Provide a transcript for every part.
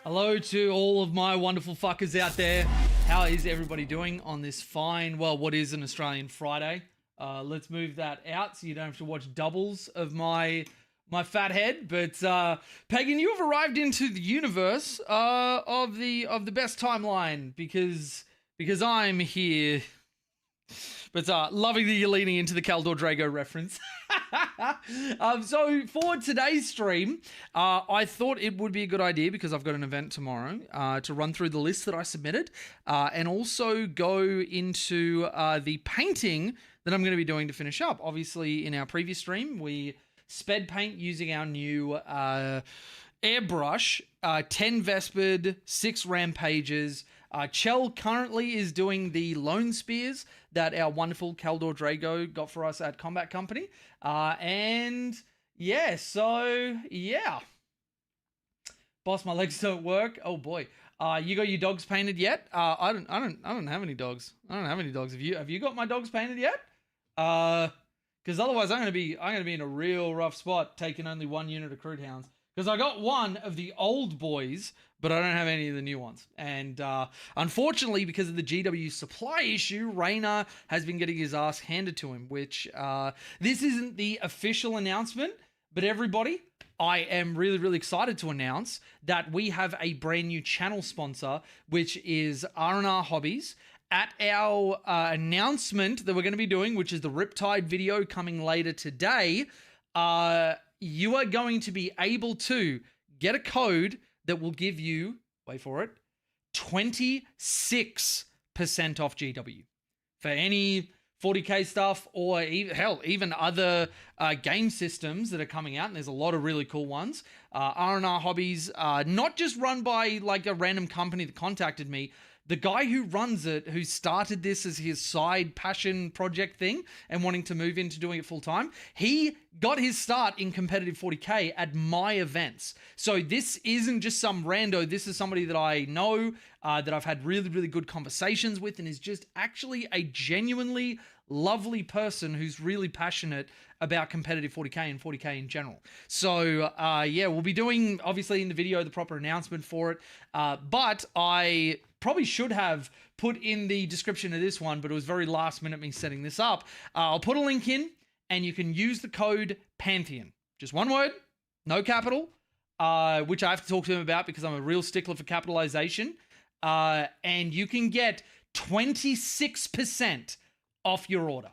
Hello to all of my wonderful fuckers out there. How is everybody doing on this fine, well, what is an Australian Friday? Let's move that out so you don't have to watch doubles of my fat head. But Pagan, you have arrived into the universe of the best timeline because I'm here. But loving that you're leaning into the Caldor Drago reference. So for today's stream, I thought it would be a good idea because I've got an event tomorrow to run through the list that I submitted and also go into the painting that I'm going to be doing to finish up. Obviously, in our previous stream, we sped paint using our new airbrush, 10 Vespid, 6 Rampages. Chell currently is doing the Lone Spears that our wonderful Caldor Drago got for us at Combat Company. And yeah, so yeah. Boss, my legs don't work. Oh boy. You got your dogs painted yet? I don't have any dogs. I don't have any dogs. Have you got my dogs painted yet? Because otherwise I'm gonna be in a real rough spot taking only one unit of crude hounds. Because I got one of the old boys, but I don't have any of the new ones. And unfortunately, because of the GW supply issue, Rayner has been getting his ass handed to him, which this isn't the official announcement, but everybody, I am really, really excited to announce that we have a brand new channel sponsor, which is R&R Hobbies. At our announcement that we're going to be doing, which is the Riptide video coming later today, you are going to be able to get a code that will give you, wait for it, 26% off GW for any 40k stuff or even other game systems that are coming out. And there's a lot of really cool ones. R&R Hobbies, not just run by like a random company that contacted me. The guy who runs it, who started this as his side passion project thing and wanting to move into doing it full time, he got his start in competitive 40k at my events. So this isn't just some rando. This is somebody that I know, that I've had really, really good conversations with, and is just actually a genuinely lovely person who's really passionate about competitive 40k and 40k in general. So yeah, we'll be doing, obviously in the video, the proper announcement for it. But I probably should have put in the description of this one, but it was very last minute me setting this up. I'll put a link in and you can use the code Pantheon. Just one word, no capital, which I have to talk to him about because I'm a real stickler for capitalization. And you can get 26% off your order.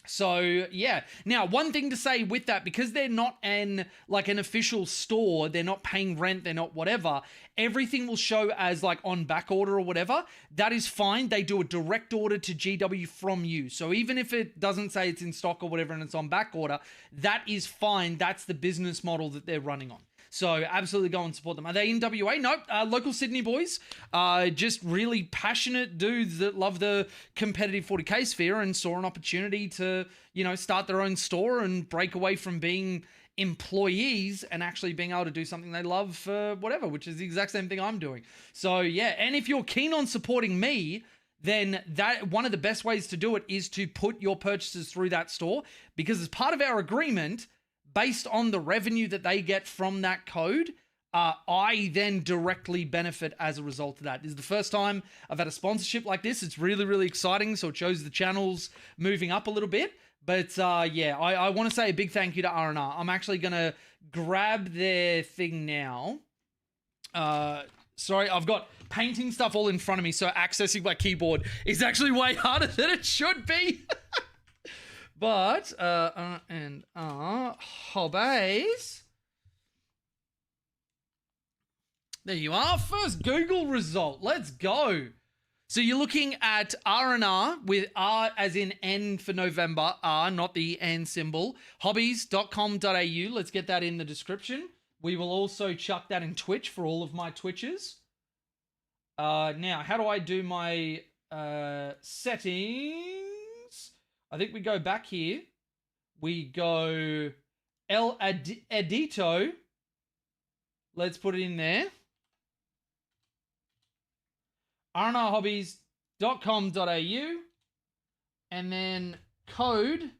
So yeah. Now, one thing to say with that, because they're not an official store, they're not paying rent, they're not whatever, everything will show as like on back order or whatever. That is fine. They do a direct order to GW from you. So even if it doesn't say it's in stock or whatever and it's on back order, that is fine. That's the business model that they're running on. So absolutely go and support them. Are they in WA? Nope. Local Sydney boys. Just really passionate dudes that love the competitive 40k sphere and saw an opportunity to, start their own store and break away from being employees and actually being able to do something they love for whatever, which is the exact same thing I'm doing. So yeah, and if you're keen on supporting me, then that one of the best ways to do it is to put your purchases through that store, because as part of our agreement, based on the revenue that they get from that code, I then directly benefit as a result of that. This is the first time I've had a sponsorship like this. It's really, really exciting. So it shows the channel's moving up a little bit. But yeah, I want to say a big thank you to R&R. I'm actually going to grab their thing now. Sorry, I've got painting stuff all in front of me, so accessing my keyboard is actually way harder than it should be. But, hobbies. There you are. First Google result. Let's go. So you're looking at R&R with R as in N for November, R, not the N symbol. Hobbies.com.au. Let's get that in the description. We will also chuck that in Twitch for all of my Twitches. Now, how do I do my settings? I think we go back here. We go El Edito. Let's put it in there. rnrhobbies.com.au. And then code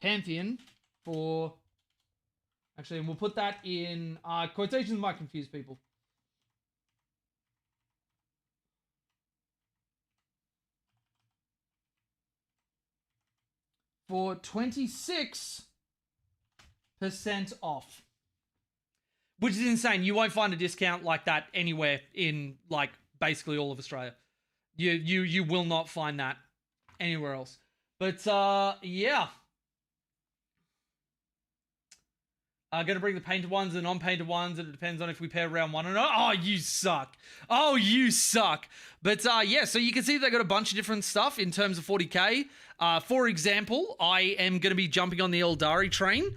Pantheon for Actually, and we'll put that in quotations might confuse people. For 26% off. Which is insane. You won't find a discount like that anywhere in like basically all of Australia. You will not find that anywhere else. But yeah. Going to bring the painted ones and non-painted ones, and it depends on if we pair round one or not. Oh, you suck. Oh, you suck. But yeah, so you can see they got a bunch of different stuff in terms of 40k. For example, I am going to be jumping on the Eldari train.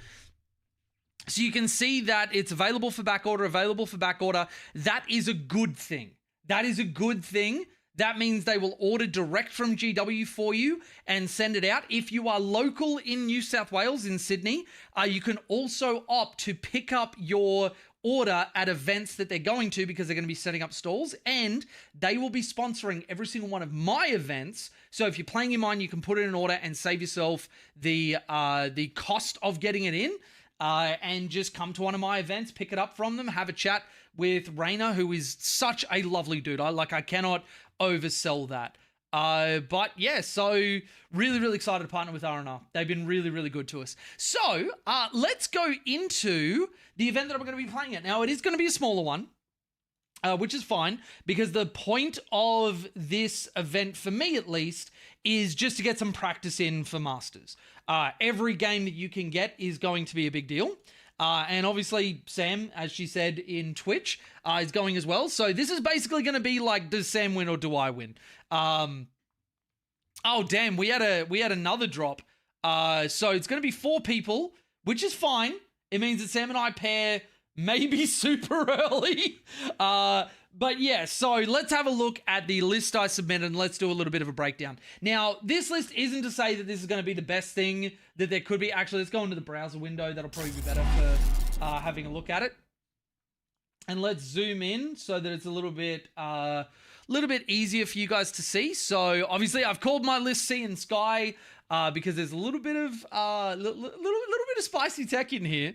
So you can see that it's available for back order, That is a good thing. That is a good thing. That means they will order direct from GW for you and send it out. If you are local in New South Wales, in Sydney, you can also opt to pick up your order at events that they're going to because they're going to be setting up stalls, and they will be sponsoring every single one of my events. So if you're playing in mine, you can put in an order and save yourself the cost of getting it in. And just come to one of my events, pick it up from them, have a chat with Raina, who is such a lovely dude. I cannot oversell that. But yeah, so really, really excited to partner with R&R. They've been really, really good to us. So let's go into the event that I'm going to be playing at. Now, it is going to be a smaller one. Which is fine, because the point of this event, for me at least, is just to get some practice in for Masters. Every game that you can get is going to be a big deal. And obviously, Sam, as she said in Twitch, is going as well. So this is basically going to be like, does Sam win or do I win? Oh, damn, we had another drop. So it's going to be 4 people, which is fine. It means that Sam and I pair maybe super early. But yeah, so let's have a look at the list I submitted and let's do a little bit of a breakdown. Now, this list isn't to say that this is going to be the best thing that there could be. Actually, let's go into the browser window. That'll probably be better for having a look at it. And let's zoom in so that it's a little bit easier for you guys to see. So obviously, I've called my list Sea and Sky because there's a little bit of spicy tech in here.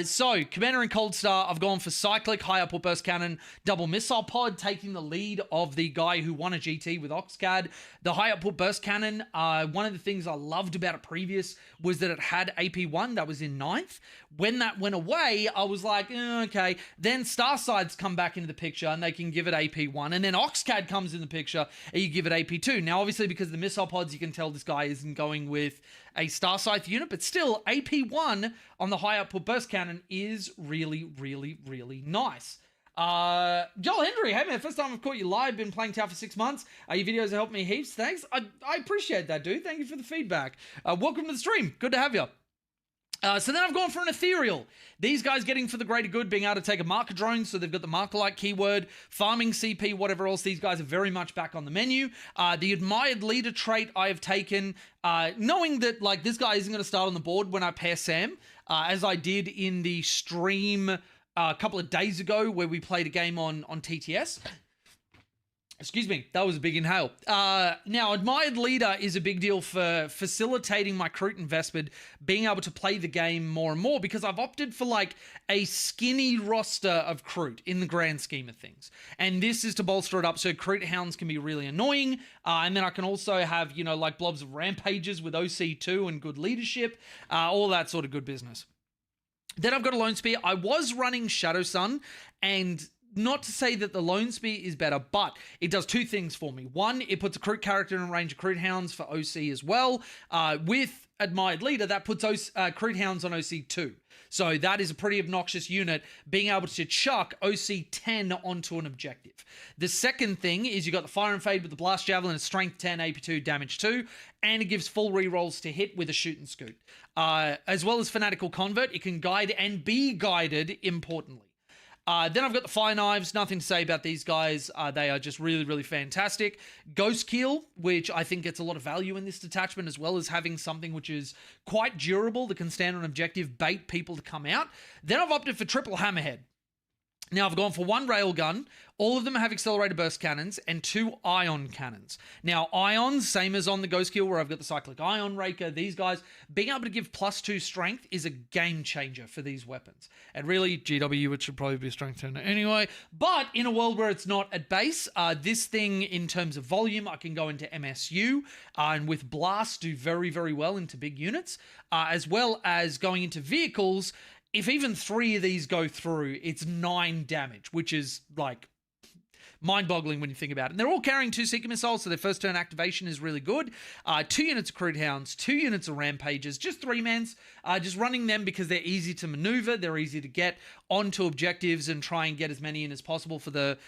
So, Commander and Cold Star, I've gone for Cyclic, High Output Burst Cannon, Double Missile Pod, taking the lead of the guy who won a GT with Oxcad. The High Output Burst Cannon, one of the things I loved about it previous was that it had AP1, that was in 9th. When that went away, I was like, okay. Then Starside's come back into the picture and they can give it AP1. And then Oxcad comes in the picture and you give it AP2. Now, obviously, because of the Missile Pods, you can tell this guy isn't going with a Star Scythe unit, but still, AP1 on the High Output Burst Cannon is really, really, really nice. Joel Hendry, hey man, first time I've caught you live, been playing Tau for 6 months. Your videos have helped me heaps, thanks. I appreciate that, dude. Thank you for the feedback. Welcome to the stream, good to have you. So then I've gone for an Ethereal. These guys getting for the greater good, being able to take a marker drone, so they've got the marker-like keyword, farming CP, whatever else. These guys are very much back on the menu. The admired leader trait I have taken, knowing that like this guy isn't going to start on the board when I pair Sam, as I did in the stream a couple of days ago where we played a game on TTS. Excuse me, that was a big inhale. Now, Admired Leader is a big deal for facilitating my Kroot investment, being able to play the game more and more, because I've opted for like a skinny roster of Kroot in the grand scheme of things. And this is to bolster it up so Kroot Hounds can be really annoying. And then I can also have, you know, like blobs of Rampages with OC2 and good leadership, all that sort of good business. Then I've got a Lone Spear. I was running Shadow Sun, and not to say that the Lone Spear is better, but it does 2 things for me. One, it puts a Kroot character in range of Kroot Hounds for OC as well. With Admired Leader, that puts Kroot Hounds on OC 2. So that is a pretty obnoxious unit, being able to chuck OC 10 onto an objective. The second thing is you got the Fire and Fade with the Blast Javelin, Strength 10, AP2, Damage 2, and it gives full rerolls to hit with a Shoot and Scoot. As well as Fanatical Convert, it can guide and be guided, importantly. Then I've got the Fire Knives. Nothing to say about these guys. They are just really, really fantastic. Ghost Keel, which I think gets a lot of value in this detachment, as well as having something which is quite durable that can stand on objective, bait people to come out. Then I've opted for Triple Hammerhead. Now, I've gone for 1 railgun. All of them have accelerated burst cannons and 2 ion cannons. Now, ions, same as on the Ghost Kill where I've got the cyclic ion raker, these guys, being able to give +2 strength is a game changer for these weapons. And really, GW, it should probably be a strength 10 anyway. But in a world where it's not at base, this thing, in terms of volume, I can go into MSU and with blast do very, very well into big units, as well as going into vehicles. If even 3 of these go through, it's 9 damage, which is like mind-boggling when you think about it. And they're all carrying 2 Seeker missiles, so their first turn activation is really good. 2 units of Crude Hounds, 2 units of Rampages, just 3-mans, just running them because they're easy to maneuver, they're easy to get onto objectives and try and get as many in as possible for the,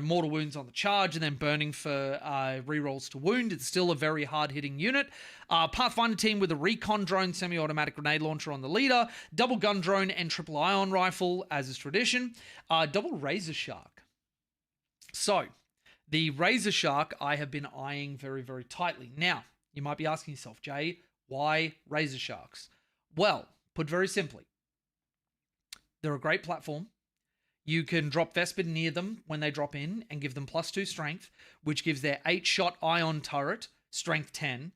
mortal wounds on the charge, and then burning for rerolls to wound. It's still a very hard-hitting unit. Pathfinder team with a recon drone, semi-automatic grenade launcher on the leader, double gun drone and triple ion rifle, as is tradition. Double Razor Shark. So, the Razor Shark I have been eyeing very, very tightly. Now, you might be asking yourself, Jay, why Razor Sharks? Well, put very simply, they're a great platform. You can drop Vespid near them when they drop in and give them +2 strength, which gives their 8-shot ion turret strength 10.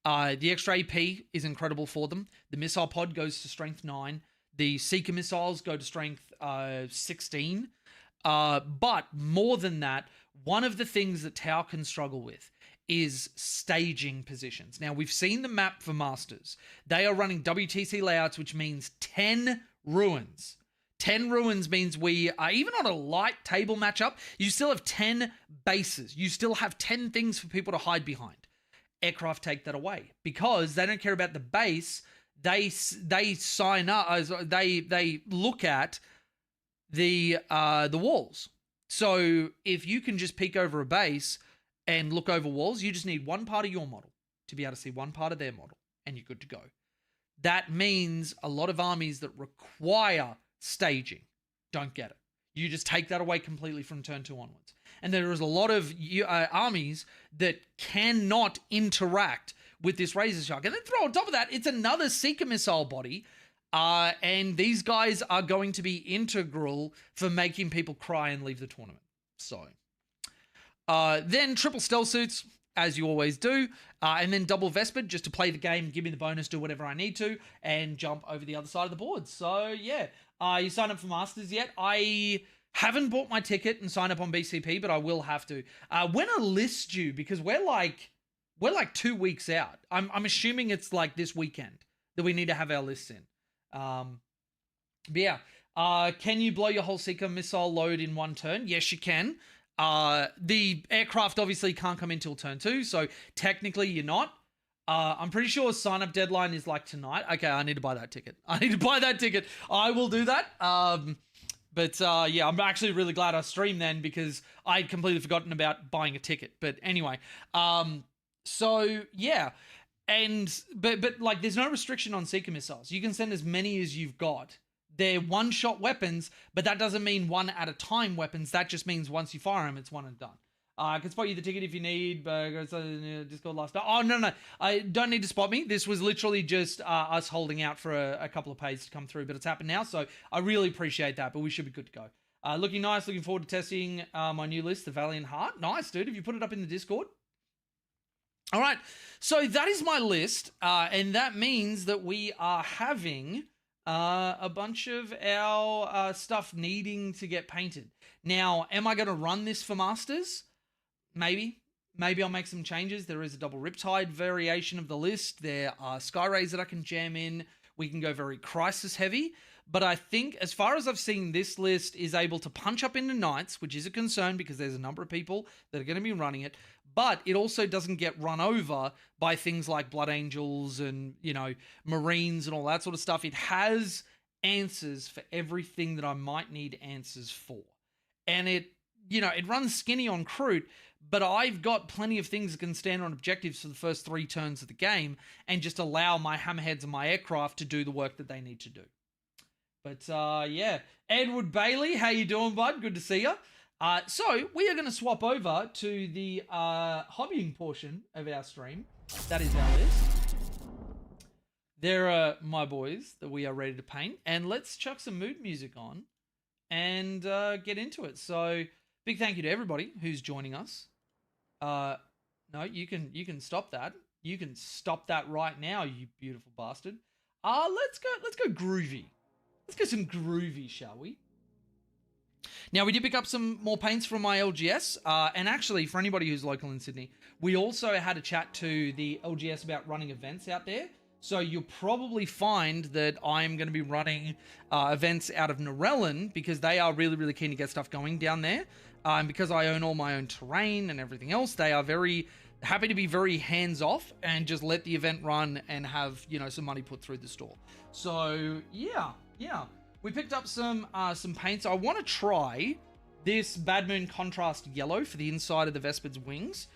The extra AP is incredible for them. The missile pod goes to strength 9. The Seeker missiles go to strength 16. But more than that, one of the things that Tau can struggle with is staging positions. Now, we've seen the map for Masters. They are running WTC layouts, which means 10 ruins. 10 ruins means we are, even on a light table matchup, you still have 10 bases. You still have 10 things for people to hide behind. Aircraft take that away because they don't care about the base. They sign up, they look at the walls. So if you can just peek over a base and look over walls, you just need one part of your model to be able to see one part of their model, and you're good to go. That means a lot of armies that require staging don't get it. You just take that away completely from turn 2 onwards. And there is a lot of armies that cannot interact with this Razor Shark. And then throw on top of that, it's another Seeker missile body. And these guys are going to be integral for making people cry and leave the tournament. So, then triple stealth suits, as you always do, and then double Vespid just to play the game, give me the bonus, do whatever I need to, and jump over the other side of the board. So, yeah. You signed up for Masters yet? I haven't bought my ticket and signed up on BCP, but I will have to. When are lists due? Because we're like 2 weeks out. I'm assuming it's like this weekend that we need to have our lists in. But yeah, can you blow your whole Seeker missile load in one turn? Yes, you can. The aircraft obviously can't come in till turn 2, so technically you're not. I'm pretty sure sign-up deadline is like tonight. Okay, I need to buy that ticket. I will do that. But yeah, I'm actually really glad I streamed then because I'd completely forgotten about buying a ticket. But anyway, so yeah. But like there's no restriction on Seeker missiles. You can send as many as you've got. They're one-shot weapons, but that doesn't mean one at a time weapons. That just means once you fire them, it's one and done. I can spot you the ticket if you need, but Discord last night. Oh, no. I don't need to spot me. This was literally just us holding out for a couple of pays to come through, but it's happened now, so I really appreciate that, but we should be good to go. Looking nice. Looking forward to testing my new list, the Valiant Heart. Nice, dude. Have you put it up in the Discord? All right, so that is my list, and that means that we are having a bunch of our stuff needing to get painted. Now, am I going to run this for Masters? Maybe. Maybe I'll make some changes. There is a double Riptide variation of the list. There are Skyrays that I can jam in. We can go very Crisis heavy. But I think, as far as I've seen, this list is able to punch up into Knights, which is a concern because there's a number of people that are going to be running it. But it also doesn't get run over by things like Blood Angels and, Marines and all that sort of stuff. It has answers for everything that I might need answers for. And it runs skinny on Crude, but I've got plenty of things that can stand on objectives for the first 3 turns of the game and just allow my hammerheads and my aircraft to do the work that they need to do. But, yeah. Edward Bailey, how you doing, bud? Good to see you. So, we are going to swap over to the hobbying portion of our stream. That is our list. There are my boys that we are ready to paint. And let's chuck some mood music on and get into it. So big thank you to everybody who's joining us. No, you can stop that. You can stop that right now, you beautiful bastard. Let's go groovy. Let's go some groovy, shall we? Now, we did pick up some more paints from my LGS, and actually, for anybody who's local in Sydney, we also had a chat to the LGS about running events out there. So you'll probably find that I'm going to be running events out of Narellan because they are really, really keen to get stuff going down there. And because I own all my own terrain and everything else, they are very happy to be very hands-off and just let the event run and have, you know, some money put through the store. So, yeah. We picked up some paints. I want to try this Bad Moon Contrast Yellow for the inside of the Vespid's wings.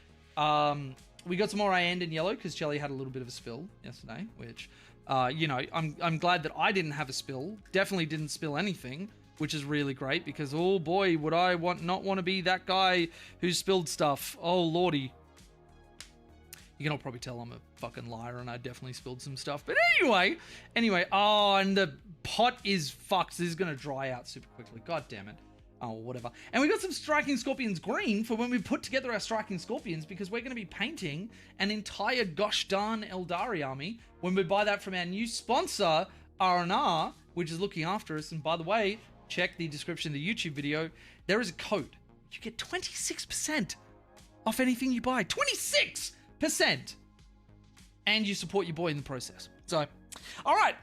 We got some more Ayandan Yellow because Shelly had a little bit of a spill yesterday, which, you know, I'm glad that I didn't have a spill. Definitely didn't spill anything, which is really great because, oh boy, would I not want to be that guy who spilled stuff. Oh, lordy. You can all probably tell I'm a fucking liar and I definitely spilled some stuff. But anyway. Oh, and the pot is fucked. This is going to dry out super quickly. God damn it. Oh, whatever. And we got some Striking Scorpions green for when we put together our Striking Scorpions because we're going to be painting an entire gosh darn Eldari army when we buy that from our new sponsor, R&R, which is looking after us. And by the way, check the description of the YouTube video. There is a code. You get 26% off anything you buy. 26%! And you support your boy in the process. So, all right.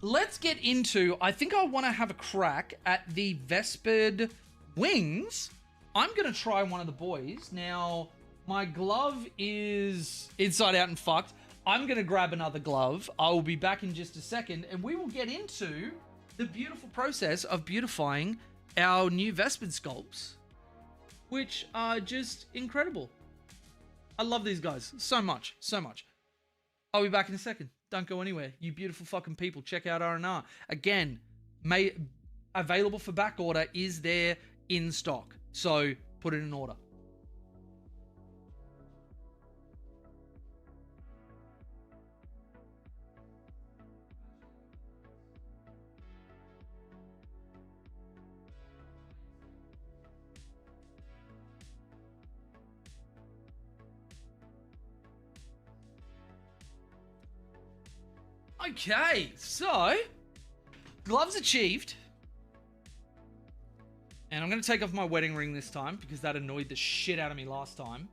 Let's get into, I think I want to have a crack at the Vespid wings. I'm going to try one of the boys. Now, my glove is inside out and fucked. I'm going to grab another glove. I will be back in just a second, and we will get into the beautiful process of beautifying our new Vespid sculpts, which are just incredible. I love these guys so much. I'll be back in a second. Don't go anywhere. You beautiful fucking people. Check out R&R. Again, available for back order is there in stock. So put it in order. Okay, so gloves achieved. And I'm going to take off my wedding ring this time because that annoyed the shit out of me last time.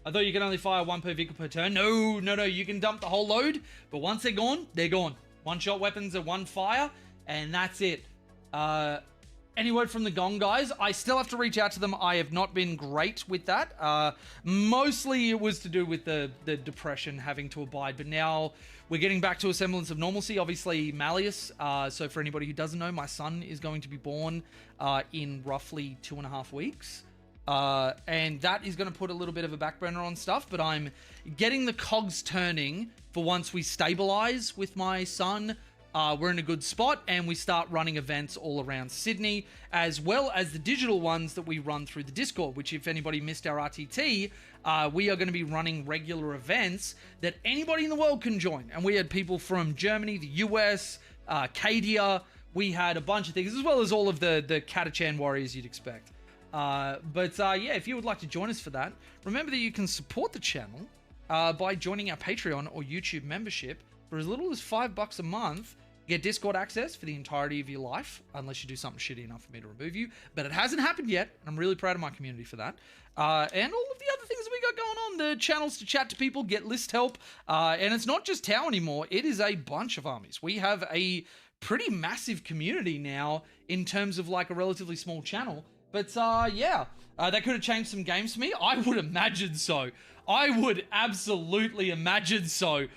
I thought you could only fire one per vehicle per turn. No, you can dump the whole load. But once they're gone, they're gone. One-shot weapons are one fire, and that's it. Any word from the Gong guys? I still have to reach out to them. I have not been great with that. Mostly it was to do with the depression having to abide, but now we're getting back to a semblance of normalcy. Obviously, Malleus. So for anybody who doesn't know, my son is going to be born in roughly 2.5 weeks. And that is going to put a little bit of a back burner on stuff, but I'm getting the cogs turning for once we stabilize with my son. We're in a good spot and we start running events all around Sydney, as well as the digital ones that we run through the Discord, which if anybody missed our RTT, we are going to be running regular events that anybody in the world can join. And we had people from Germany, the US, Cadia. We had a bunch of things, as well as all of the Catachan warriors you'd expect. Yeah, if you would like to join us for that, remember that you can support the channel by joining our Patreon or YouTube membership for as little as $5 a month. Get Discord access for the entirety of your life, unless you do something shitty enough for me to remove you. But it hasn't happened yet. I'm really proud of my community for that. And all of the other things that we got going on, the channels to chat to people, get list help. And it's not just Tau anymore. It is a bunch of armies. We have a pretty massive community now in terms of like a relatively small channel. But yeah, that could have changed some games for me. I would imagine so. I would absolutely imagine so.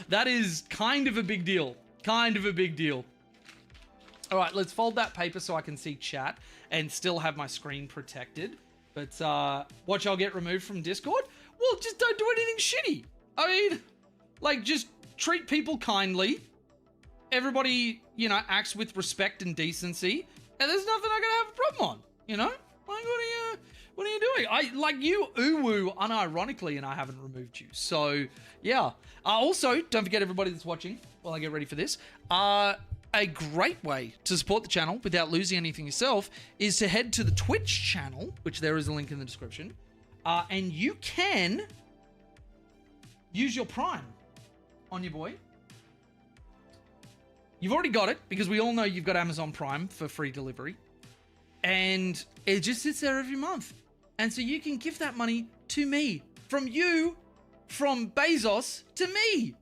That is kind of a big deal. Kind of a big deal. All right, let's fold that paper so I can see chat and still have my screen protected. But watch, I'll get removed from Discord. Well, just don't do anything shitty. I mean, like, just treat people kindly. Everybody, you know, acts with respect and decency. And there's nothing I'm going to have a problem on, you know? Like, what are you doing? I like you uwu unironically, and I haven't removed you. So, yeah. Also, don't forget everybody that's watching while I get ready for this. a great way to support the channel without losing anything yourself is to head to the Twitch channel, which there is a link in the description, and you can use your Prime on your boy. You've already got it because we all know you've got Amazon Prime for free delivery, and it just sits there every month. And so you can give that money to me, from you, from Bezos to me.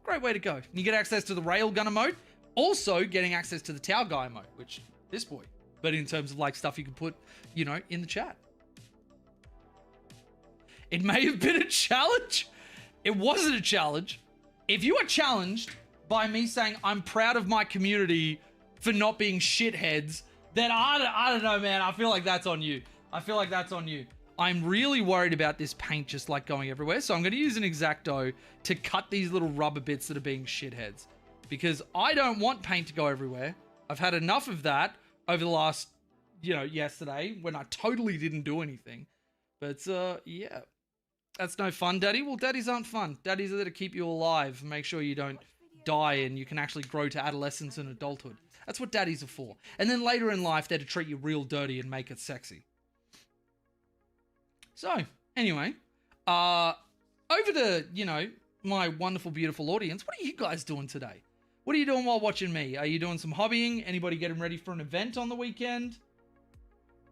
Great way to go. You get access to the Railgunner mode, also getting access to the Tower Guy mode, which this boy, but in terms of like stuff you can put, you know, in the chat. It may have been a challenge. It wasn't a challenge. If you are challenged by me saying I'm proud of my community for not being shitheads, then I don't know, man. I feel like that's on you. I feel like that's on you. I'm really worried about this paint just like going everywhere. So I'm going to use an X-Acto to cut these little rubber bits that are being shitheads, because I don't want paint to go everywhere. I've had enough of that over the last, you know, yesterday when I totally didn't do anything. But yeah, that's no fun, Daddy. Well, daddies aren't fun. Daddies are there to keep you alive, make sure you don't die and you can actually grow to adolescence and adulthood. That's what daddies are for. And then later in life, they're to treat you real dirty and make it sexy. So, anyway, over to, you know, my wonderful, beautiful audience. What are you guys doing today? What are you doing while watching me? Are you doing some hobbying? Anybody getting ready for an event on the weekend?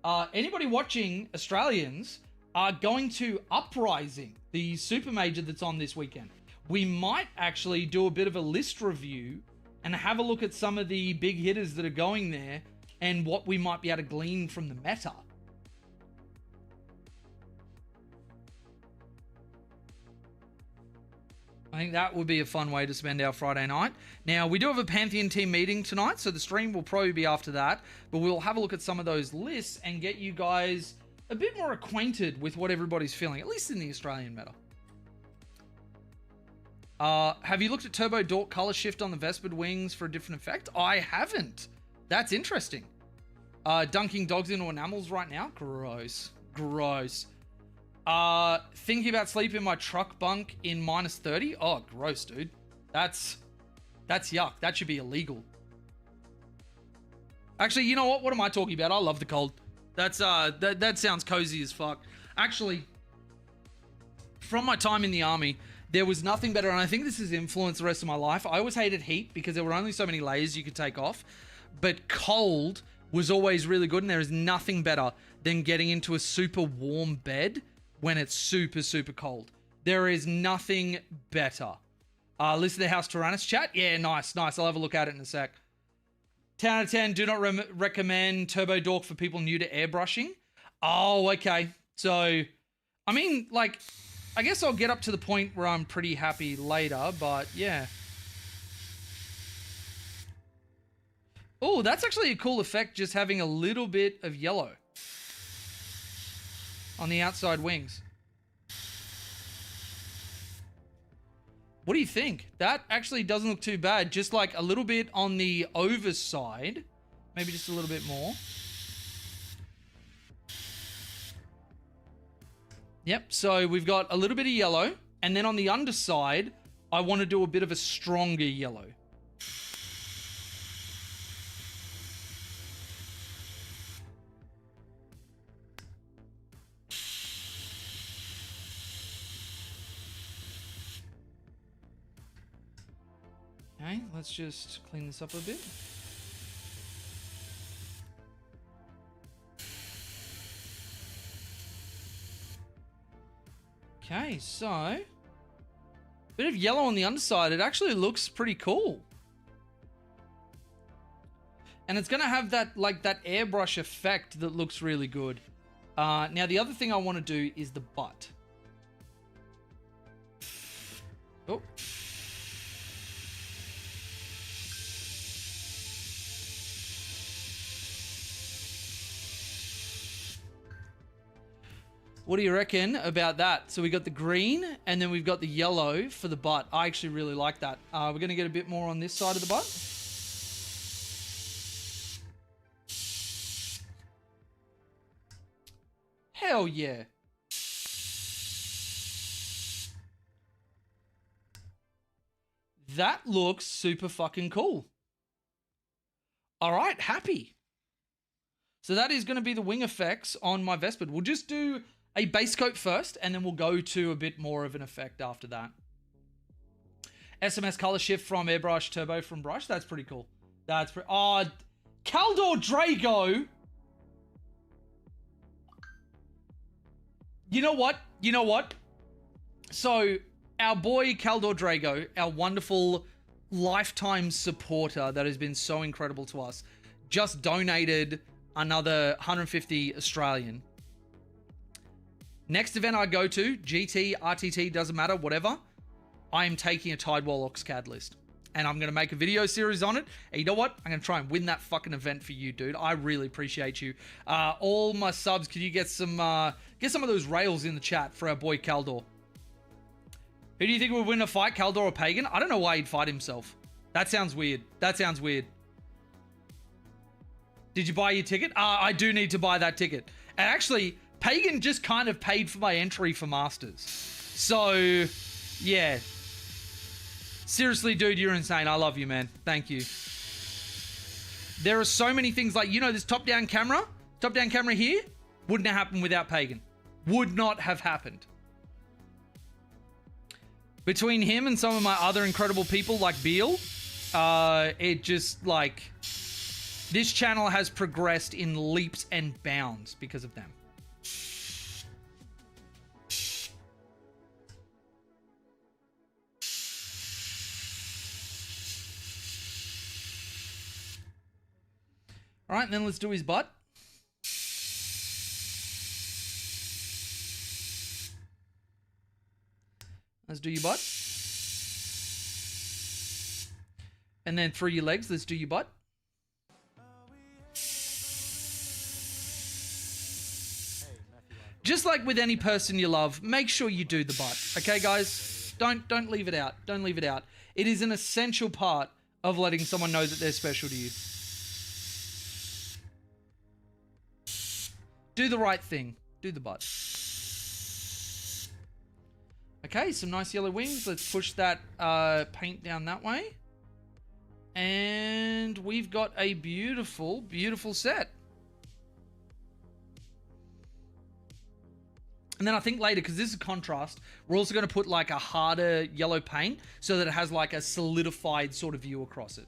Anybody watching, Australians, are going to Uprising, the super major that's on this weekend. We might actually do a bit of a list review and have a look at some of the big hitters that are going there and what we might be able to glean from the meta. I think that would be a fun way to spend our Friday night. Now, we do have a Pantheon team meeting tonight, so the stream will probably be after that, but we'll have a look at some of those lists and get you guys a bit more acquainted with what everybody's feeling, at least in the Australian meta. Have you looked at Turbo Dork color shift on the Vespid wings for a different effect? I haven't. That's interesting. Dunking dogs into enamels right now? Gross. Gross. Thinking about sleeping in my truck bunk in -30? Oh, gross, dude. That's yuck. That should be illegal. Actually, you know what? What am I talking about? I love the cold. That's that sounds cozy as fuck. Actually, from my time in the army, there was nothing better, and I think this has influenced the rest of my life. I always hated heat because there were only so many layers you could take off, but cold was always really good, and there is nothing better than getting into a super warm bed when it's super, super cold. There is nothing better. Listen to the House Tyrannus chat. Yeah, nice. I'll have a look at it in a sec. 10 out of 10, do not recommend Turbo Dork for people new to airbrushing. Oh, okay. So, I mean, like, I guess I'll get up to the point where I'm pretty happy later, but yeah. Oh, that's actually a cool effect, just having a little bit of yellow on the outside wings. What do you think? That actually doesn't look too bad. Just like a little bit on the overside. Maybe just a little bit more. Yep, so we've got a little bit of yellow. And then on the underside, I want to do a bit of a stronger yellow. Okay, let's just clean this up a bit. Okay, so bit of yellow on the underside. It actually looks pretty cool. And it's going to have that, like, that airbrush effect that looks really good. Now, the other thing I want to do is the butt. Oh. What do you reckon about that? So we got the green and then we've got the yellow for the butt. I actually really like that. We're going to get a bit more on this side of the butt. Hell yeah. That looks super fucking cool. All right, happy. So that is going to be the wing effects on my Vespid. We'll just do a base coat first, and then we'll go to a bit more of an effect after that. SMS color shift from airbrush, turbo from brush. That's pretty cool. That's pretty... Oh, Caldor Drago. You know what? You know what? So, our boy Caldor Drago, our wonderful lifetime supporter that has been so incredible to us, just donated another 150 Australian. Next event I go to, GT, RTT, doesn't matter, whatever, I am taking a Tidewall Oxcad list. And I'm going to make a video series on it. And you know what? I'm going to try and win that fucking event for you, dude. I really appreciate you. All my subs, can you get some of those rails in the chat for our boy Caldor? Who do you think would win a fight, Caldor or Pagan? I don't know why he'd fight himself. That sounds weird. That sounds weird. Did you buy your ticket? I do need to buy that ticket. And actually, Pagan just kind of paid for my entry for Masters. So, yeah. Seriously, dude, you're insane. I love you, man. Thank you. There are so many things like, you know, this top-down camera here, wouldn't have happened without Pagan. Would not have happened. Between him and some of my other incredible people like Beal, it just, like, this channel has progressed in leaps and bounds because of them. All right, and then let's do his butt. Let's do your butt. And then through your legs, let's do your butt. Just like with any person you love, make sure you do the butt. Okay, guys? Don't leave it out. Don't leave it out. It is an essential part of letting someone know that they're special to you. Do the right thing. Do the butt. Okay, some nice yellow wings. Let's push that paint down that way. And we've got a beautiful, beautiful set. And then I think later, because this is contrast, we're also going to put like a harder yellow paint so that it has like a solidified sort of view across it.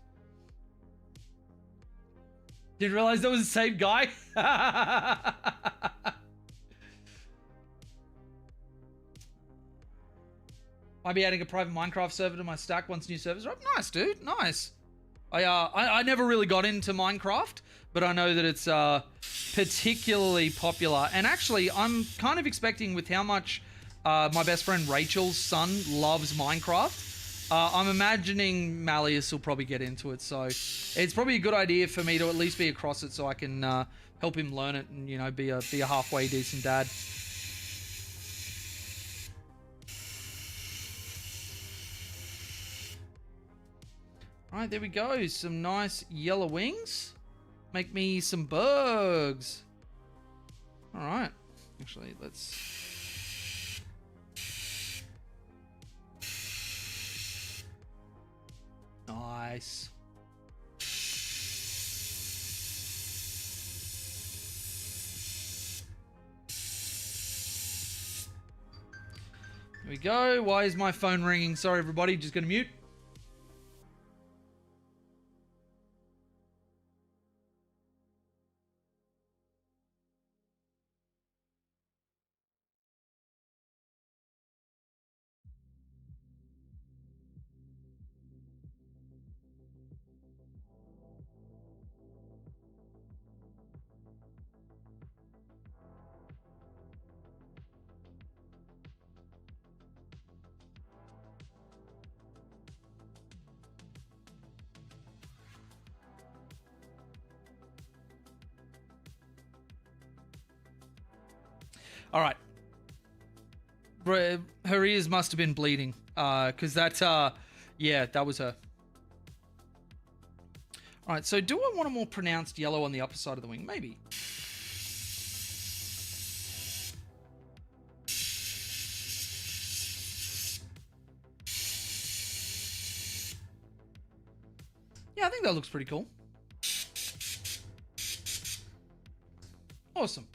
Didn't realize that was the same guy. Might be adding a private Minecraft server to my stack once new servers are up. Nice, dude. Nice. I never really got into Minecraft, but I know that it's particularly popular. And actually, I'm kind of expecting with how much my best friend Rachel's son loves Minecraft, I'm imagining Malleus will probably get into it. So it's probably a good idea for me to at least be across it so I can help him learn it and, you know, be a halfway decent dad. All right, there we go. Some nice yellow wings. Make me some bugs. All right. Actually, let's... Nice. There we go. Why is my phone ringing? Sorry, everybody. Just gonna mute. All right. Her ears must have been bleeding. Because that, yeah, that was her. All right, so do I want a more pronounced yellow on the upper side of the wing? Maybe. Yeah, I think that looks pretty cool. Awesome.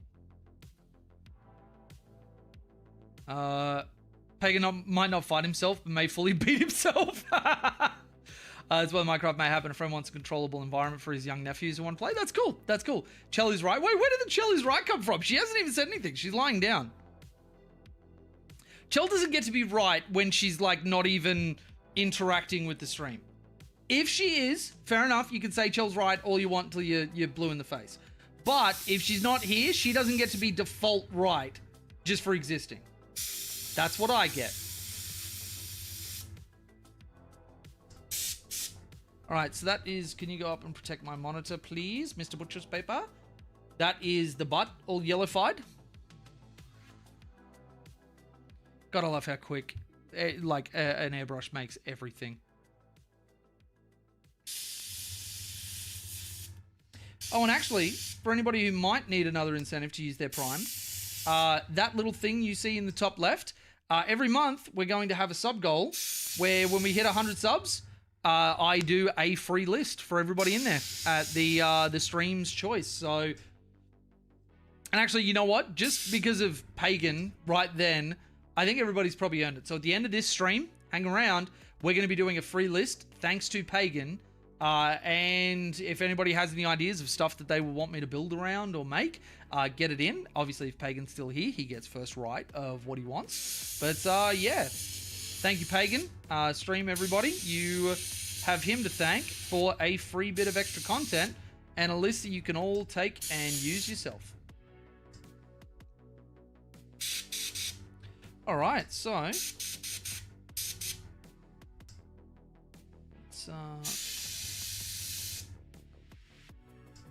Pagan might not fight himself, but may fully beat himself. That's why Minecraft may happen. A friend wants a controllable environment for his young nephews who want to play. That's cool. That's cool. Chelly's right. Wait, where did the Chelly's right come from? She hasn't even said anything. She's lying down. Chell doesn't get to be right when she's like not even interacting with the stream. If she is, fair enough. You can say Chell's right all you want until you're blue in the face. But if she's not here, she doesn't get to be default right just for existing. That's what I get. All right, so that is, can you go up and protect my monitor, please, Mr. Butcher's Paper? That is the butt, all yellowified. Gotta love how quick, an airbrush makes everything. Oh, and actually, for anybody who might need another incentive to use their Prime, that little thing you see in the top left, every month we're going to have a sub goal where when we hit 100 subs, I do a free list for everybody in there at the stream's choice. So, and actually, you know what? Just because of Pagan right then, I think everybody's probably earned it. So at the end of this stream, hang around. We're going to be doing a free list thanks to Pagan. And if anybody has any ideas of stuff that they will want me to build around or make, get it in. Obviously, if Pagan's still here, he gets first right of what he wants. But yeah, thank you, Pagan. Stream, everybody. You have him to thank for a free bit of extra content and a list that you can all take and use yourself. All right, so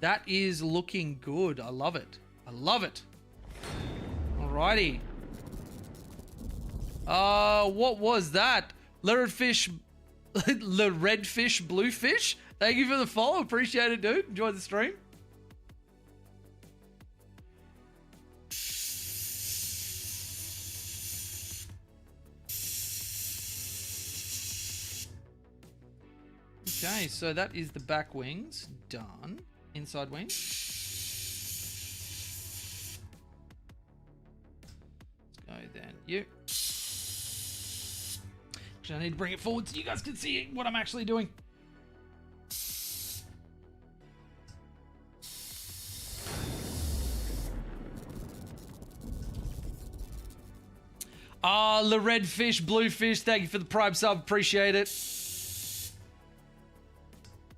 that is looking good. I love it. I love it. Alrighty. What was that? Redfish, bluefish. Thank you for the follow. Appreciate it, dude. Enjoy the stream. Okay, so that is the back wings done. Inside wings. Let's go then. You. Actually, I need to bring it forward so you guys can see what I'm actually doing. The red fish, blue fish. Thank you for the prime sub. Appreciate it.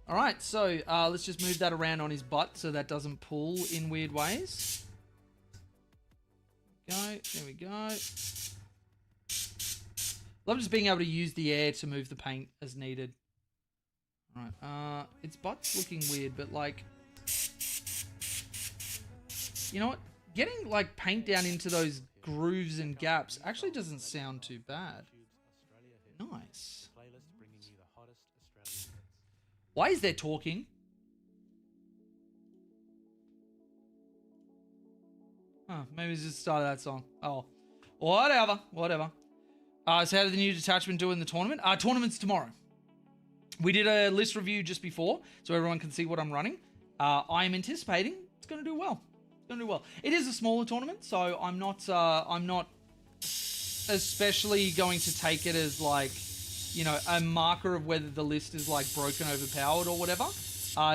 All right, so let's just move that around on his butt so that doesn't pull in weird ways. There we go. Love just being able to use the air to move the paint as needed. All right, its butt's looking weird, but like, you know what? Getting like paint down into those grooves and gaps actually doesn't sound too bad. Nice. Why is there talking? Huh, maybe it's just the start of that song. Oh, whatever. So how did the new detachment do in the tournament? Tournament's tomorrow. We did a list review just before, so everyone can see what I'm running. I'm anticipating it's going to do well. It is a smaller tournament, so I'm not especially going to take it as like, you know, a marker of whether the list is like broken, overpowered or whatever.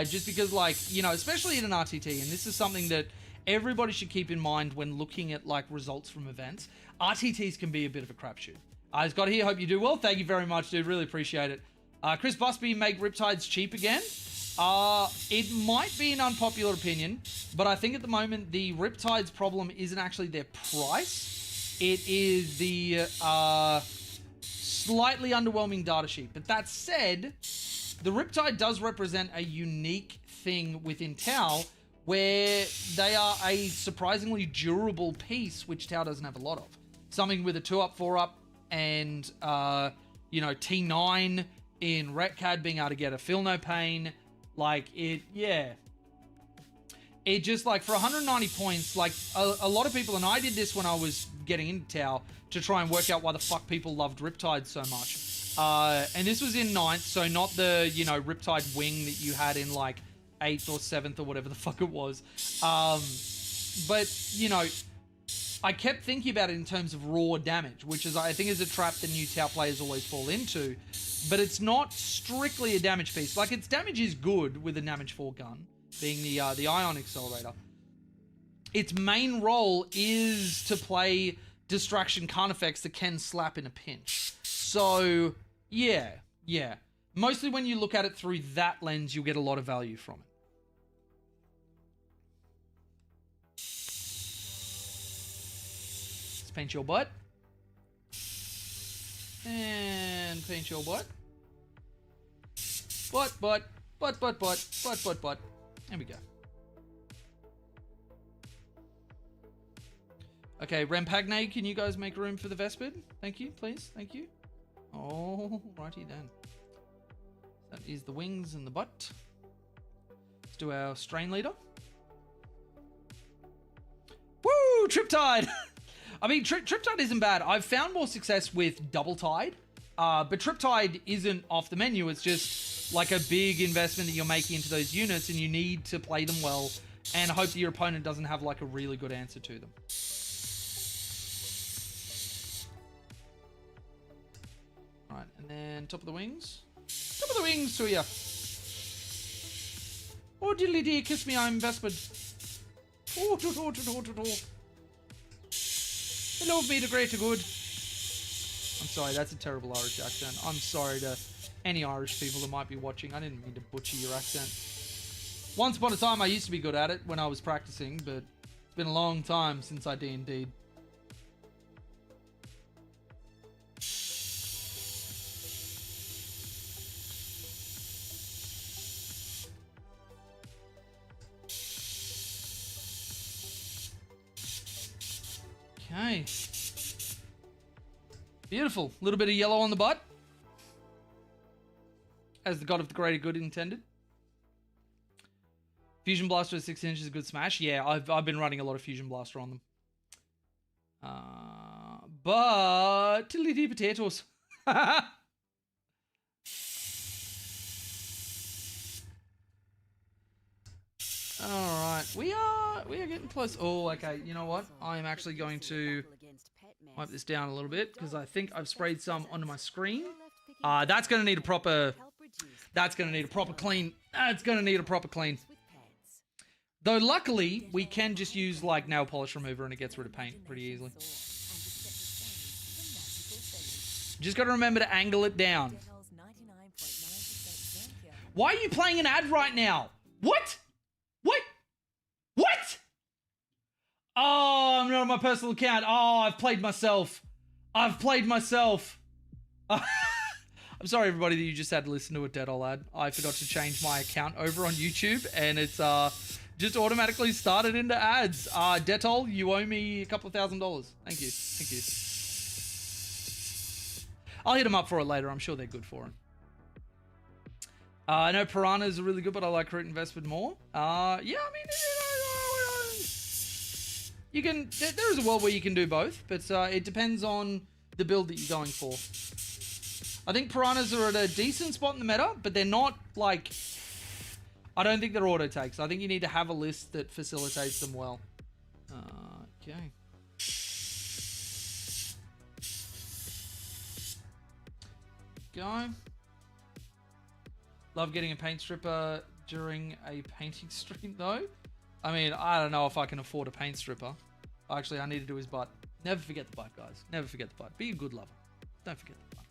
Just because like, you know, especially in an RTT, and this is something that everybody should keep in mind when looking at like results from events. RTTs can be a bit of a crapshoot. I've got here, hope you do well. Thank you very much, dude. Really appreciate it. Chris Busby, make Riptides cheap again. It might be an unpopular opinion, but I think at the moment the Riptides problem isn't actually their price. It is the slightly underwhelming data sheet. But that said, the Riptide does represent a unique thing within Tau where they are a surprisingly durable piece, which Tau doesn't have a lot of. Something with a 2-up, 4-up, and, you know, T9 in Retcad being able to get a Feel No Pain. Like, it, yeah. It just, like, for 190 points, like, a lot of people, and I did this when I was getting into Tau, to try and work out why the fuck people loved Riptide so much. And this was in 9th, so not the, you know, Riptide wing that you had in, like, 8th or 7th or whatever the fuck it was. but, you know, I kept thinking about it in terms of raw damage, which is, I think, is a trap that new Tau players always fall into. But it's not strictly a damage piece. Like, its damage is good with a damage 4 gun, being the ion accelerator. Its main role is to play distraction con effects that can slap in a pinch. So, yeah. Mostly when you look at it through that lens, you'll get a lot of value from it. Let's paint your butt. And paint your butt. Butt. There we go. Okay, Rampagne, can you guys make room for the Vespid? Thank you, please. Thank you. Oh, righty then. That is the wings and the butt. Let's do our strain leader. Woo! Triptide! I mean, Triptide isn't bad. I've found more success with Double Tide, but Triptide isn't off the menu. It's just like a big investment that you're making into those units, and you need to play them well and hope that your opponent doesn't have like a really good answer to them. Right, and then top of the wings. Top of the wings to you. Oh, diddly dee, kiss me, I'm Vespid. Oh, hello, me the greater good. I'm sorry, that's a terrible Irish accent. I'm sorry to any Irish people that might be watching. I didn't mean to butcher your accent. Once upon a time, I used to be good at it when I was practicing, but it's been a long time since I D&D'd. Okay. Beautiful. A little bit of yellow on the butt. As the god of the greater good intended. Fusion Blaster at 6 inches is a good smash. Yeah, I've been running a lot of Fusion Blaster on them. But tiddly potatoes. Alright, we are getting close. Oh, okay, you know what? I am actually going to wipe this down a little bit because I think I've sprayed some onto my screen. That's gonna need a proper clean. That's gonna need a proper clean. Though luckily, we can just use like nail polish remover and it gets rid of paint pretty easily. Just gotta remember to angle it down. Why are you playing an ad right now? What? What? Oh, I'm not on my personal account. Oh, I've played myself. I'm sorry, everybody, that you just had to listen to a dead old ad. I forgot to change my account over on YouTube, and it's just automatically started into ads. Detol, you owe me a couple of $1,000. Thank you. I'll hit them up for it later. I'm sure they're good for him. I know Piranhas are really good, but I like Root and Vespid more. Yeah, I mean, you can. There is a world where you can do both, but it depends on the build that you're going for. I think Piranhas are at a decent spot in the meta, but they're not like. I don't think they're auto takes. I think you need to have a list that facilitates them well. Okay. Go. Love getting a paint stripper during a painting stream, though. I mean, I don't know if I can afford a paint stripper. Actually, I need to do his butt. Never forget the butt, guys. Never forget the butt. Be a good lover. Don't forget the butt.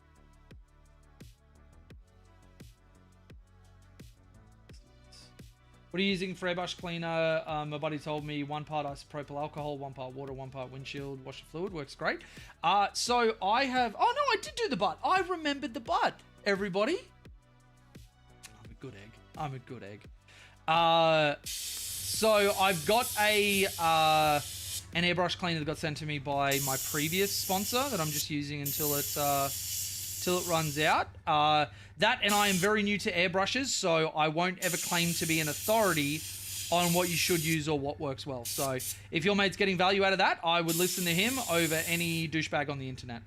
What are you using for airbrush cleaner? My buddy told me 1 part isopropyl alcohol, 1 part water, 1 part windshield washer fluid. Works great. So I have... Oh, no, I did do the butt. I remembered the butt, everybody. I'm a good egg. So I've got an airbrush cleaner that got sent to me by my previous sponsor that I'm just using until it runs out. That, and I am very new to airbrushes, so I won't ever claim to be an authority on what you should use or what works well. So if your mate's getting value out of that, I would listen to him over any douchebag on the internet.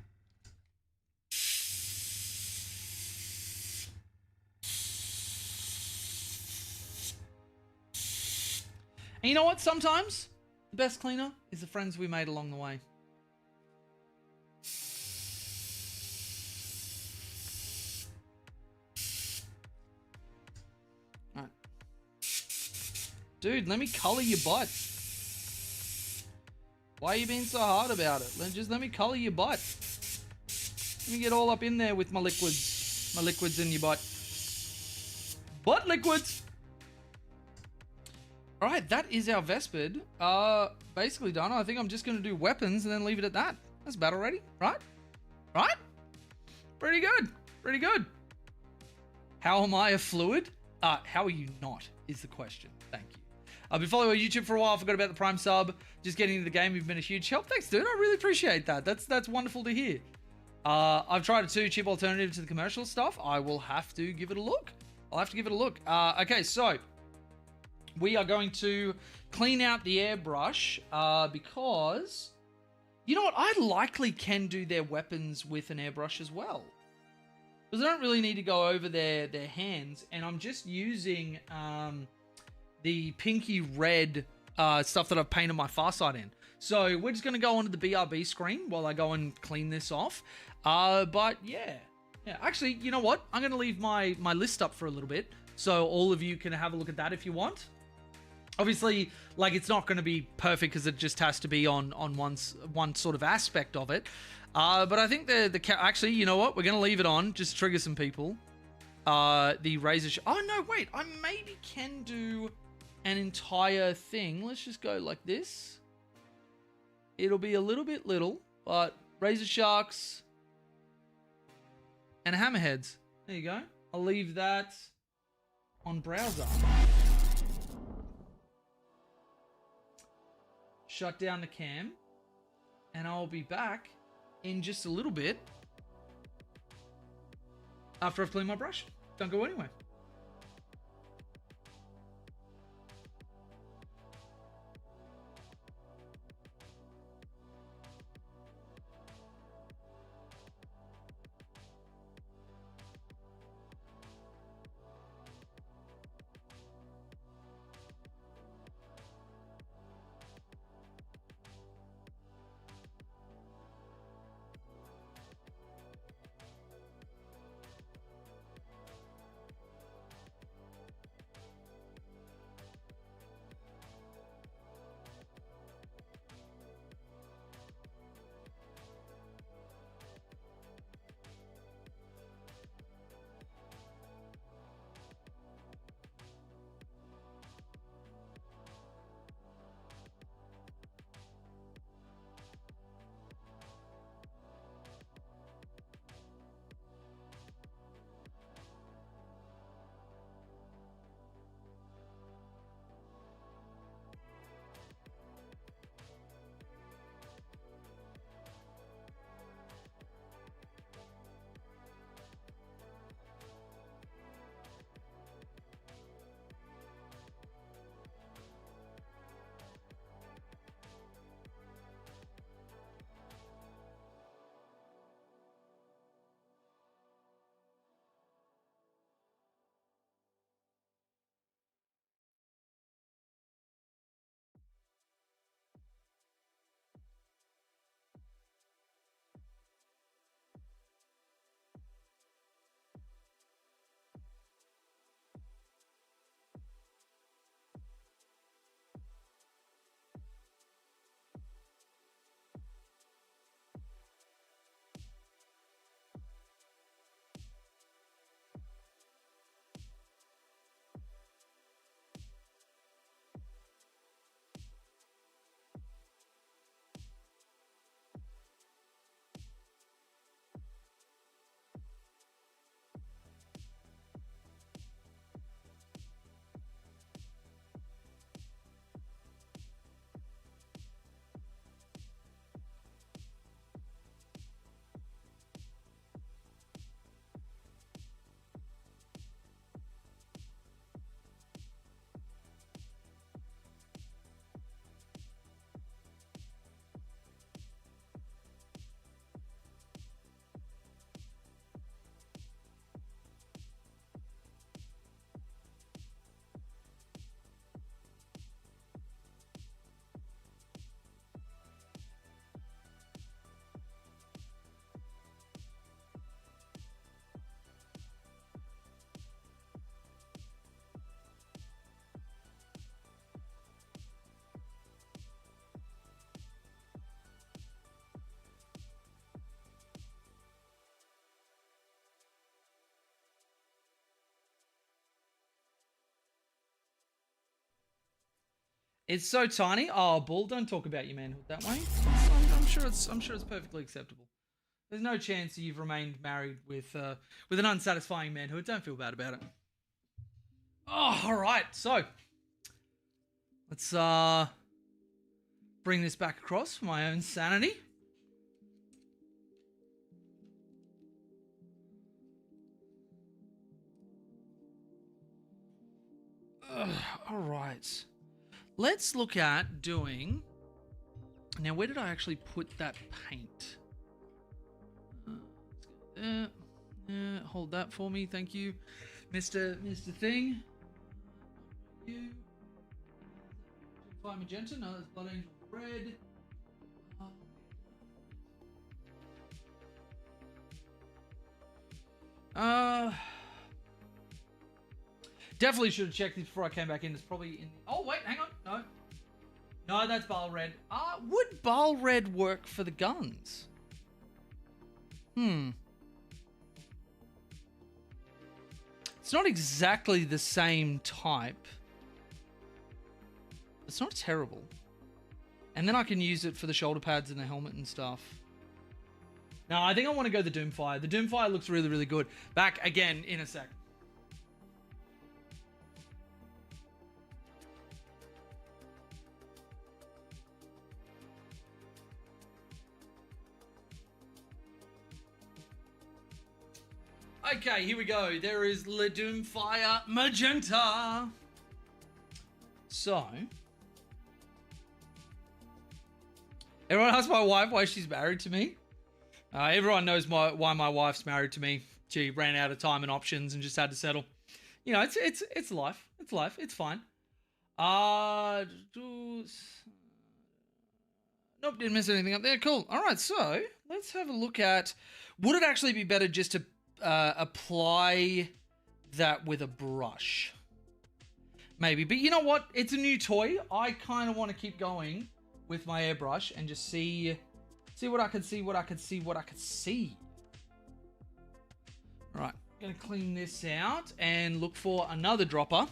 And you know what? Sometimes The best cleaner is the friends we made along the way. All right. Dude, let me color your butt. Why are you being so hard about it? Just let me color your butt. Let me get all up in there with my liquids. My liquids in your butt. Butt liquids! Alright, that is our Vespid. Basically done. I think I'm just going to do weapons and then leave it at that. That's about already, right? Right? Pretty good. Pretty good. How am I a fluid? How are you not, is the question. Thank you. I've been following YouTube for a while. Forgot about the Prime sub. Just getting into the game. You've been a huge help. Thanks, dude. I really appreciate that. That's wonderful to hear. I've tried a 2 cheap alternative to the commercial stuff. I will have to give it a look. I'll have to give it a look. Okay, so we are going to clean out the airbrush because, you know what? I likely can do their weapons with an airbrush as well. Because I don't really need to go over their hands. And I'm just using the pinky red stuff that I've painted my far side in. So we're just going to go onto the BRB screen while I go and clean this off. But yeah. Yeah, actually, you know what? I'm going to leave my list up for a little bit. So all of you can have a look at that if you want. Obviously, like, it's not going to be perfect because it just has to be on one sort of aspect of it. But I think actually, you know what? We're going to leave it on. Just trigger some people. The razor... Oh, no, wait. I maybe can do an entire thing. Let's just go like this. It'll be a little bit little, but razor sharks and hammerheads. There you go. I'll leave that on browser. Shut down the cam, and I'll be back in just a little bit after I've cleaned my brush. Don't go anywhere. It's so tiny. Oh, Bull, don't talk about your manhood that way. I'm sure it's perfectly acceptable. There's no chance that you've remained married with an unsatisfying manhood. Don't feel bad about it. Oh, all right. So let's bring this back across for my own sanity. All right. Let's look at doing... Now, where did I actually put that paint? Hold that for me. Thank you, Mr. Thing. You. Fire magenta. No, that's Blood Angel red. Definitely should have checked this before I came back in. It's probably in... Oh, wait, hang on. No, that's Ball Red. Would Ball Red work for the guns? It's not exactly the same type. It's not terrible. And then I can use it for the shoulder pads and the helmet and stuff. No, I think I want to go the Doomfire. The Doomfire looks really, really good. Back again in a sec. Okay, here we go. There is Le Doomfire Magenta. So, everyone asks my wife why she's married to me. Everyone knows why my wife's married to me. She ran out of time and options and just had to settle. You know, it's life. It's life. It's fine. Nope, didn't miss anything up there. Cool. All right, so let's have a look at. Would it actually be better just to apply that with a brush? Maybe, but you know what? It's a new toy. I kind of want to keep going with my airbrush and just see what I can see. All right, gonna clean this out and look for another dropper.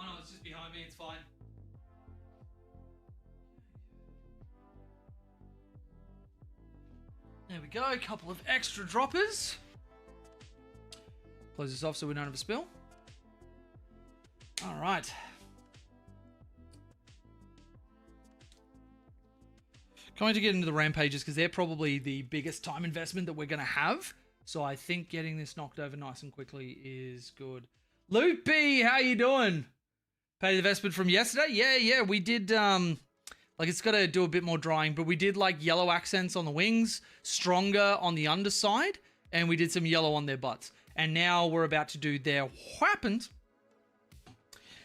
Oh no, it's just behind me, it's fine. There we go, a couple of extra droppers. Close this off so we don't have a spill. All right. Going to get into the rampages because they're probably the biggest time investment that we're going to have. So I think getting this knocked over nice and quickly is good. Loopy, how you doing? Paid the investment from yesterday? Yeah, we did, like it's got to do a bit more drying, but we did like yellow accents on the wings, stronger on the underside, and we did some yellow on their butts. And now we're about to do their weapons.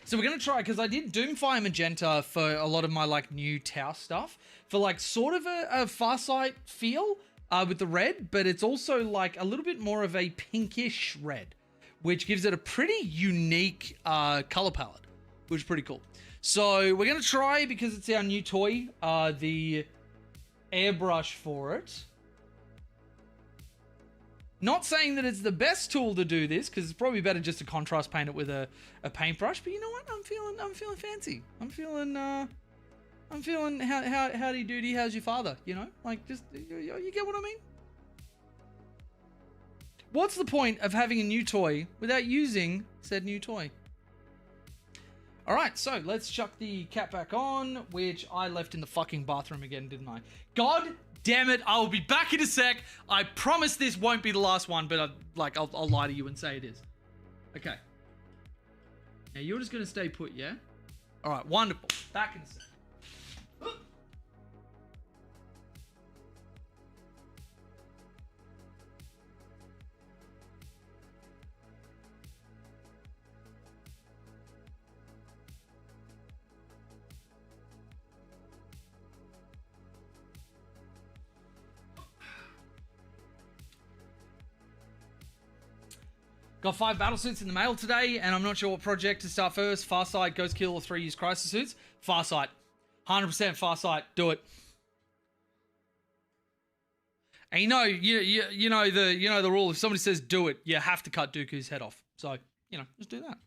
So we're going to try, because I did Doomfire Magenta for a lot of my like new Tau stuff, for like sort of a Farsight feel with the red, but it's also like a little bit more of a pinkish red, which gives it a pretty unique color palette, which is pretty cool. So we're going to try, because it's our new toy, the airbrush for it. Not saying that it's the best tool to do this, because it's probably better just to contrast paint it with a paintbrush. But you know what? I'm feeling fancy. I'm feeling howdy doody. How's your father? You know, like just you get what I mean. What's the point of having a new toy without using said new toy? All right, so let's chuck the cap back on, which I left in the fucking bathroom again, didn't I? God Damn it, I'll be back in a sec. I promise this won't be the last one, but I'll lie to you and say it is. Okay. Now you're just going to stay put, yeah? All right, wonderful. Back in a sec. Got 5 battle suits in the mail today, and I'm not sure what project to start first. Farsight, Ghost Kill, or 3 use crisis suits. Farsight. 100% Farsight. Do it. And you know the rule. If somebody says do it, you have to cut Dooku's head off. So, just do that.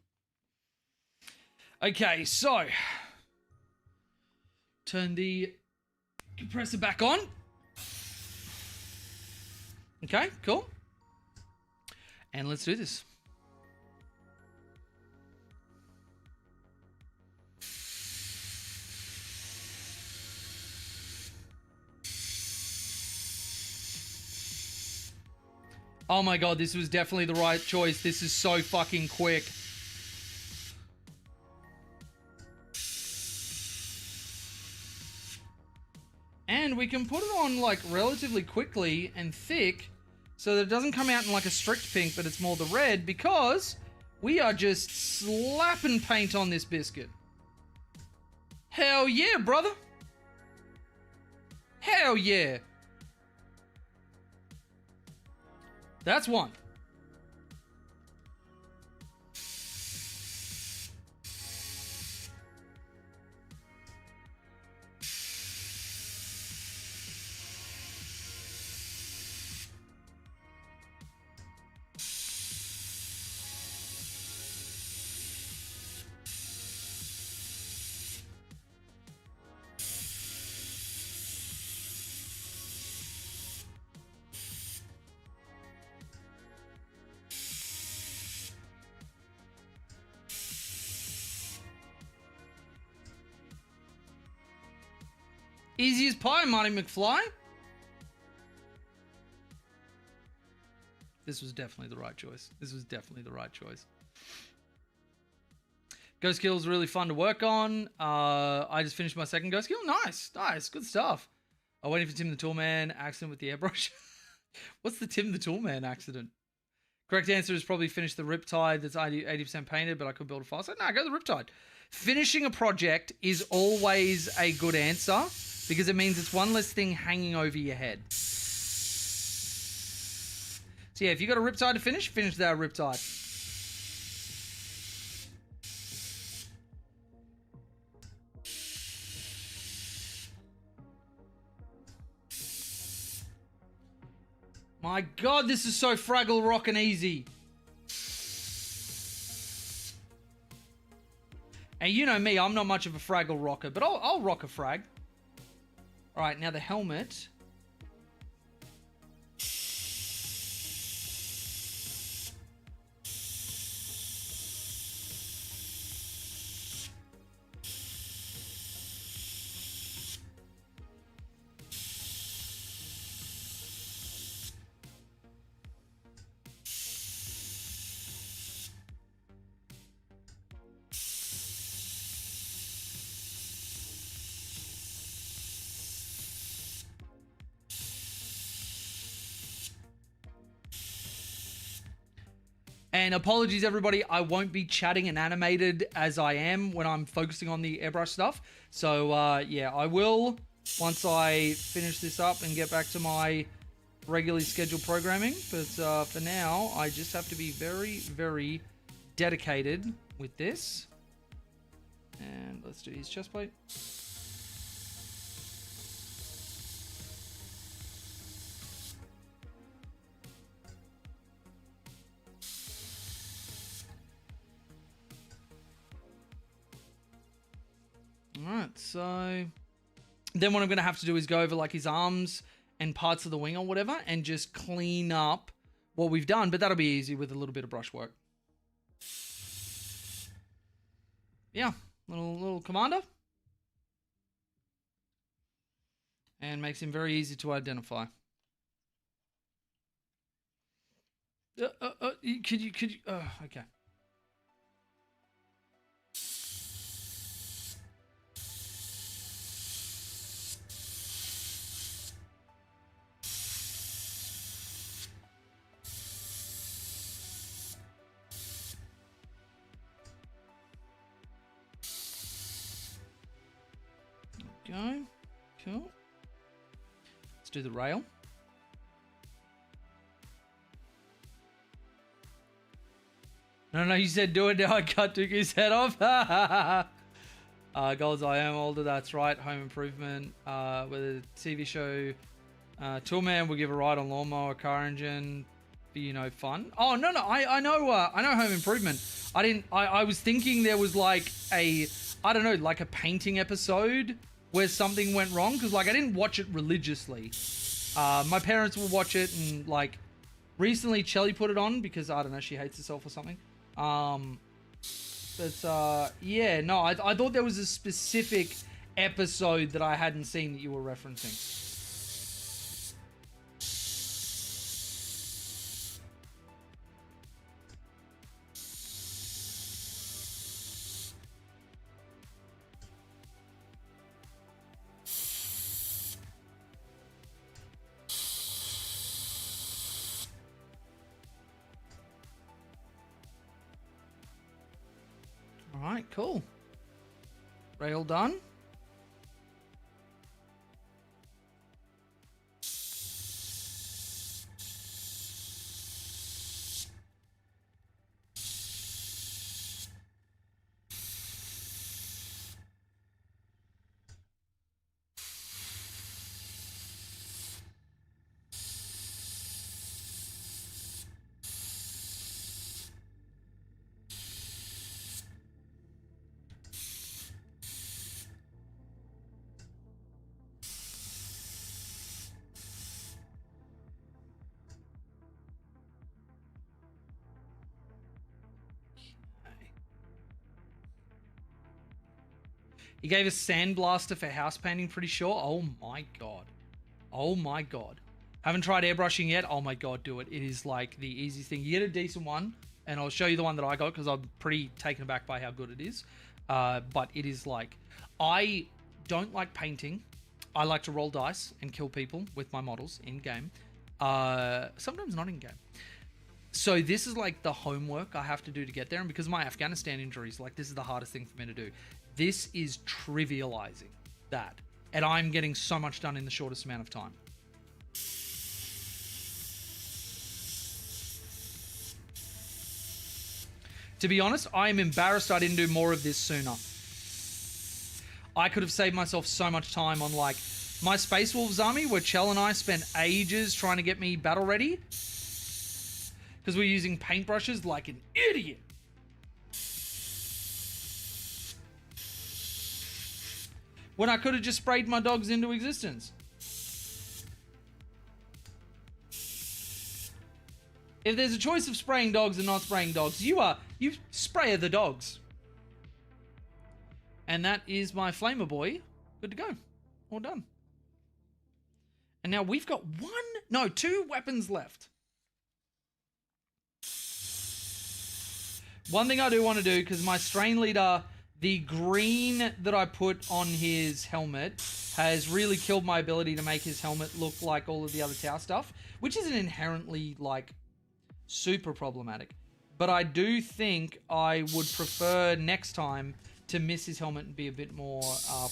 Okay, so turn the compressor back on. Okay, cool. And let's do this. Oh my god, this was definitely the right choice. This is so fucking quick. And we can put it on like relatively quickly and thick so that it doesn't come out in like a strict pink, but it's more the red because we are just slapping paint on this biscuit. Hell yeah, brother. Hell yeah. That's one. Easy as pie, Marty McFly. This was definitely the right choice. This was definitely the right choice. Ghost Kill is really fun to work on. I just finished my second Ghost Kill. Nice, nice, good stuff. I'm waiting for Tim the Toolman accident with the airbrush. What's the Tim the Toolman accident? Correct answer is probably finish the Riptide that's 80% painted, but I could build a fast. No, go the Riptide. Finishing a project is always a good answer because it means it's one less thing hanging over your head. So yeah, if you got a Riptide to finish that Riptide. My God, this is so Fraggle Rock and easy. And you know me, I'm not much of a Fraggle rocker, but I'll rock a frag. All right, now the helmet. And apologies, everybody, I won't be chatting and animated as I am when I'm focusing on the airbrush stuff. So, yeah, I will once I finish this up and get back to my regularly scheduled programming. But for now, I just have to be very, very dedicated with this. And let's do his chest plate. Alright, so then what I'm going to have to do is go over like his arms and parts of the wing or whatever and just clean up what we've done, but that'll be easy with a little bit of brushwork. Yeah, little commander. and makes him very easy to identify. Could you, okay. Go. Cool. Let's do the rail. No, you said do it now. I cut Tuku's head off. Goals, I am older. That's right. Home Improvement. With a TV show. Toolman will give a ride on lawnmower, car engine. Be, fun. Oh, no. I know Home Improvement. I was thinking there was like a painting episode where something went wrong. Because, I didn't watch it religiously. My parents will watch it and, recently Chelly put it on because, I don't know, she hates herself or something. I thought there was a specific episode that I hadn't seen that you were referencing. All right, cool. Rail done. He gave us Sandblaster for house painting, pretty sure. Oh my god. Oh my god. Haven't tried airbrushing yet. Oh my god, do it. It is like the easiest thing. You get a decent one, and I'll show you the one that I got because I'm pretty taken aback by how good it is. But it is like, I don't like painting. I like to roll dice and kill people with my models in game. Sometimes not in game. So this is like the homework I have to do to get there. And because of my Afghanistan injuries, like this is the hardest thing for me to do. This is trivializing that. And I'm getting so much done in the shortest amount of time. To be honest, I am embarrassed I didn't do more of this sooner. I could have saved myself so much time on like my Space Wolves army where Chell and I spent ages trying to get me battle ready. Because we're using paintbrushes like an idiot. When I could have just sprayed my dogs into existence. If there's a choice of spraying dogs and not spraying dogs, you spray the dogs. And that is my Flamer Boy. Good to go. All done. And now we've got two weapons left. One thing I do want to do, because my Strain Leader, the green that I put on his helmet has really killed my ability to make his helmet look like all of the other Tau stuff, which isn't inherently, like, super problematic. But I do think I would prefer next time to miss his helmet and be a bit more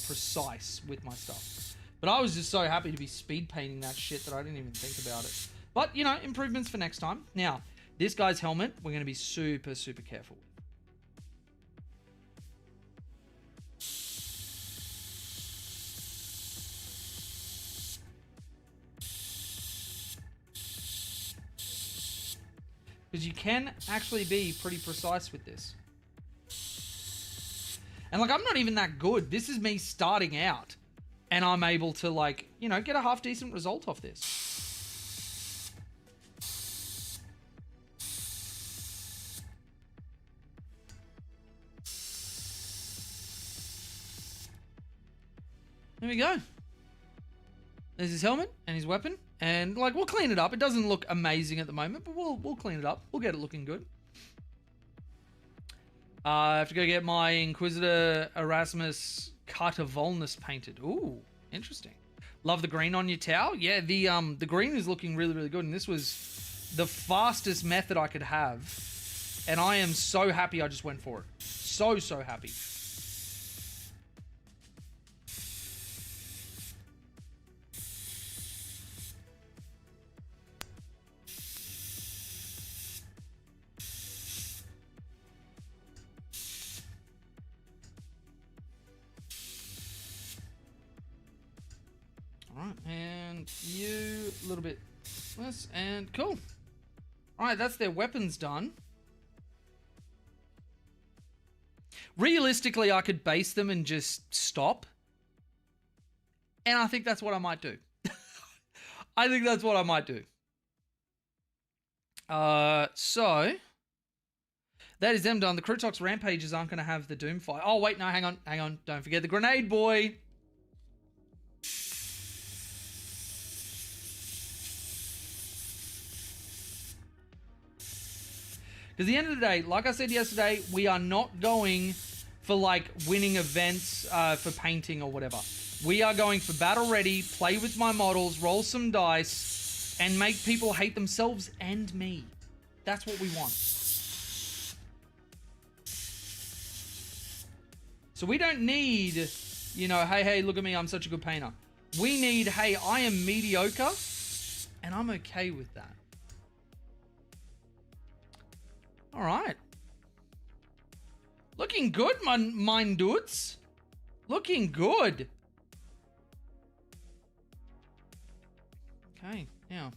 precise with my stuff. But I was just so happy to be speed painting that shit that I didn't even think about it. But, improvements for next time. Now, this guy's helmet, we're going to be super, super careful with. Because you can actually be pretty precise with this. And, like, I'm not even that good. This is me starting out. And I'm able to, like, get a half-decent result off this. There we go. There's his helmet and his weapon. And, like, we'll clean it up. It doesn't look amazing at the moment, but we'll clean it up. We'll get it looking good. I have to go get my Inquisitor Erasmus Carta Volnus painted. Ooh, interesting. Love the green on your towel. Yeah, the green is looking really, really good. And this was the fastest method I could have. And I am so happy I just went for it. So happy. Alright, and you a little bit less, and cool. Alright, that's their weapons done. Realistically, I could base them and just stop. And I think that's what I might do. I think that's what I might do. So that is them done. The Crutox Rampages aren't going to have the Doomfire. Oh, wait, no, hang on. Don't forget the Grenade Boy. Because at the end of the day, like I said yesterday, we are not going for, like, winning events for painting or whatever. We are going for battle ready, play with my models, roll some dice, and make people hate themselves and me. That's what we want. So we don't need, you know, hey, look at me, I'm such a good painter. We need, hey, I am mediocre, and I'm okay with that. All right. Looking good, mine dudes. Looking good. Okay, now.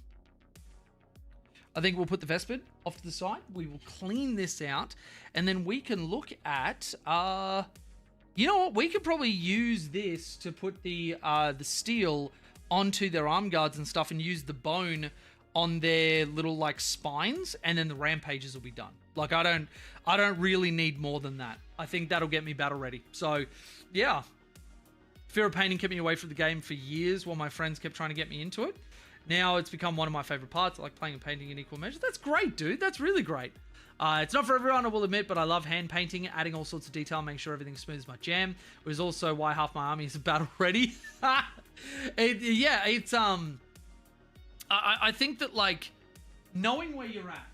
I think we'll put the Vespid off to the side. We will clean this out. And then we can look at... you know what? We could probably use this to put the steel onto their arm guards and stuff and use the bone on their little, like, spines, and then the Rampages will be done. Like, I don't really need more than that. I think that'll get me battle ready. So, yeah. Fear of painting kept me away from the game for years while my friends kept trying to get me into it. Now it's become one of my favorite parts. I like playing and painting in equal measure. That's great, dude. That's really great. It's not for everyone, I will admit, but I love hand painting, adding all sorts of detail, making sure everything's smooth is my jam. Which is also why half my army is battle ready. I think that, like, knowing where you're at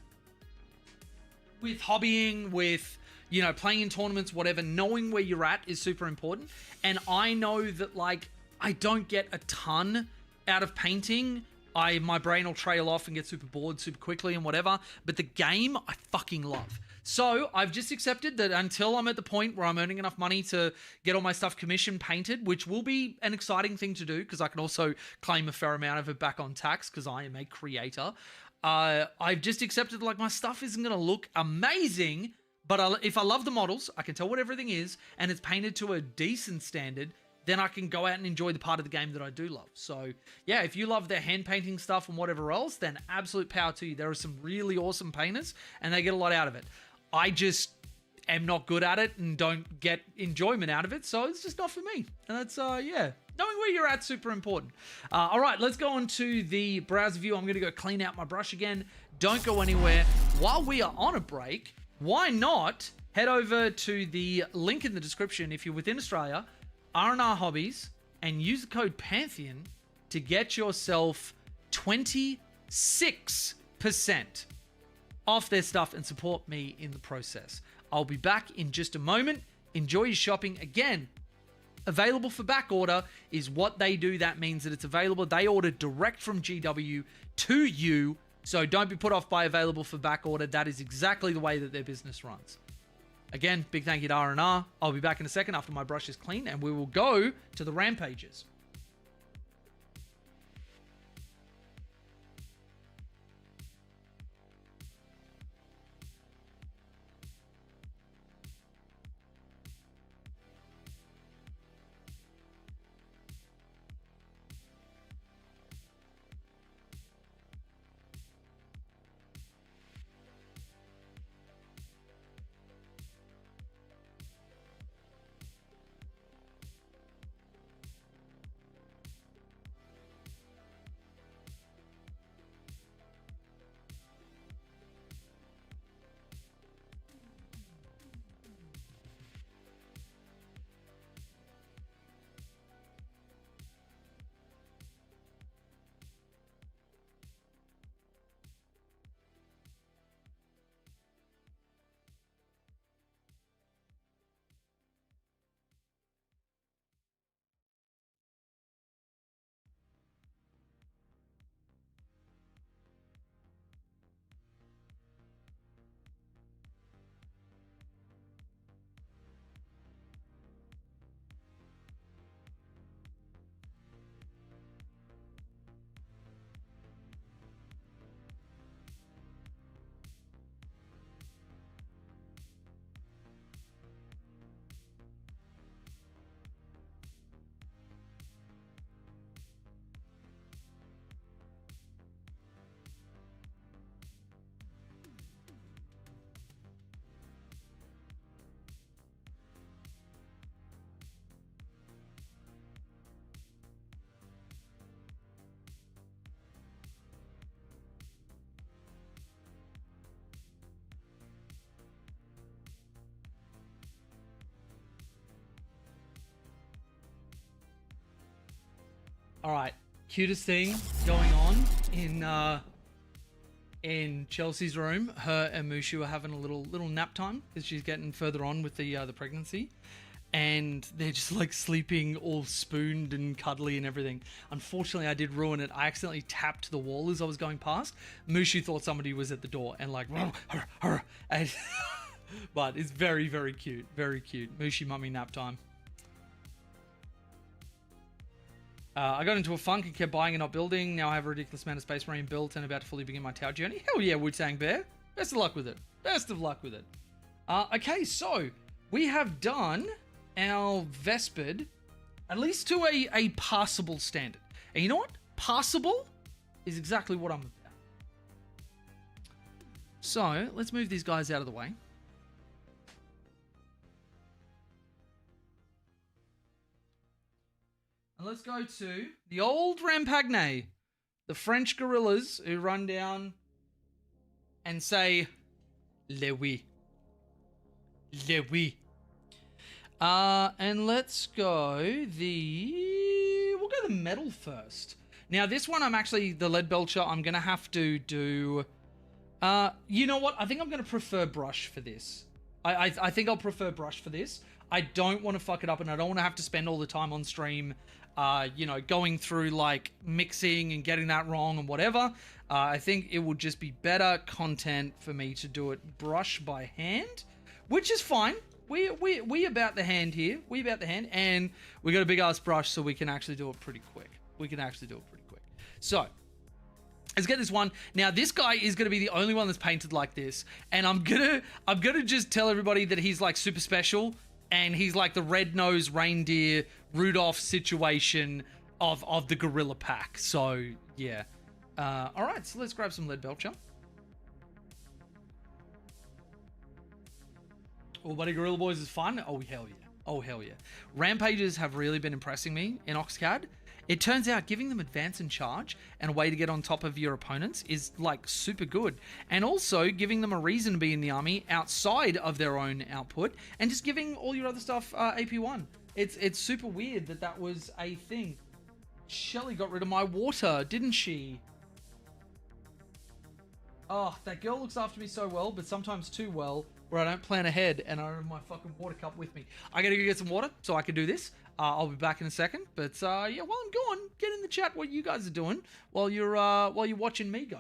with hobbying, with, you know, playing in tournaments, whatever, knowing where you're at is super important. And I know that, like, I don't get a ton out of painting. My brain will trail off and get super bored super quickly and whatever. But the game, I fucking love. So I've just accepted that until I'm at the point where I'm earning enough money to get all my stuff commission painted, which will be an exciting thing to do because I can also claim a fair amount of it back on tax because I am a creator. I've just accepted, like, my stuff isn't going to look amazing, but if I love the models, I can tell what everything is, and it's painted to a decent standard, then I can go out and enjoy the part of the game that I do love. So, yeah, if you love their hand painting stuff and whatever else, then absolute power to you. There are some really awesome painters, and they get a lot out of it. I just am not good at it and don't get enjoyment out of it, so it's just not for me. And that's, yeah, knowing where you're at, super important. All right, let's go on to the browser view. I'm going to go clean out my brush again. Don't go anywhere. While we are on a break, why not head over to the link in the description if you're within Australia, R&R Hobbies, and use the code Pantheon to get yourself 26% off their stuff and support me in the process. I'll be back in just a moment. Enjoy your shopping. Again, available for back order is what they do. That means that it's available. They order direct from GW to you. So don't be put off by available for back order. That is exactly the way that their business runs. Again, big thank you to R&R. I'll be back in a second after my brush is clean, and we will go to the Rampages. All right, cutest thing going on in Chelsea's room. Her and Mushu are having a little nap time because she's getting further on with the pregnancy, and they're just like sleeping all spooned and cuddly and everything. Unfortunately, I did ruin it. I accidentally tapped the wall as I was going past. Mushu thought somebody was at the door and like, and but it's very, very cute, very cute. Mushu mummy nap time. I got into a funk and kept buying and not building. Now I have a ridiculous amount of Space Marine built and about to fully begin my tower journey. Hell yeah, Wu-Tang Bear. Best of luck with it. Best of luck with it. Okay, so we have done our Vespid at least to a passable standard. And you know what? Passable is exactly what I'm about. So let's move these guys out of the way. Let's go to the old Rampagne, the French guerrillas who run down and say, "Le oui. Le oui." And let's go we'll go the metal first. Now this one, I'm actually, the lead belcher, I'm going to have to do, you know what? I think I'm going to prefer brush for this. I think I'll prefer brush for this. I don't want to fuck it up, and I don't want to have to spend all the time on stream you know, going through like mixing and getting that wrong and whatever. I think it would just be better content for me to do it brush by hand, which is fine. We about the hand here. We about the hand, and we got a big ass brush, so we can actually do it pretty quick. So let's get this one. Now this guy is going to be the only one that's painted like this, and I'm gonna just tell everybody that he's like super special. And he's like the red-nosed reindeer Rudolph situation of the gorilla pack. So, yeah. All right, so let's grab some lead belcher. Oh, buddy, Gorilla Boys is fun. Oh, hell yeah. Oh, hell yeah. Rampages have really been impressing me in Oxcad. It turns out giving them advance and charge and a way to get on top of your opponents is like super good. And also giving them a reason to be in the army outside of their own output and just giving all your other stuff AP1. It's super weird that was a thing. Shelly got rid of my water, didn't she? Oh, that girl looks after me so well, but sometimes too well, where I don't plan ahead and I don't have my fucking water cup with me. I gotta go get some water so I can do this. I'll be back in a second, but yeah, while I'm gone, get in the chat what you guys are doing while you're watching me go.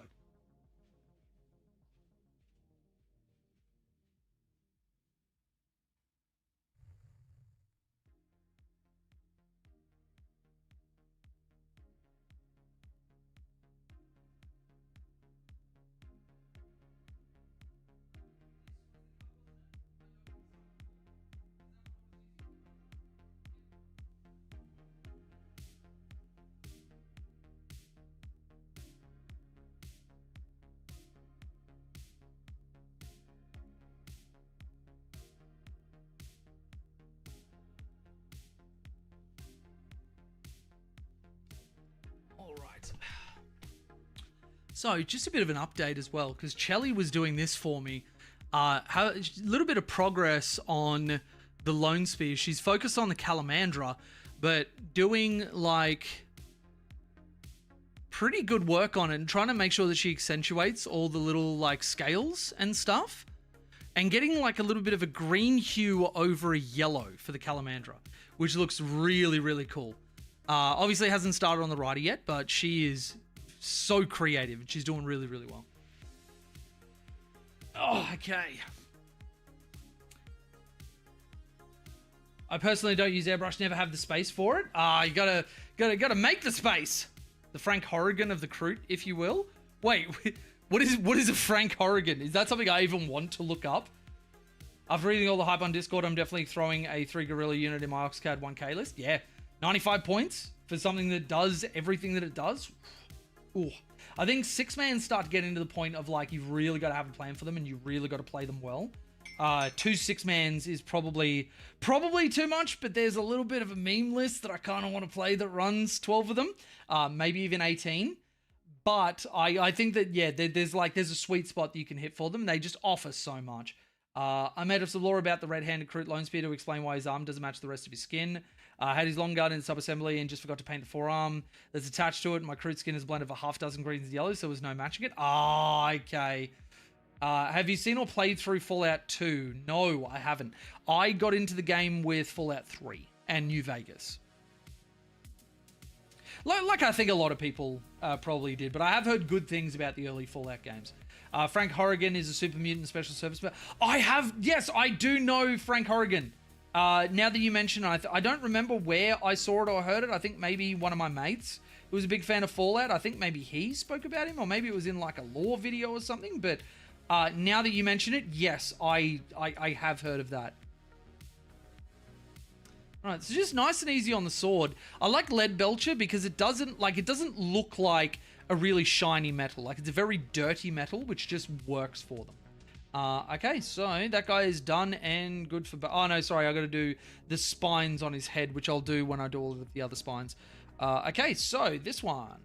So, just a bit of an update as well, because Chelly was doing this for me. A little bit of progress on the Lone Spear. She's focused on the Calamandra, but doing, like, pretty good work on it and trying to make sure that she accentuates all the little, like, scales and stuff. And getting, like, a little bit of a green hue over a yellow for the Calamandra, which looks really, really cool. Obviously, it hasn't started on the rider yet, but she is so creative and she's doing really, really well. Oh, okay. I personally don't use airbrush, never have the space for it. You gotta make the space. The Frank Horrigan of the Crute, if you will. Wait, what is a Frank Horrigan? Is that something I even want to look up? After reading all the hype on Discord, I'm definitely throwing a 3 Gorilla unit in my Oxcad 1K list. Yeah, 95 points for something that does everything that it does. Ooh. I think 6-man start to get into the point of like you've really got to have a plan for them and you really got to play them well. 2 6-mans is probably too much, but there's a little bit of a meme list that I kind of want to play that runs 12 of them, maybe even 18. But I think that, yeah, there's a sweet spot that you can hit for them. They just offer so much. I made up some lore about the red-handed Kroot Lone Spear to explain why his arm doesn't match the rest of his skin. Had his long gun in sub-assembly and just forgot to paint the forearm that's attached to it. My Kroot skin is a blend of a half dozen greens and yellows, so there was no matching it. Okay. Have you seen or played through Fallout 2? No, I haven't. I got into the game with Fallout 3 and New Vegas. Like I think a lot of people probably did, but I have heard good things about the early Fallout games. Frank Horrigan is a super mutant special service. Yes, I do know Frank Horrigan. Now that you mention it, I don't remember where I saw it or heard it. I think maybe one of my mates who was a big fan of Fallout. I think maybe he spoke about him, or maybe it was in like a lore video or something. But now that you mention it, yes, I have heard of that. Right, so just nice and easy on the sword. I like Lead Belcher because it doesn't look like a really shiny metal. Like, it's a very dirty metal, which just works for them. Okay, so that guy is done and good for... Oh, no, sorry, I got to do the spines on his head, which I'll do when I do all of the other spines. Okay, so this one.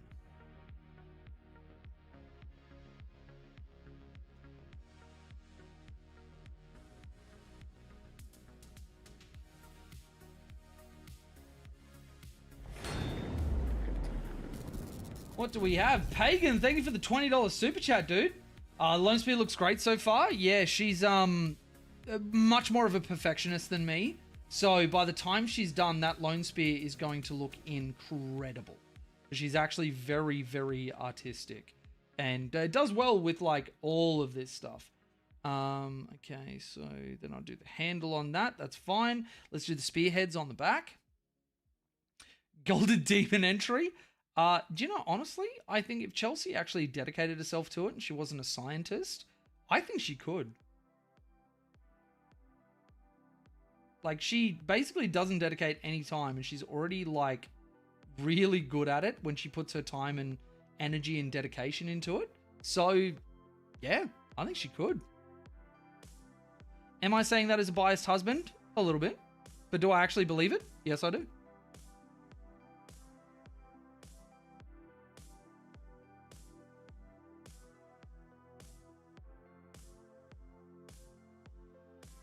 What do we have? Pagan, thank you for the $20 super chat, dude. Lone Spear looks great so far. Yeah, she's much more of a perfectionist than me. So by the time she's done, that Lone Spear is going to look incredible. She's actually very, very artistic. And does well with like all of this stuff. Okay, so then I'll do the handle on that. That's fine. Let's do the spearheads on the back. Golden Demon entry. Do you know, honestly, I think if Chelsea actually dedicated herself to it and she wasn't a scientist, I think she could. Like, she basically doesn't dedicate any time and she's already, like, really good at it when she puts her time and energy and dedication into it. So, yeah, I think she could. Am I saying that as a biased husband? A little bit. But do I actually believe it? Yes, I do.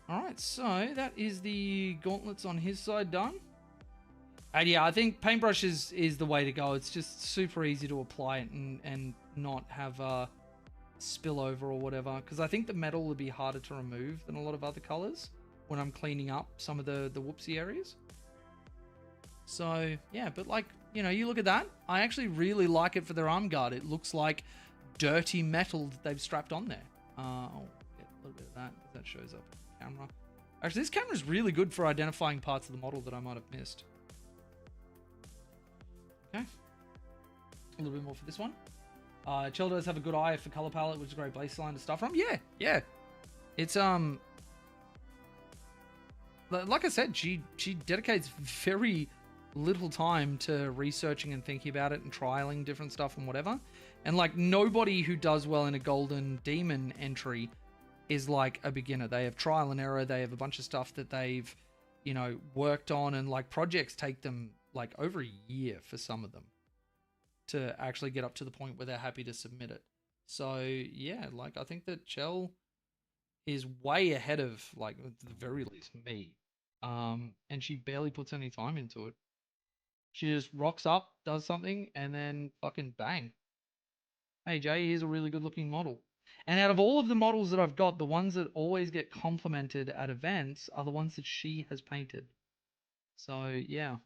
Alright, so that is the gauntlets on his side done. And yeah, I think paintbrush is the way to go. It's just super easy to apply it and not have a spillover or whatever. Because I think the metal would be harder to remove than a lot of other colors when I'm cleaning up some of the whoopsie areas. So yeah, but like, you know, you look at that. I actually really like it for their arm guard. It looks like dirty metal that they've strapped on there. I'll get a little bit of that because that shows up on camera. Actually, this camera is really good for identifying parts of the model that I might have missed. Okay. A little bit more for this one. Chell does have a good eye for color palette, which is a great baseline to start from. Yeah. It's like I said, she dedicates very little time to researching and thinking about it and trialing different stuff and whatever. And like, nobody who does well in a Golden Demon entry is like a beginner. They have trial and error. They have a bunch of stuff that they've, you know, worked on, and like projects take them like over a year for some of them to actually get up to the point where they're happy to submit it. So yeah, like I think that Chell is way ahead of, like, at the very least, me. And she barely puts any time into it. She just rocks up, does something, and then fucking bang. Hey Jay, here's a really good looking model. And out of all of the models that I've got, the ones that always get complimented at events are the ones that she has painted. So yeah,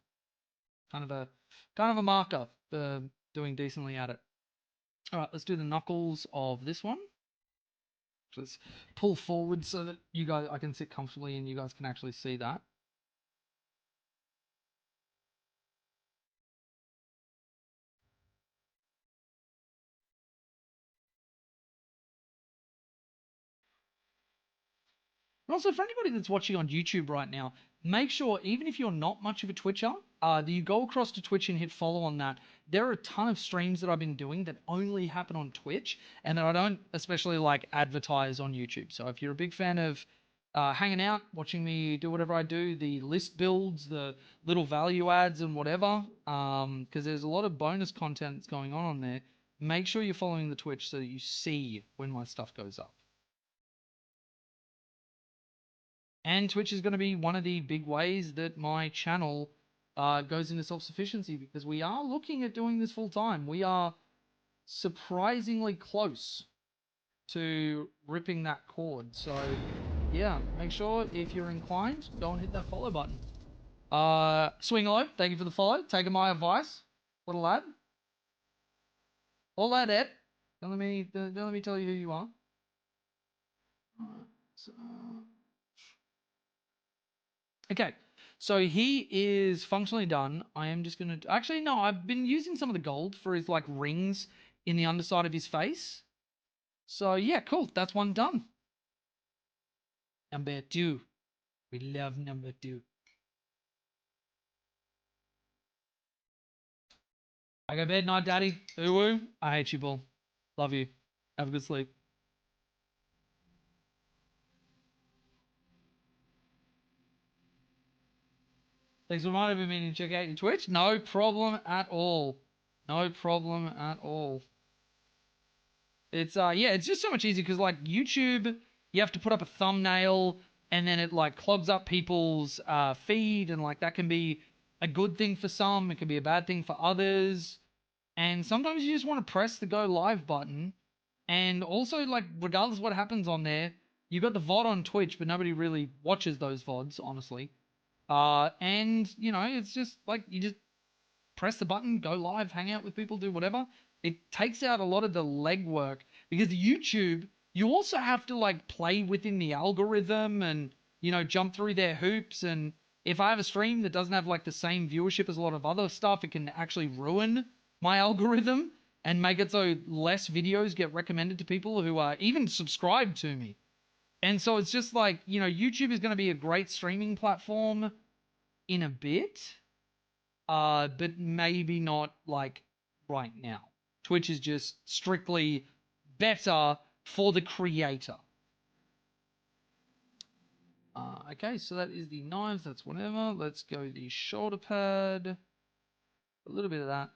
kind of a marker for doing decently at it. All right, let's do the knuckles of this one. Let's pull forward so that I can sit comfortably and you guys can actually see that. And also, for anybody that's watching on YouTube right now, make sure, even if you're not much of a Twitcher, that you go across to Twitch and hit follow on that. There are a ton of streams that I've been doing that only happen on Twitch, and that I don't especially like advertise on YouTube. So if you're a big fan of hanging out, watching me do whatever I do, the list builds, the little value adds and whatever, because there's a lot of bonus content that's going on there, make sure you're following the Twitch so that you see when my stuff goes up. And Twitch is going to be one of the big ways that my channel goes into self-sufficiency, because we are looking at doing this full time. We are surprisingly close to ripping that cord. So yeah, make sure if you're inclined, go and hit that follow button. Swing low, thank you for the follow. Taking my advice. What a lad. All that Ed. Don't let me tell you who you are. So, okay, so he is functionally done. I am just gonna actually no. I've been using some of the gold for his like rings in the underside of his face. So yeah, cool. That's one done. Number 2. We love number 2. I go bed night, daddy. Ooh, I hate you, Bull. Love you. Have a good sleep. Thanks for reminding me to check out your Twitch. No problem at all. No problem at all. It's yeah, it's just so much easier because like YouTube, you have to put up a thumbnail and then it like clogs up people's feed, and like that can be a good thing for some, it can be a bad thing for others. And sometimes you just want to press the go live button. And also, like, regardless of what happens on there, you got the VOD on Twitch, but nobody really watches those VODs, honestly. And you know, it's just like you just press the button, go live, hang out with people, do whatever. It takes out a lot of the legwork, because YouTube, you also have to like play within the algorithm and, you know, jump through their hoops. And if I have a stream that doesn't have like the same viewership as a lot of other stuff, it can actually ruin my algorithm and make it so less videos get recommended to people who are even subscribed to me. And so it's just like, you know, YouTube is going to be a great streaming platform in a bit, but maybe not like right now. Twitch is just strictly better for the creator. Okay, so that is the knives, that's whatever. Let's go the shoulder pad. A little bit of that.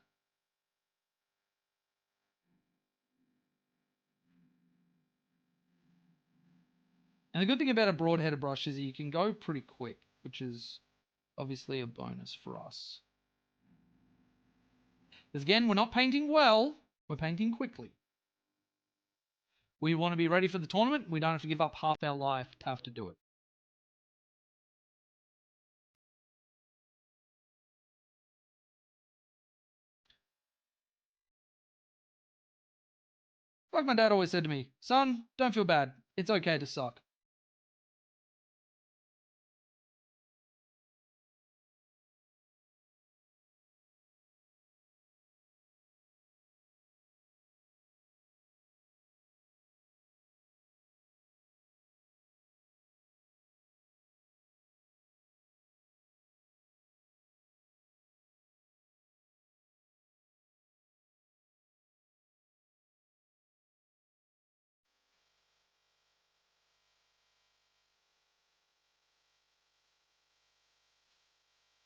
And the good thing about a broad-headed brush is that you can go pretty quick, which is obviously a bonus for us. Because again, we're not painting well, we're painting quickly. We want to be ready for the tournament. We don't have to give up half our life to have to do it. Like my dad always said to me, son, don't feel bad. It's okay to suck.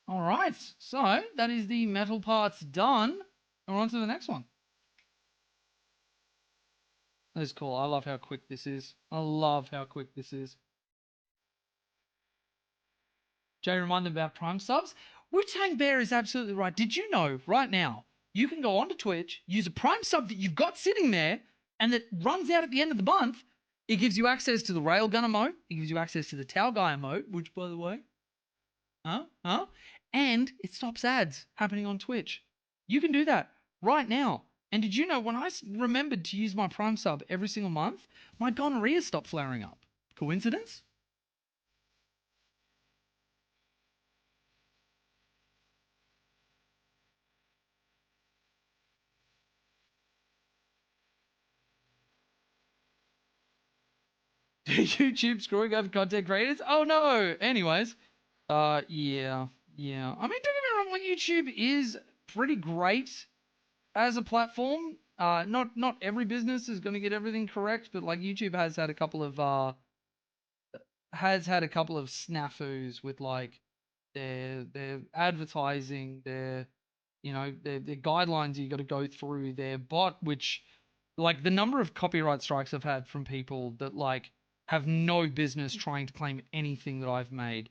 All right, so that is the metal parts done. And we're on to the next one. That is cool. I love how quick this is. I love how quick this is. Jay, remind them about Prime subs. Wu-Tang Bear is absolutely right. Did you know right now you can go onto Twitch, use a Prime sub that you've got sitting there, and that runs out at the end of the month. It gives you access to the Railgun emote. It gives you access to the Towel Guy emote, which, by the way, and it stops ads happening on Twitch. You can do that right now. And did you know when I remembered to use my Prime sub every single month, my gonorrhea stopped flaring up? Coincidence? YouTube screwing over content creators? Oh no! Anyways, yeah. I mean, don't get me wrong, like YouTube is pretty great as a platform. Not every business is going to get everything correct, but like YouTube has had a couple of snafus with like their advertising, their, you know, their guidelines you got to go through, their bot, which like the number of copyright strikes I've had from people that like have no business trying to claim anything that I've made.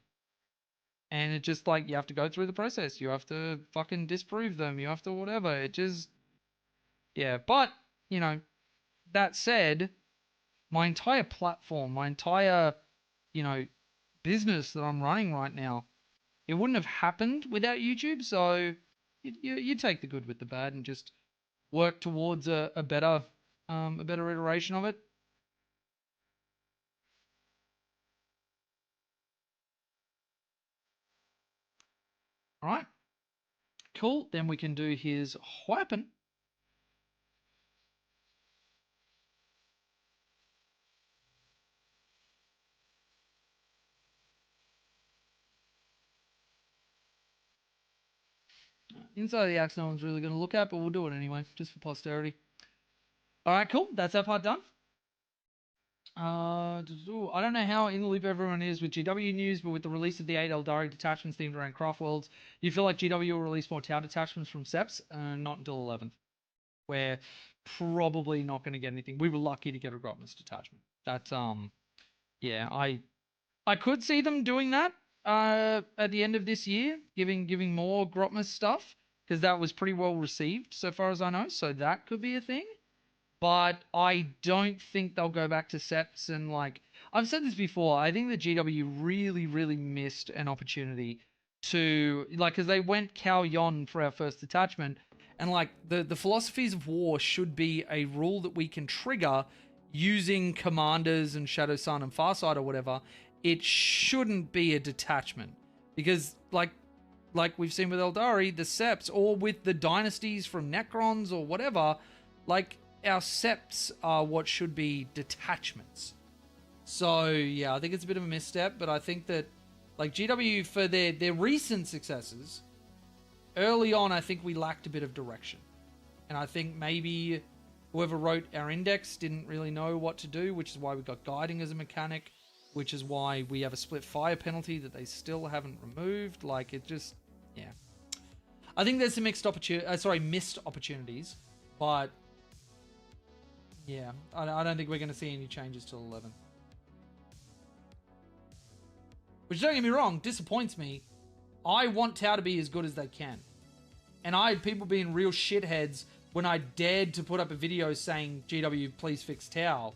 And it just like you have to go through the process. You have to fucking disprove them. You have to whatever. It just yeah. But you know, that said, my entire platform, my entire you know business that I'm running right now, it wouldn't have happened without YouTube. So you take the good with the bad and just work towards a better iteration of it. All right, cool. Then we can do his weapon. Inside the axe, no one's really going to look at, but we'll do it anyway, just for posterity. All right, cool. That's our part done. I don't know how in the loop everyone is with GW news, but with the release of the 8 Eldari detachments themed around craft worlds, you feel like GW will release more tower detachments from Seps? Not until 11th. We're probably not going to get anything. We were lucky to get a Grotmus detachment. That's yeah, I could see them doing that at the end of this year, giving more Grotmus stuff because that was pretty well received so far as I know. So that could be a thing. But I don't think they'll go back to Seps and like I've said this before. I think the GW really missed an opportunity to like because they went Cal Yon for our first detachment, and like the philosophies of war should be a rule that we can trigger using commanders and Shadow Sun and Farsight or whatever. It shouldn't be a detachment because like we've seen with Eldari, the Seps, or with the dynasties from Necrons or whatever, like our Seps are what should be detachments. So yeah, I think it's a bit of a misstep, but I think that like GW for their recent successes, early on I think we lacked a bit of direction. And I think maybe whoever wrote our index didn't really know what to do, which is why we got guiding as a mechanic, which is why we have a split fire penalty that they still haven't removed. Like it just, yeah. I think there's some missed opportunities, but yeah, I don't think we're going to see any changes till 11. Which, don't get me wrong, disappoints me. I want Tau to be as good as they can. And I had people being real shitheads when I dared to put up a video saying, GW, please fix Tau.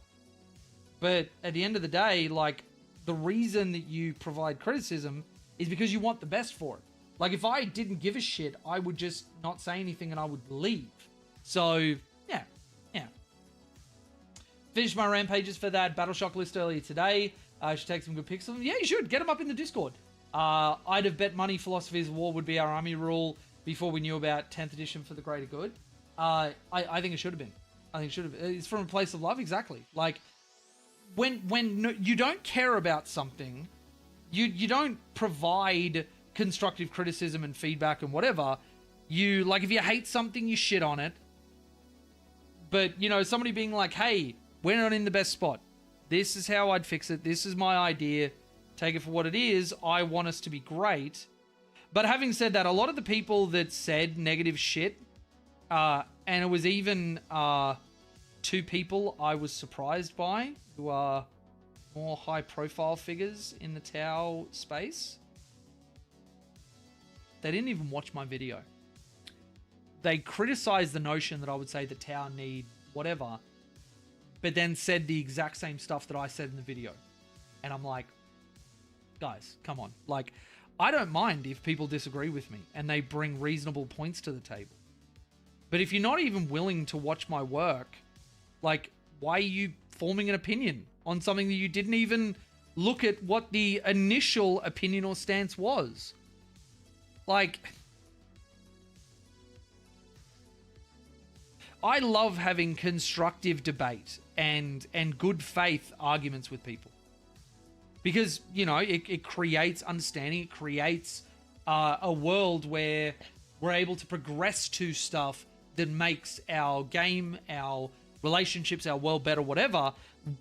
But at the end of the day, like, the reason that you provide criticism is because you want the best for it. Like, if I didn't give a shit, I would just not say anything and I would leave. So, yeah. Finished my rampages for that Battleshock list earlier today. I should take some good pics of them. Yeah, you should. Get them up in the Discord. I'd have bet money Philosophies of War would be our army rule before we knew about 10th edition for the greater good. I think it should have been. I think it should have been. It's from a place of love, exactly. Like, when you don't care about something, you don't provide constructive criticism and feedback and whatever. You, like, if you hate something, you shit on it. But, you know, somebody being like, hey, we're not in the best spot. This is how I'd fix it. This is my idea. Take it for what it is. I want us to be great. But having said that, a lot of the people that said negative shit, and it was even two people I was surprised by who are more high-profile figures in the Tau space. They didn't even watch my video. They criticized the notion that I would say the Tau need whatever, but then said the exact same stuff that I said in the video. And I'm like, guys, come on. Like, I don't mind if people disagree with me and they bring reasonable points to the table. But if you're not even willing to watch my work, like, why are you forming an opinion on something that you didn't even look at what the initial opinion or stance was? Like, I love having constructive debate and good faith arguments with people. Because, you know, it creates understanding. It creates a world where we're able to progress to stuff that makes our game, our relationships, our world better, whatever.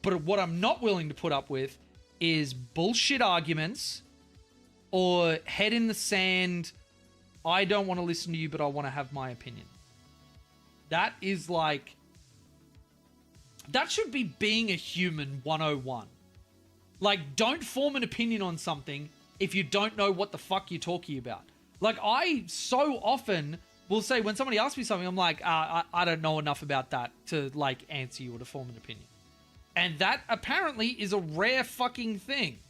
But what I'm not willing to put up with is bullshit arguments or head in the sand. I don't want to listen to you, but I want to have my opinion. That is like... That should be being a human 101. Like, don't form an opinion on something if you don't know what the fuck you're talking about. Like, I so often will say, when somebody asks me something, I'm like, I don't know enough about that to, like, answer you or to form an opinion. And that apparently is a rare fucking thing.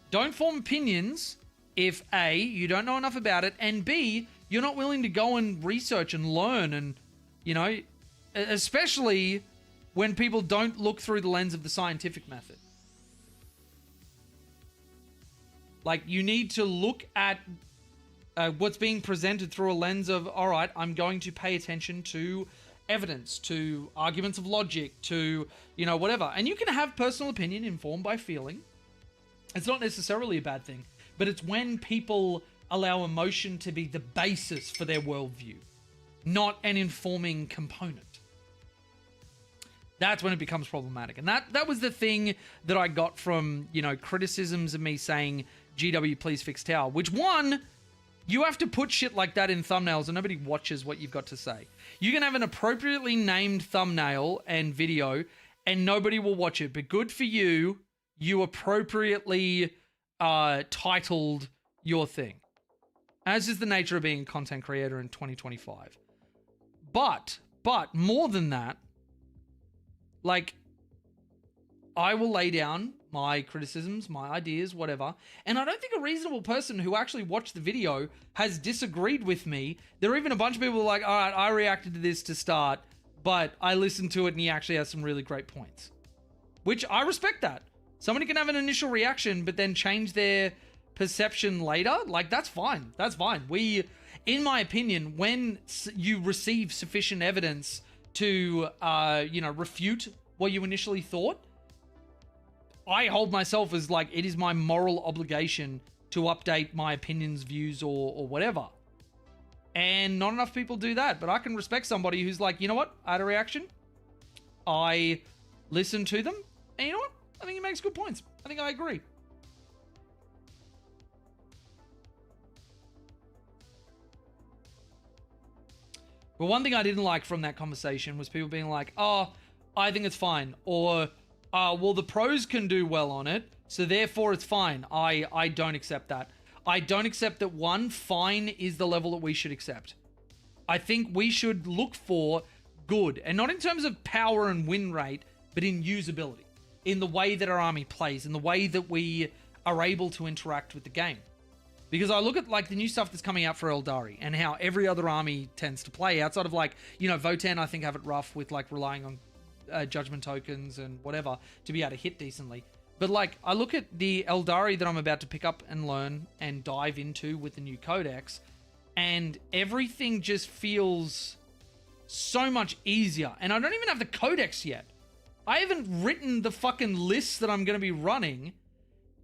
Don't form opinions if A, you don't know enough about it, and B, you're not willing to go and research and learn and, you know, especially when people don't look through the lens of the scientific method. Like, you need to look at what's being presented through a lens of, all right, I'm going to pay attention to evidence, to arguments of logic, to, you know, whatever. And you can have personal opinion informed by feeling. It's not necessarily a bad thing, but it's when people allow emotion to be the basis for their worldview, not an informing component. That's when it becomes problematic. And that was the thing that I got from, you know, criticisms of me saying, GW, please fix Tau. Which, one, you have to put shit like that in thumbnails and nobody watches what you've got to say. You can have an appropriately named thumbnail and video and nobody will watch it. But good for you, you appropriately titled your thing. As is the nature of being a content creator in 2025. But more than that, like, I will lay down my criticisms, my ideas, whatever. And I don't think a reasonable person who actually watched the video has disagreed with me. There are even a bunch of people who are like, all right, I reacted to this to start, but I listened to it and he actually has some really great points. Which I respect that. Somebody can have an initial reaction, but then change their perception later. Like, that's fine. That's fine. In my opinion, when you receive sufficient evidence to, refute what you initially thought, I hold myself as, like, it is my moral obligation to update my opinions, views, or whatever. And not enough people do that. But I can respect somebody who's like, you know what? I had a reaction. I listened to them. And you know what? I think he makes good points. I think I agree. But one thing I didn't like from that conversation was people being like, oh, I think it's fine. Or, well, the pros can do well on it, so therefore it's fine. I don't accept that. I don't accept that, one, fine is the level that we should accept. I think we should look for good. And not in terms of power and win rate, but in usability. In the way that our army plays, in the way that we are able to interact with the game. Because I look at, like, the new stuff that's coming out for Eldari and how every other army tends to play outside of, like, you know, Votan, I think, have it rough with, like, relying on judgment tokens and whatever to be able to hit decently. But, like, I look at the Eldari that I'm about to pick up and learn and dive into with the new codex, and everything just feels so much easier. And I don't even have the codex yet. I haven't written the fucking lists that I'm going to be running.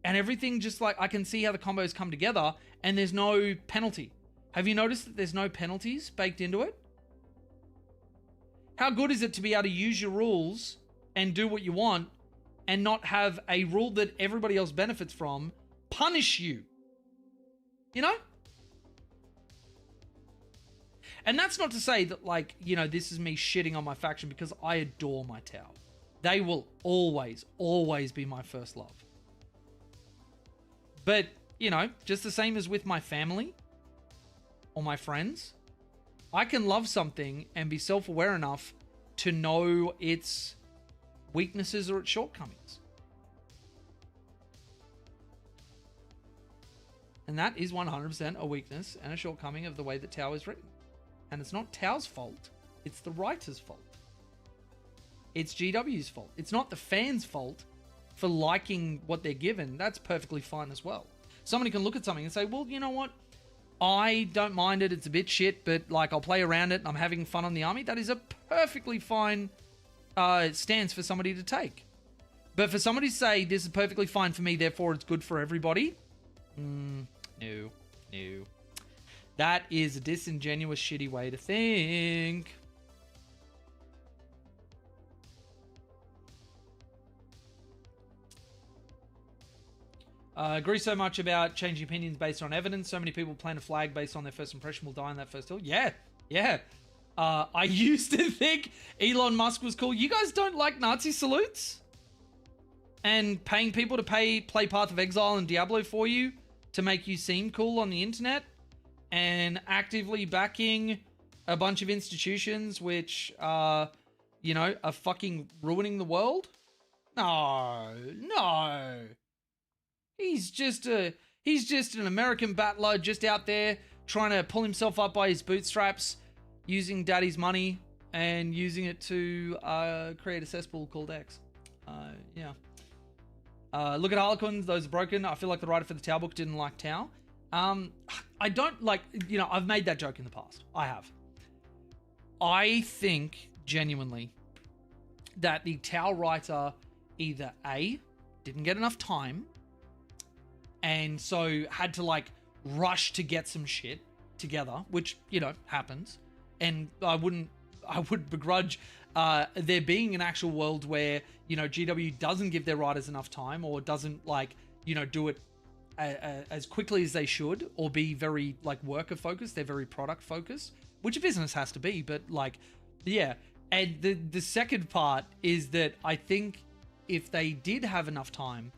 And everything just, like, I can see how the combos come together and there's no penalty. Have you noticed that there's no penalties baked into it? How good is it to be able to use your rules and do what you want and not have a rule that everybody else benefits from punish you? You know? And that's not to say that, like, you know, this is me shitting on my faction, because I adore my Tau. They will always, always be my first love. But, you know, just the same as with my family or my friends, I can love something and be self-aware enough to know its weaknesses or its shortcomings. And that is 100% a weakness and a shortcoming of the way that Tau is written. And it's not Tau's fault, it's the writer's fault. It's GW's fault. It's not the fans' fault for liking what they're given. That's perfectly fine as well. Somebody can look at something and say, well, you know what? I don't mind it. It's a bit shit, but, like, I'll play around it and I'm having fun on the army. That is a perfectly fine stance for somebody to take. But for somebody to say, this is perfectly fine for me, therefore it's good for everybody. No. That is a disingenuous, shitty way to think. Agree so much about changing opinions based on evidence. So many people plant a flag based on their first impression will die on that first hill. Yeah. I used to think Elon Musk was cool. You guys don't like Nazi salutes? and paying people to play Path of Exile and Diablo for you to make you seem cool on the internet, and actively backing a bunch of institutions which are fucking ruining the world. No. He's just an American battler just out there trying to pull himself up by his bootstraps, using daddy's money and using it to create a cesspool called X. Yeah. Look at Harlequins, those are broken. I feel like the writer for the Tau book didn't like Tau. I don't like, I've made that joke in the past. I have. I think, genuinely, that the Tau writer either A, didn't get enough time, and so had to, rush to get some shit together, which, happens. And I would begrudge there being an actual world where, GW doesn't give their writers enough time, or doesn't, do it as quickly as they should, or be very, worker focused. They're very product focused, which a business has to be, but, yeah. And the second part is that I think if they did have enough time,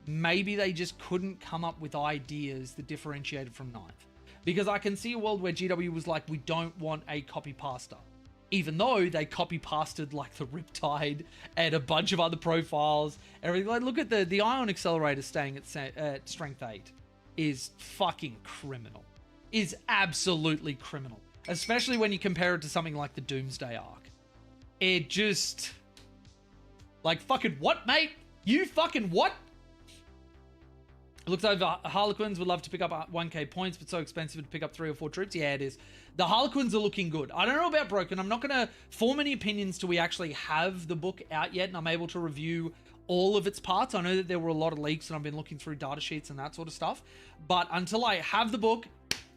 maybe they just couldn't come up with ideas that differentiated from Ninth. Because I can see a world where GW was like, we don't want a copy paster. Even though they copy pasted the Riptide and a bunch of other profiles. Everything. Look at the Ion Accelerator staying at Strength 8 is fucking criminal. Is absolutely criminal. Especially when you compare it to something like the Doomsday arc. It just... fucking what, mate? You fucking what? It looks over Harlequins would love to pick up 1k points, but so expensive to pick up 3 or 4 troops. Yeah, it is. The Harlequins are looking good. I don't know about Broken. I'm not going to form any opinions till we actually have the book out yet and I'm able to review all of its parts. I know that there were a lot of leaks and I've been looking through data sheets and that sort of stuff. But until I have the book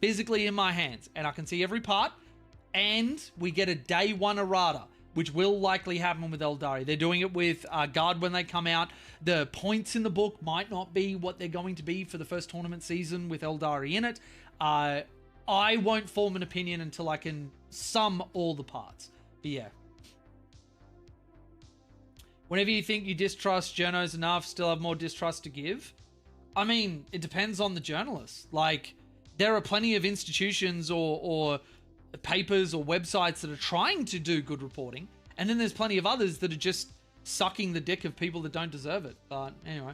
physically in my hands and I can see every part, and we get a day one errata, which will likely happen with Eldari. They're doing it with Guard when they come out. The points in the book might not be what they're going to be for the first tournament season with Eldari in it. I won't form an opinion until I can sum all the parts. But yeah. Whenever you think you distrust journos enough, still have more distrust to give. I mean, it depends on the journalist. There are plenty of institutions or papers or websites that are trying to do good reporting, and then there's plenty of others that are just sucking the dick of people that don't deserve it. But anyway,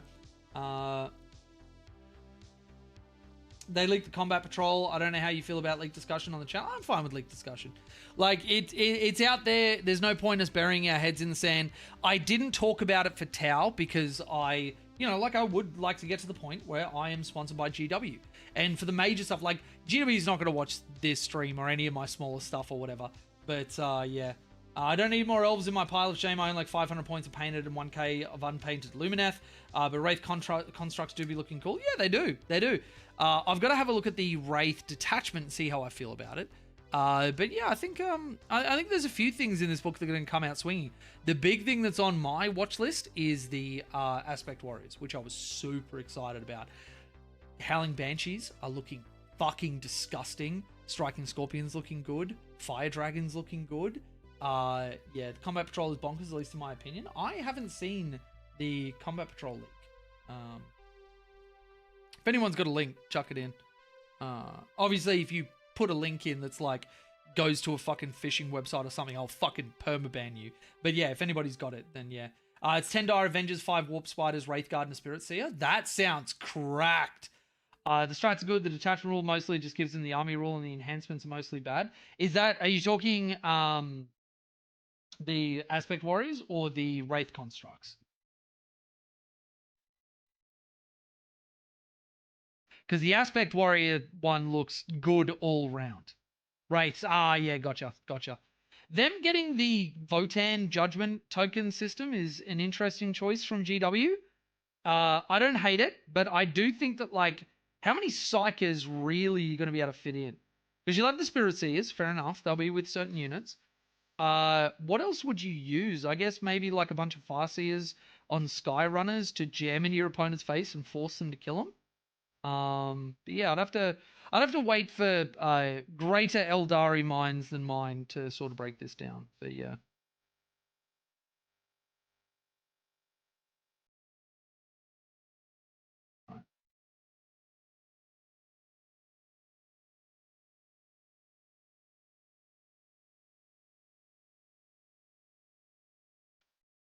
they leaked the Combat Patrol. I don't know how you feel about leak discussion on the channel. I'm fine with leak discussion. It's out there. There's no point us burying our heads in the sand. I didn't talk about it for Tau because I would like to get to the point where I am sponsored by GW. And for the major stuff, GW is not going to watch this stream or any of my smaller stuff or whatever. But, yeah. I don't need more elves in my pile of shame. I own 500 points of painted and 1k of unpainted Lumineth. But Wraith constructs do be looking cool. Yeah, they do. They do. I've got to have a look at the Wraith detachment and see how I feel about it. But yeah, I think there's a few things in this book that are going to come out swinging. The big thing that's on my watch list is the Aspect Warriors, which I was super excited about. Howling Banshees are looking fucking disgusting. Striking Scorpions looking good. Fire Dragons looking good. Yeah, the Combat Patrol is bonkers, at least in my opinion. I haven't seen the Combat Patrol leak. If anyone's got a link, chuck it in. Obviously, if you put a link in that's goes to a fucking phishing website or something, I'll fucking permaban you. But yeah, if anybody's got it, then yeah. It's 10 Dire Avengers, 5 Warp Spiders, Wraith Guard, and a Spirit Seer. That sounds cracked. The strats are good. The detachment rule mostly just gives them the army rule, and the enhancements are mostly bad. Are you talking the Aspect Warriors or the Wraith constructs? Because the Aspect Warrior one looks good all round. Right. Yeah, gotcha. Them getting the Votan Judgment token system is an interesting choice from GW. I don't hate it, but I do think that, how many Psychers really are you going to be able to fit in? Because you love the Spirit Seers, fair enough. They'll be with certain units. What else would you use? I guess maybe a bunch of Farseers on Sky Runners to jam into your opponent's face and force them to kill them. But yeah, I'd have to wait for greater Eldari minds than mine to sort of break this down. But yeah.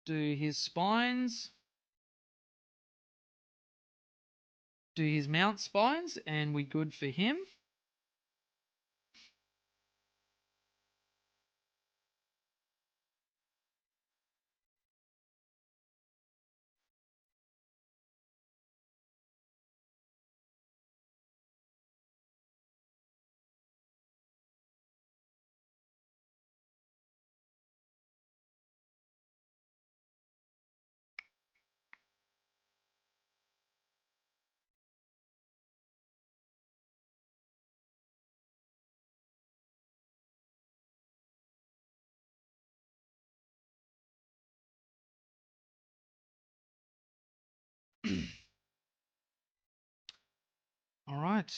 Do his spines. Do his mount spines, and we good for him. All right.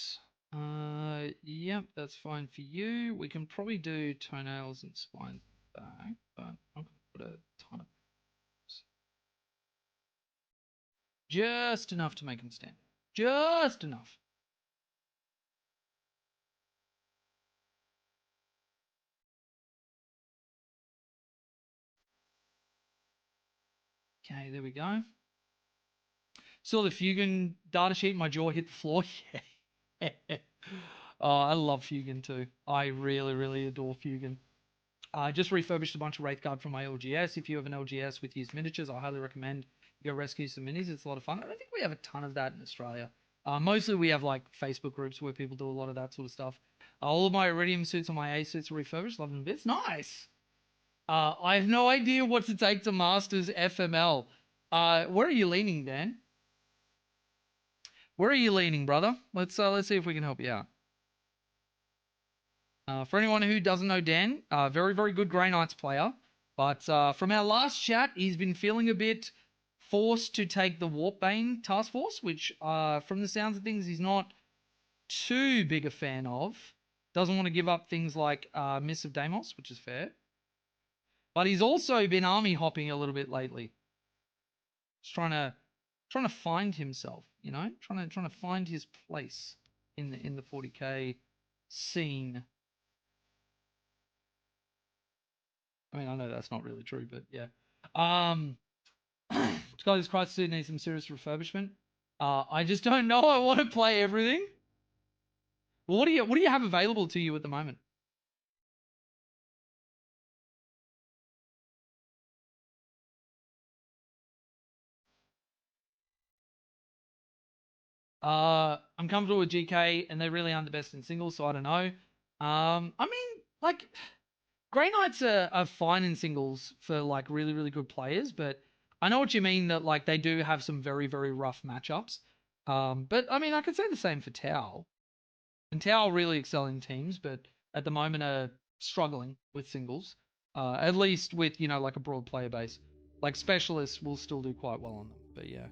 Yep, that's fine for you. We can probably do toenails and spines back, but I'm gonna put a ton of just enough to make him stand. Just enough. Okay, there we go. Saw the Fugan data sheet. My jaw hit the floor. Yeah. Oh, I love Fugan too. I really, really adore Fugan. I just refurbished a bunch of Wraithguard from my LGS. If you have an LGS with used miniatures, I highly recommend you go rescue some minis. It's a lot of fun. I don't think we have a ton of that in Australia. Mostly we have like Facebook groups where people do a lot of that sort of stuff. All of my Iridium suits and my A suits are refurbished. Love them a bit. It's nice. I have no idea what to take to Masters FML. Where are you leaning, Dan? Where are you leaning, brother? Let's see if we can help you out. For anyone who doesn't know Dan, very, very good Grey Knights player. But from our last chat, he's been feeling a bit forced to take the Warpbane task force, which, from the sounds of things, he's not too big a fan of. Doesn't want to give up things like Miss of Deimos, which is fair. But he's also been army hopping a little bit lately. Just trying to find himself, you know, trying to find his place in the 40k scene. I mean, I know that's not really true, but yeah. Sky's Crisis needs some serious refurbishment. I just don't know. I want to play everything. Well, what do you have available to you at the moment? I'm comfortable with GK, and they really aren't the best in singles, so I don't know. I mean, like, Grey Knights are fine in singles for like really, really good players, but I know what you mean that like they do have some very, very rough matchups. But I mean, I could say the same for Tau. And Tau really excel in teams, but at the moment are struggling with singles. At least with, you know, like a broad player base. Like specialists will still do quite well on them. But yeah.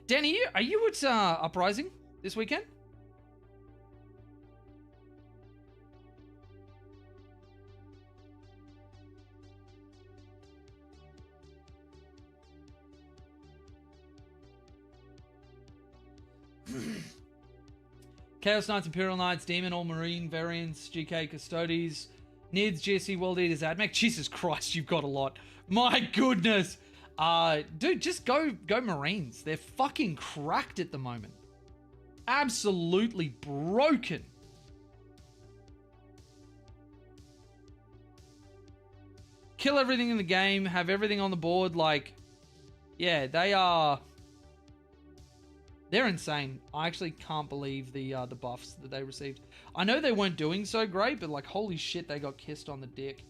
Danny, are you at Uprising this weekend? Chaos Knights, Imperial Knights, Demon, All Marine, Variants, GK, Custodes, Nids, GSC, World Eaters, AdMech. Jesus Christ, you've got a lot. My goodness. Dude, just go Marines. They're fucking cracked at the moment. Absolutely broken. Kill everything in the game, have everything on the board. Like, yeah, they're insane. I actually can't believe the buffs that they received. I know they weren't doing so great, but like, holy shit, they got kissed on the dick.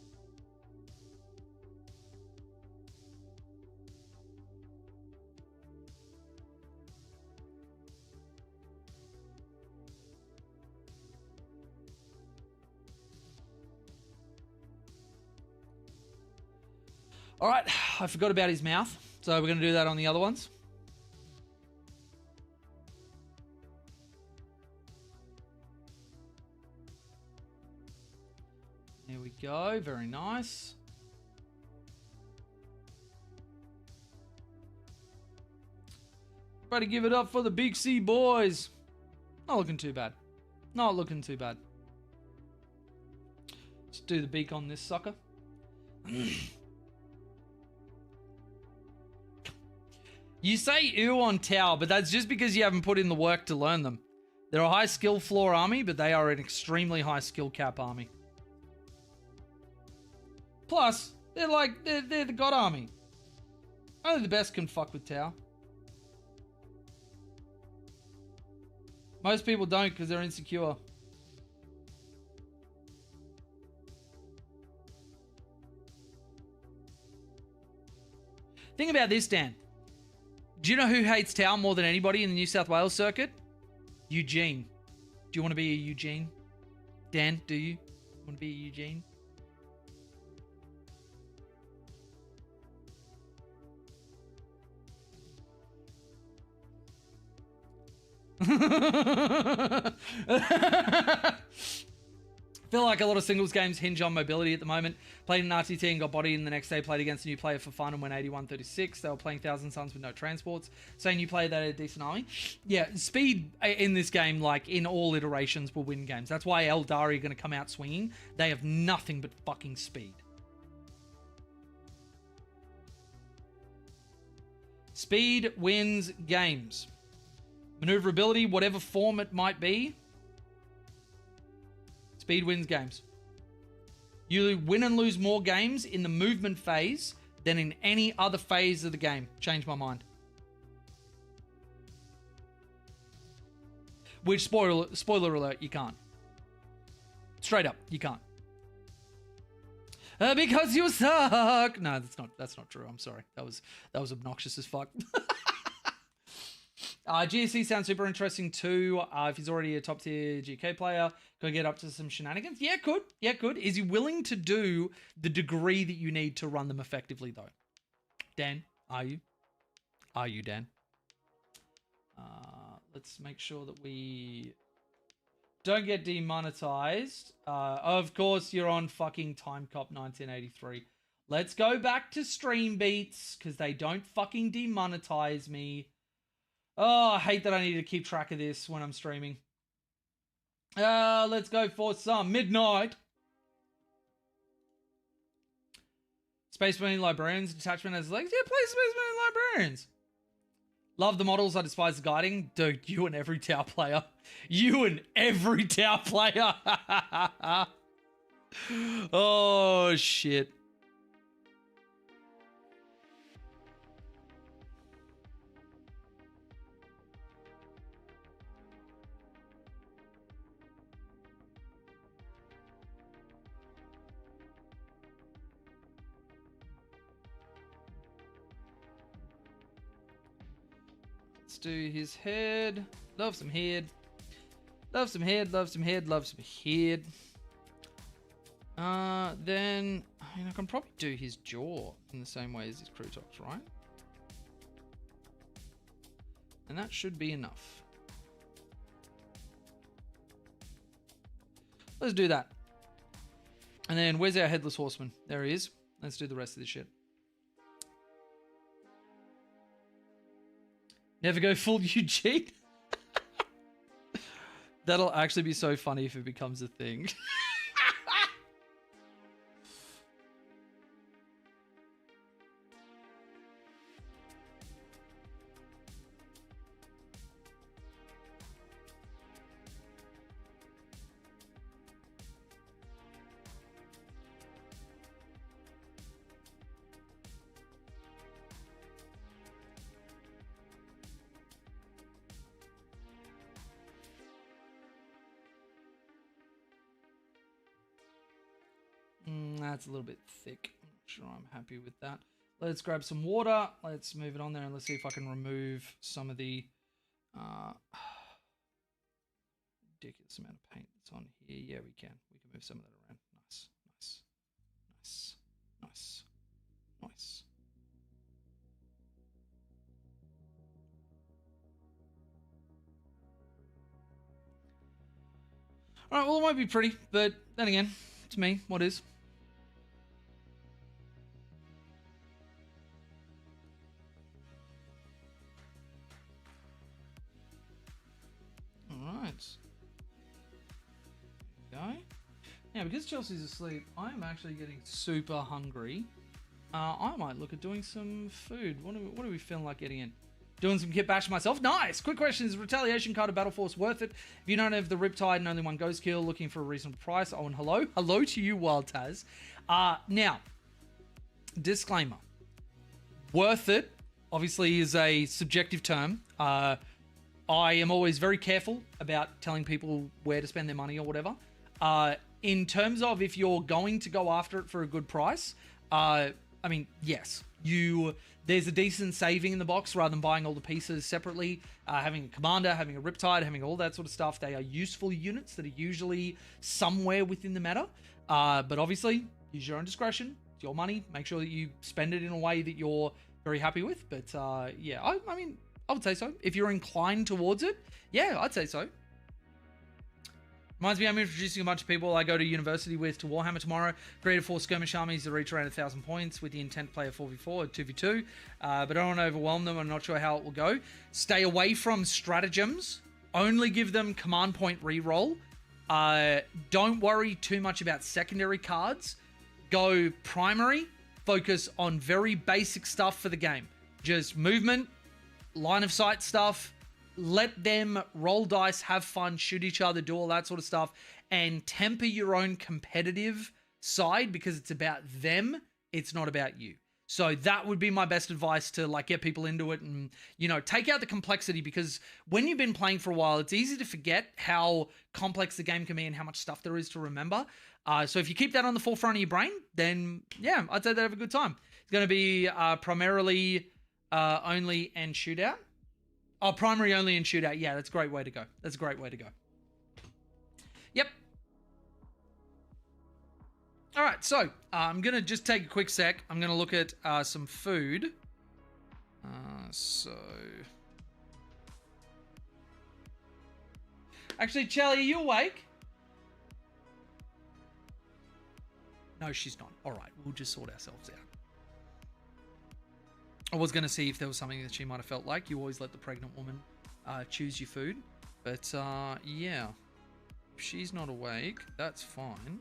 All right, I forgot about his mouth, so we're going to do that on the other ones. There we go, very nice. Everybody give it up for the Big C boys. Not looking too bad. Not looking too bad. Let's do the beak on this sucker. You say ew on Tau, but that's just because you haven't put in the work to learn them. They're a high skill floor army, but they are an extremely high skill cap army. Plus, they're the god army. Only the best can fuck with Tau. Most people don't because they're insecure. Think about this, Dan. Do you know who hates Tau more than anybody in the New South Wales circuit? Eugene. Do you want to be a Eugene? Dan, do you want to be a Eugene? Feel like a lot of singles games hinge on mobility at the moment. Played an RTT and got bodied, and the next day played against a new player for fun and went 81-36. They were playing Thousand Suns with no transports. Saying you play that at a decent army. Yeah, speed in this game, like in all iterations, will win games. That's why Eldari are going to come out swinging. They have nothing but fucking speed. Speed wins games. Maneuverability, whatever form it might be, speed wins games. You win and lose more games in the movement phase than in any other phase of the game. Change my mind. Which, spoiler alert, you can't. Straight up, you can't. Because you suck. No, that's not true. I'm sorry. That was obnoxious as fuck. GSC sounds super interesting too. If he's already a top tier GK player, could get up to some shenanigans. Yeah, could. Yeah, could. Is he willing to do the degree that you need to run them effectively though? Dan, are you? Are you, Dan? Let's make sure that we don't get demonetized. Of course, you're on fucking Time Cop 1983. Let's go back to Stream Beats because they don't fucking demonetize me. Oh, I hate that I need to keep track of this when I'm streaming. Let's go for some midnight. Space Marine Librarians, detachment has legs. Yeah, play Space Marine Librarians. Love the models, I despise the guiding. Dude, you and every Tau player. You and every Tau player. Oh, shit. Let's do his head. Love some head. Love some head, love some head, love some head. Then, I mean, I can probably do his jaw in the same way as his crew tops, right? And that should be enough. Let's do that. And then, where's our headless horseman? There he is. Let's do the rest of this shit. Never go full Eugene. That'll actually be so funny if it becomes a thing. That's a little bit thick. I'm not sure I'm happy with that. Let's grab some water. Let's move it on there and let's see if I can remove some of the ridiculous amount of paint that's on here. Yeah, we can. We can move some of that around. Nice, nice, nice, nice, nice. All right, well, it won't be pretty, but then again, to me, what is? Now, because Chelsea's asleep, I'm actually getting super hungry. I might look at doing some food. What are we feeling like getting in? Doing some kit bash myself. Nice. Quick question. Is Retaliation card of Battle Force worth it? If you don't have the Riptide and only one Ghost Kill, looking for a reasonable price. Oh, and hello. Hello to you, Wild Taz. Now, disclaimer. Worth it, obviously, is a subjective term. I am always very careful about telling people where to spend their money or whatever. In terms of if you're going to go after it for a good price, I mean, yes, there's a decent saving in the box rather than buying all the pieces separately. Having a Commander, having a Riptide, having all that sort of stuff, they are useful units that are usually somewhere within the meta. But obviously, use your own discretion. It's your money. Make sure that you spend it in a way that you're very happy with. But yeah, I mean, I would say so. If you're inclined towards it, yeah, I'd say so. Reminds me, I'm introducing a bunch of people I go to university with to Warhammer tomorrow. Created 4 skirmish armies that reach around 1,000 points with the intent to play a 4v4 or 2v2. But I don't want to overwhelm them. I'm not sure how it will go. Stay away from stratagems. Only give them command point reroll. Don't worry too much about secondary cards. Go primary. Focus on very basic stuff for the game. Just movement, line of sight stuff. Let them roll dice, have fun, shoot each other, do all that sort of stuff, and temper your own competitive side because it's about them. It's not about you. So that would be my best advice to like get people into it and, you know, take out the complexity because when you've been playing for a while, it's easy to forget how complex the game can be and how much stuff there is to remember. So if you keep that on the forefront of your brain, then yeah, I'd say they'd have a good time. It's going to be primarily only and shootout. Oh, primary only and shootout. Yeah, that's a great way to go. That's a great way to go. Yep. All right, so I'm going to just take a quick sec. I'm going to look at some food. Actually, Charlie, are you awake? No, she's not. All right, we'll just sort ourselves out. I was going to see if there was something that she might have felt like. You always let the pregnant woman choose your food. But, yeah. If she's not awake, that's fine.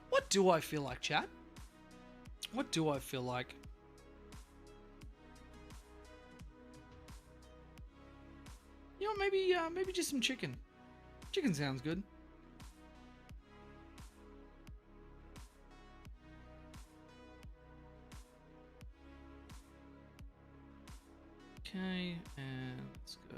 What do I feel like, chat? What do I feel like? You know, maybe just some chicken. Chicken sounds good. Okay, and let's go.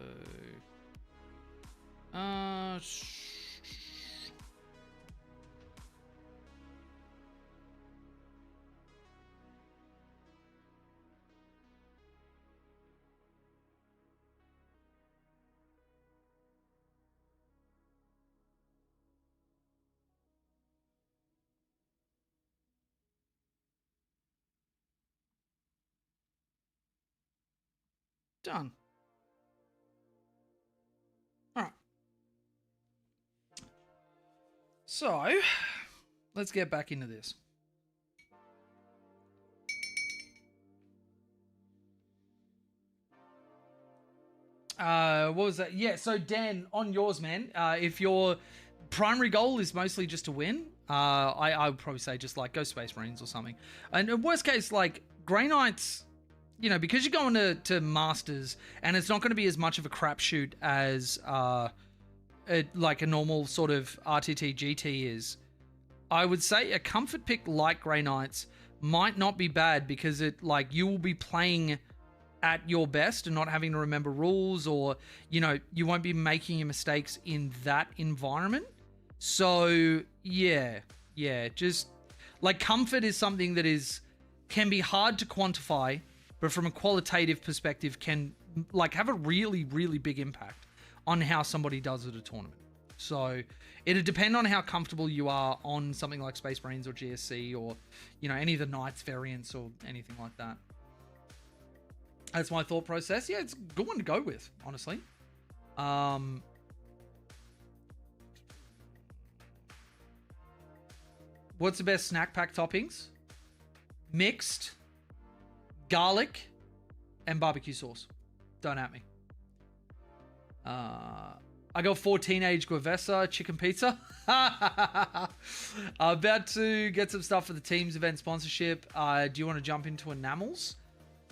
Done. All right. So, let's get back into this. What was that? Yeah, so Dan, on yours, man, if your primary goal is mostly just to win, I would probably say just like go Space Marines or something. And in worst case, like Grey Knights, you know, because you're going to Masters and it's not going to be as much of a crapshoot as like a normal sort of RTT GT is, I would say a comfort pick like Grey Knights might not be bad because it like you will be playing at your best and not having to remember rules or, you know, you won't be making your mistakes in that environment. So yeah, just like comfort is something that can be hard to quantify, but from a qualitative perspective can like have a really, really big impact on how somebody does at a tournament. So it'd depend on how comfortable you are on something like Space Marines or GSC or, you know, any of the Knights variants or anything like that. That's my thought process. Yeah, it's a good one to go with, honestly. What's the best snack pack toppings? Mixed, garlic, and barbecue sauce. Don't at me. I got 4 teenage Guavessa chicken pizza. About to get some stuff for the team's event sponsorship. Do you want to jump into enamels?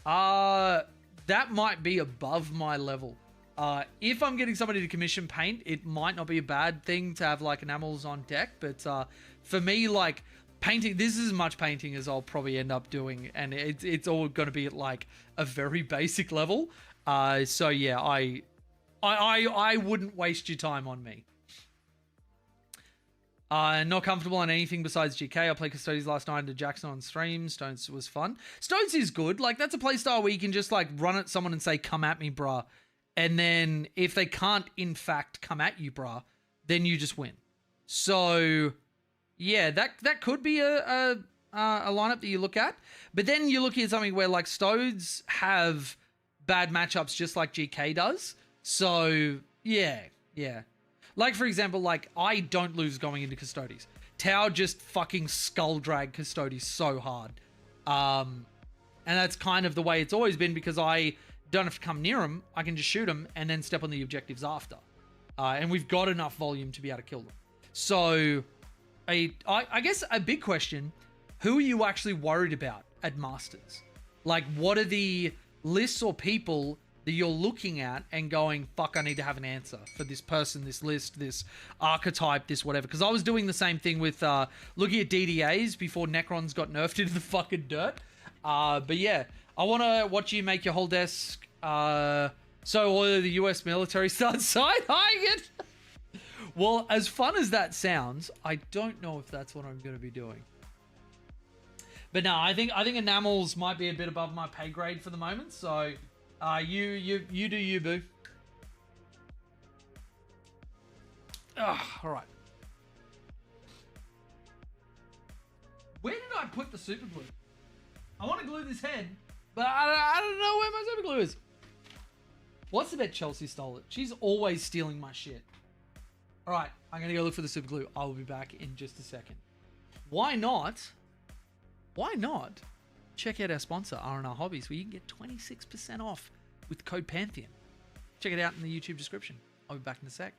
That might be above my level. If I'm getting somebody to commission paint, it might not be a bad thing to have like enamels on deck. But for me, like painting, this is as much painting as I'll probably end up doing, and it's all going to be at like a very basic level. So yeah, I wouldn't waste your time on me. Not comfortable on anything besides GK. I played Custodes last night into Jackson on stream. Stones was fun. Stones is good. Like, that's a playstyle where you can just, like, run at someone and say, come at me, bruh. And then if they can't, in fact, come at you, bruh, then you just win. So, yeah, that could be a lineup that you look at. But then you're looking at something where, like, Stodes have bad matchups just like GK does. So, yeah. Like, for example, like, I don't lose going into Custodes. Tau just fucking skull drag Custodes so hard. And that's kind of the way it's always been, because I don't have to come near them. I can just shoot them and then step on the objectives after. And we've got enough volume to be able to kill them. So, I guess a big question, who are you actually worried about at Masters? Like, what are the lists or people that you're looking at and going, fuck, I need to have an answer for this person, this list, this archetype, this whatever. Because I was doing the same thing with looking at DDAs before Necrons got nerfed into the fucking dirt. But yeah, I want to watch you make your whole desk. So all of the US military starts side-eyeing it. Well, as fun as that sounds, I don't know if that's what I'm going to be doing. But no, I think enamels might be a bit above my pay grade for the moment. So you do you, boo. All right. Where did I put the super glue? I want to glue this head, but I don't know where my super glue is. What's the bet Chelsea stole it? She's always stealing my shit. All right, I'm going to go look for the super glue. I will be back in just a second. Why not check out our sponsor, R&R Hobbies, where you can get 26% off with code Pantheon. Check it out in the YouTube description. I'll be back in a sec.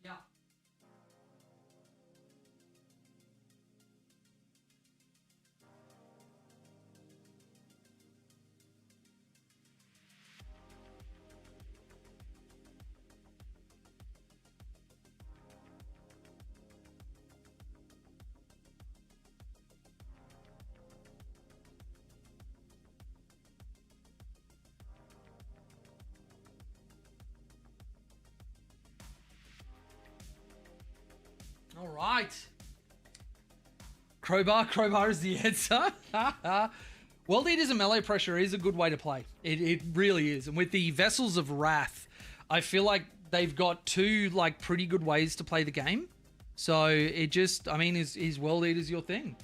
Yeah. All right. Crowbar is the answer. World Eaters and Melee Pressure is a good way to play. It really is. And with the Vessels of Wrath, I feel like they've got two like pretty good ways to play the game. So it just, I mean, is World Eaters your thing?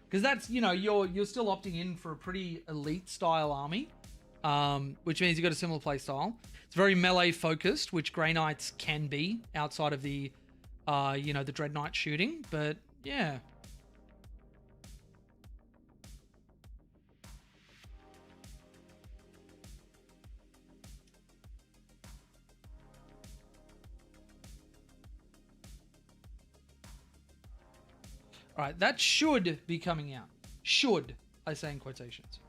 Because that's, you know, you're still opting in for a pretty elite style army, which means you've got a similar play style. It's very melee focused, which Grey Knights can be outside of the you know, the Dread Knight shooting, but yeah. All right, that should be coming out. Should, I say in quotations.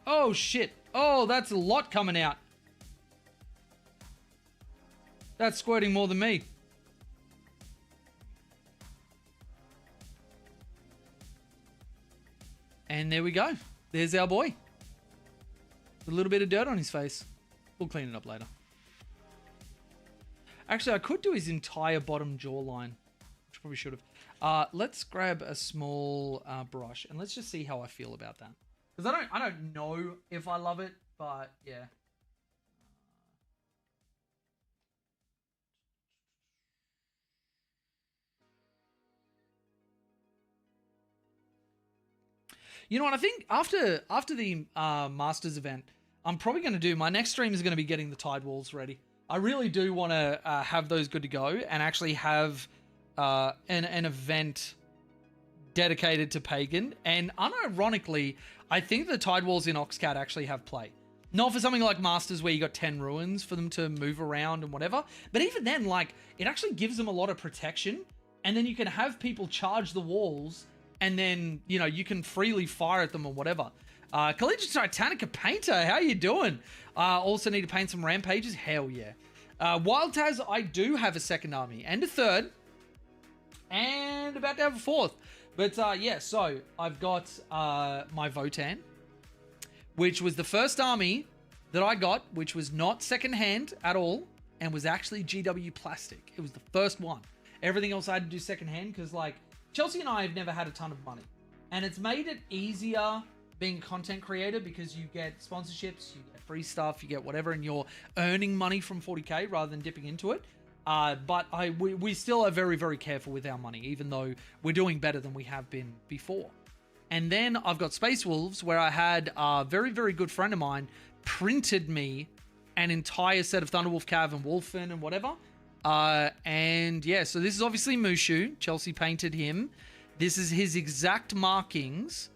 Oh, shit. Oh, that's a lot coming out. That's squirting more than me. And there we go. There's our boy. With a little bit of dirt on his face. We'll clean it up later. Actually, I could do his entire bottom jawline, which I probably should have. Let's grab a small brush and let's just see how I feel about that. Because I don't know if I love it, but yeah. You know what? I think after the Masters event, I'm probably going to do my next stream is going to be getting the Tide Walls ready. I really do want to have those good to go and actually have an event dedicated to Pagan. And unironically, I think the Tide Walls in Oxcat actually have play. Not for something like Masters where you got 10 ruins for them to move around and whatever. But even then, like, it actually gives them a lot of protection. And then you can have people charge the walls and then, you know, you can freely fire at them or whatever. Collegiate Titanica Painter, how you doing? Also need to paint some rampages? Hell yeah. Wild Taz, I do have a second army and a third. And about to have a fourth. But yeah, so I've got my Votan, which was the first army that I got, which was not secondhand at all, and was actually GW plastic. It was the first one. Everything else I had to do secondhand because, like, Chelsea and I have never had a ton of money. And it's made it easier being a content creator because you get sponsorships, you get free stuff, you get whatever, and you're earning money from 40K rather than dipping into it. But we still are very, very careful with our money, even though we're doing better than we have been before. And then I've got Space Wolves, where I had a very, very good friend of mine printed me an entire set of Thunderwolf Cav and Wolfen and whatever. And yeah, so this is obviously Mushu. Chelsea painted him. This is his exact markings.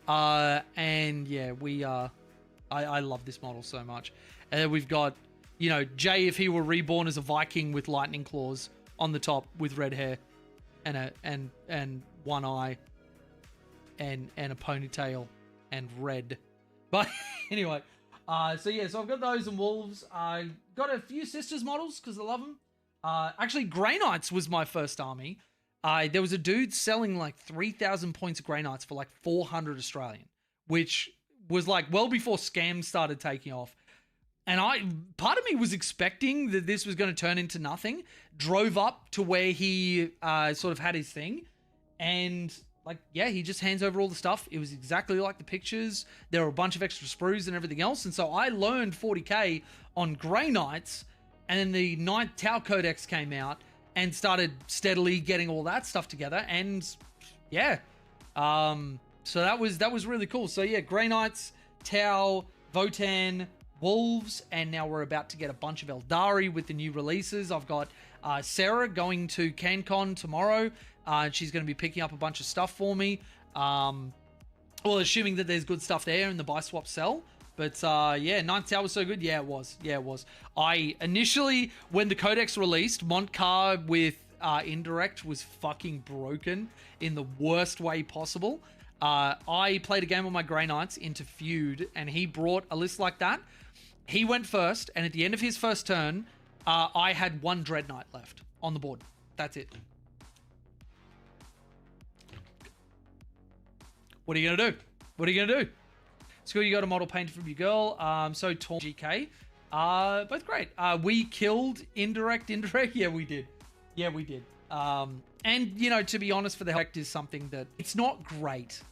And yeah, I love this model so much. And then we've got, you know, Jay if he were reborn as a Viking with lightning claws on the top with red hair and one eye and a ponytail and red. But anyway, so yeah, so I've got those and wolves. I got a few sisters models because I love them. Actually, Grey Knights was my first army. There was a dude selling like 3,000 points of Grey Knights for like 400 Australian, which was like well before scams started taking off. And part of me was expecting that this was going to turn into nothing. Drove up to where he sort of had his thing, and like, yeah, he just hands over all the stuff. It was exactly like the pictures. There were a bunch of extra sprues and everything else. And so I learned 40K on Grey Knights, and then the Ninth Tau Codex came out and started steadily getting all that stuff together. And yeah, so that was really cool. So yeah, Grey Knights, Tau, Votan, Wolves, and now we're about to get a bunch of Eldari with the new releases. I've got Sarah going to CanCon tomorrow. She's going to be picking up a bunch of stuff for me. Well, assuming that there's good stuff there in the buy swap sell. But yeah, Ninth Tower was so good. Yeah, it was. Yeah, it was. I initially, when the Codex released, Montcar with Indirect was fucking broken in the worst way possible. I played a game on my Grey Knights into Feud, and he brought a list like that. He went first, and at the end of his first turn, I had one Dread Knight left on the board. That's it. What are you going to do? What are you going to do? School, you got a model painted from your girl. So Torn GK. Both great. We killed Indirect. Yeah, we did. Yeah, we did. And, you know, to be honest, for the heck is something that it's not great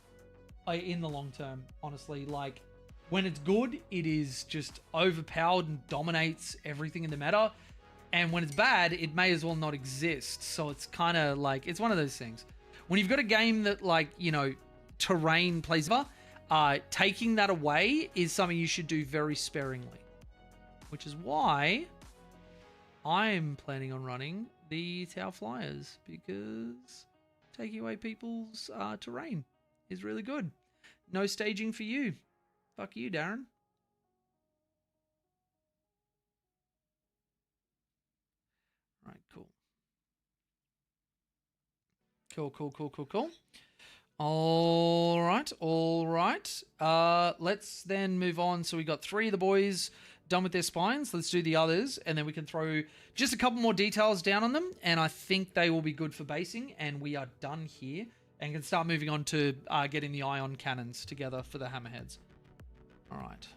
in the long term, honestly. Like, when it's good, it is just overpowered and dominates everything in the meta. And when it's bad, it may as well not exist. So it's kind of like, it's one of those things. When you've got a game that, like, you know, terrain plays over, taking that away is something you should do very sparingly. Which is why I'm planning on running the Tau Flyers, because taking away people's terrain is really good. No staging for you. Fuck you, Darren. All right, cool. Cool. All right. Let's then move on. So we got 3 of the boys done with their spines. Let's do the others, and then we can throw just a couple more details down on them, and I think they will be good for basing, and we are done here and can start moving on to getting the ion cannons together for the hammerheads. All right.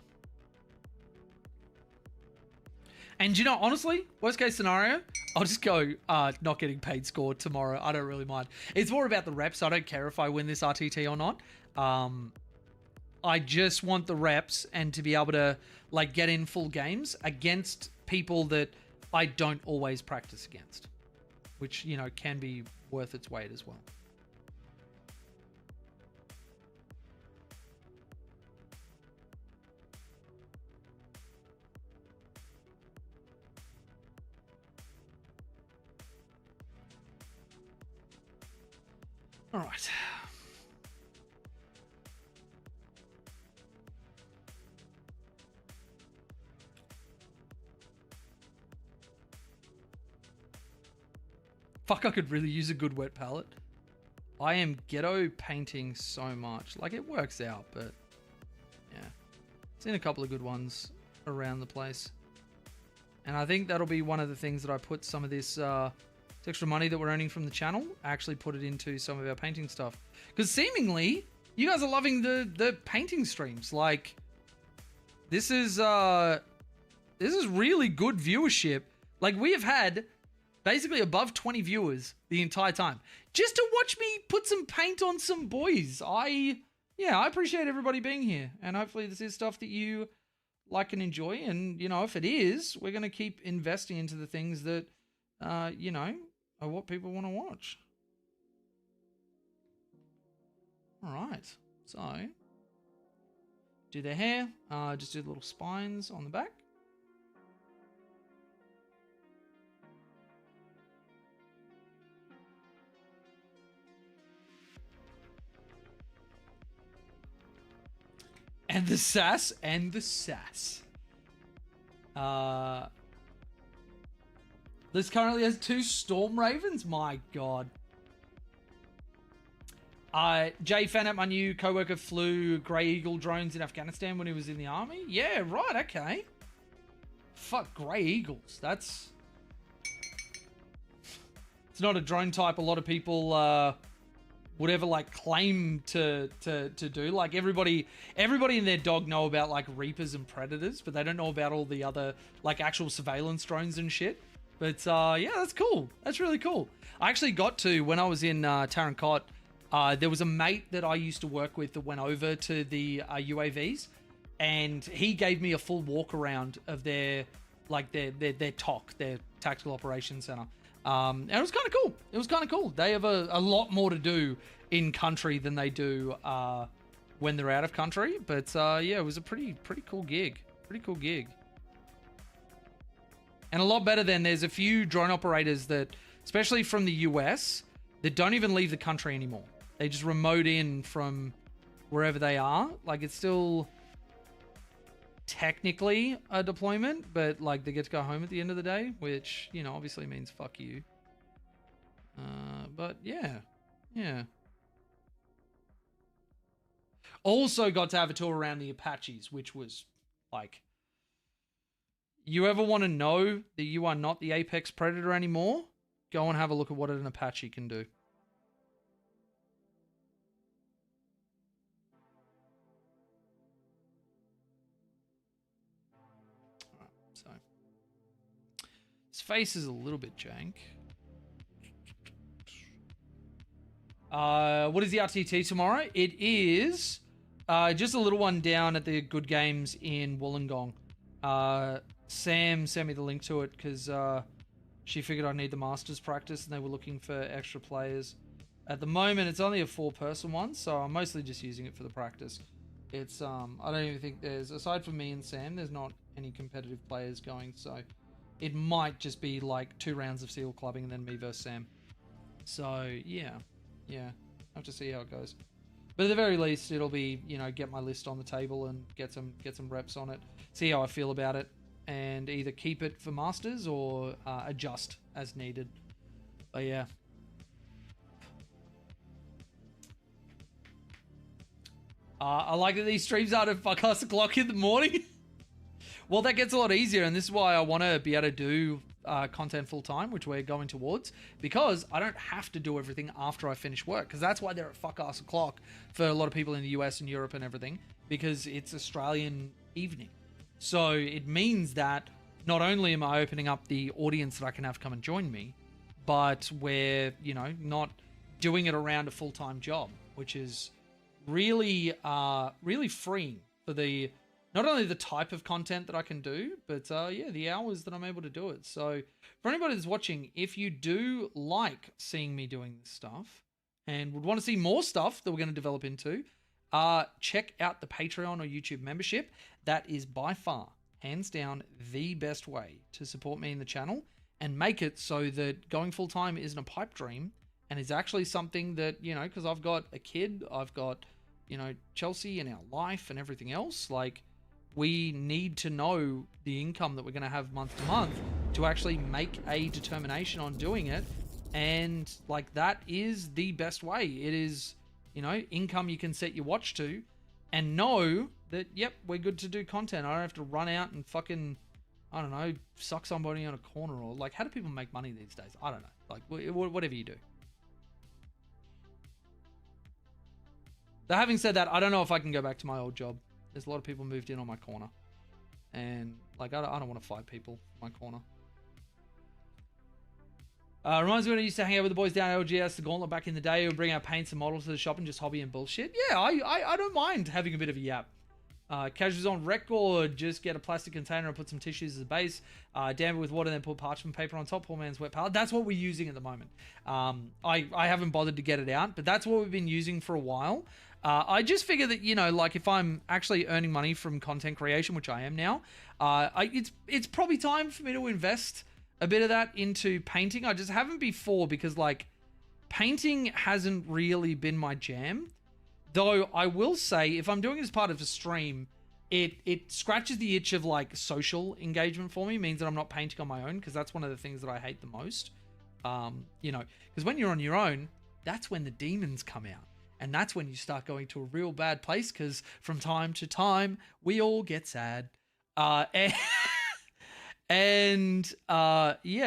And you know, honestly, worst case scenario, I'll just go not getting paid score tomorrow. I don't really mind. It's more about the reps. I don't care if I win this RTT or not. I just want the reps and to be able to like get in full games against people that I don't always practice against, which, you know, can be worth its weight as well. All right. Fuck, I could really use a good wet palette. I am ghetto painting so much. Like, it works out, but yeah. Seen a couple of good ones around the place. And I think that'll be one of the things that I put some of this extra money that we're earning from the channel, actually put it into some of our painting stuff. Because seemingly, you guys are loving the painting streams. Like, this is really good viewership. Like, we have had basically above 20 viewers the entire time just to watch me put some paint on some boys. I appreciate everybody being here, and hopefully this is stuff that you like and enjoy. And, you know, if it is, we're going to keep investing into the things that, you know, are what people want to watch. All right, so do their hair, just do the little spines on the back. And the sass, This currently has 2 Storm Ravens. My God. Jay found out my new coworker flew Grey Eagle drones in Afghanistan when he was in the army. Yeah, right. Okay. Fuck, Grey Eagles. It's not a drone type a lot of people would ever like claim to do. Like, everybody and their dog know about like Reapers and Predators, but they don't know about all the other like actual surveillance drones and shit. But yeah, that's cool. That's really cool. I actually got to, when I was in Tarancot, there was a mate that I used to work with that went over to the UAVs, and he gave me a full walk around of their TOC, their Tactical Operations Center. And it was kind of cool. It was kind of cool. They have a lot more to do in country than they do when they're out of country. But yeah, it was a pretty cool gig. Pretty cool gig. And a lot better than, there's a few drone operators that, especially from the US, that don't even leave the country anymore. They just remote in from wherever they are. Like, it's still technically a deployment, but like they get to go home at the end of the day, which, you know, obviously means fuck you. But yeah. Also got to have a tour around the Apaches, which was like, you ever want to know that you are not the apex predator anymore? Go and have a look at what an Apache can do. So his face is a little bit jank. What is the RTT tomorrow? It is just a little one down at the Good Games in Wollongong. Sam sent me the link to it because she figured I'd need the Masters practice, and they were looking for extra players. At the moment, it's only a 4-person one, so I'm mostly just using it for the practice. It's I don't even think there's, aside from me and Sam, there's not any competitive players going, so it might just be like 2 rounds of seal clubbing and then me versus Sam. So yeah, I have to see how it goes. But at the very least, it'll be, you know, get my list on the table and get some reps on it, see how I feel about it, and either keep it for Masters or adjust as needed. But yeah. I like that these streams are at 5:00 in the morning. Well, that gets a lot easier, and this is why I want to be able to do content full time, which we're going towards, because I don't have to do everything after I finish work, because that's why they're at 5:00 for a lot of people in the US and Europe and everything, because it's Australian evening. So it means that not only am I opening up the audience that I can have come and join me, but we're, you know, not doing it around a full-time job, which is really, really freeing for the not only the type of content that I can do, but yeah, the hours that I'm able to do it. So for anybody that's watching, if you do like seeing me doing this stuff and would want to see more stuff that we're going to develop into, check out the Patreon or YouTube membership. That is by far, hands down, the best way to support me in the channel and make it so that going full time isn't a pipe dream and is actually something that, you know, because I've got a kid, I've got, you know, Chelsea and our life and everything else. Like, we need to know the income that we're going to have month to month to actually make a determination on doing it. And like, that is the best way. It is, you know, income you can set your watch to and know that, yep, we're good to do content. I don't have to run out and fucking, I don't know, suck somebody on a corner, or like, how do people make money these days? I don't know. Like, whatever you do. So having said that, I don't know if I can go back to my old job. There's a lot of people moved in on my corner. And like, I don't want to fight people in my corner. Reminds me when I used to hang out with the boys down at LGS, the Gauntlet back in the day. We would bring our paints and models to the shop and just hobby and bullshit. Yeah, I don't mind having a bit of a yap. Casuals on record, just get a plastic container and put some tissues as a base. Damp it with water, then put parchment paper on top. Poor man's wet palette. That's what we're using at the moment. I haven't bothered to get it out, but that's what we've been using for a while. I just figure that, you know, like, if I'm actually earning money from content creation, which I am now, it's probably time for me to invest a bit of that into painting. I just haven't before because, like, painting hasn't really been my jam. Though I will say, if I'm doing it as part of a stream, it scratches the itch of, like, social engagement for me. It means that I'm not painting on my own, because that's one of the things that I hate the most. You know, because when you're on your own, that's when the demons come out. And that's when you start going to a real bad place, because from time to time, we all get sad. Yeah,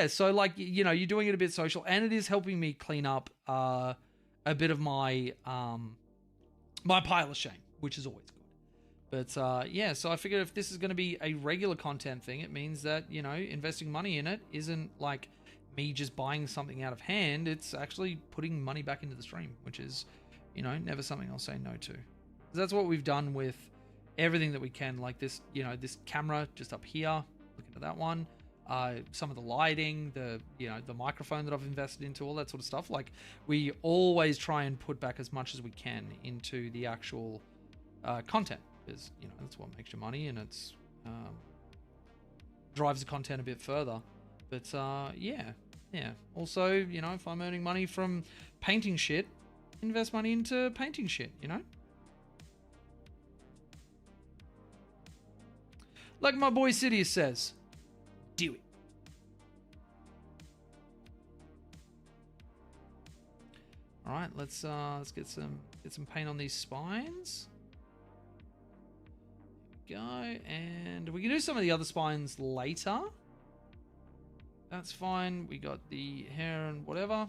so, like, you know, you're doing it a bit social, and it is helping me clean up a bit of my my pile of shame, which is always good. But yeah, so I figured if this is going to be a regular content thing, it means that, you know, investing money in it isn't like me just buying something out of hand. It's actually putting money back into the stream, which is, you know, never something I'll say no to. That's what we've done with everything that we can, like this, you know, this camera just up here, look into that one, some of the lighting, the, you know, the microphone that I've invested into, all that sort of stuff. Like, we always try and put back as much as we can into the actual content, because, you know, that's what makes you money, and it's drives the content a bit further. But yeah. Also, you know, if I'm earning money from painting shit, invest money into painting shit, you know? Like my boy Sidious says, do it. All right, let's get some paint on these spines. Here we go, and we can do some of the other spines later. That's fine. We got the hair and whatever.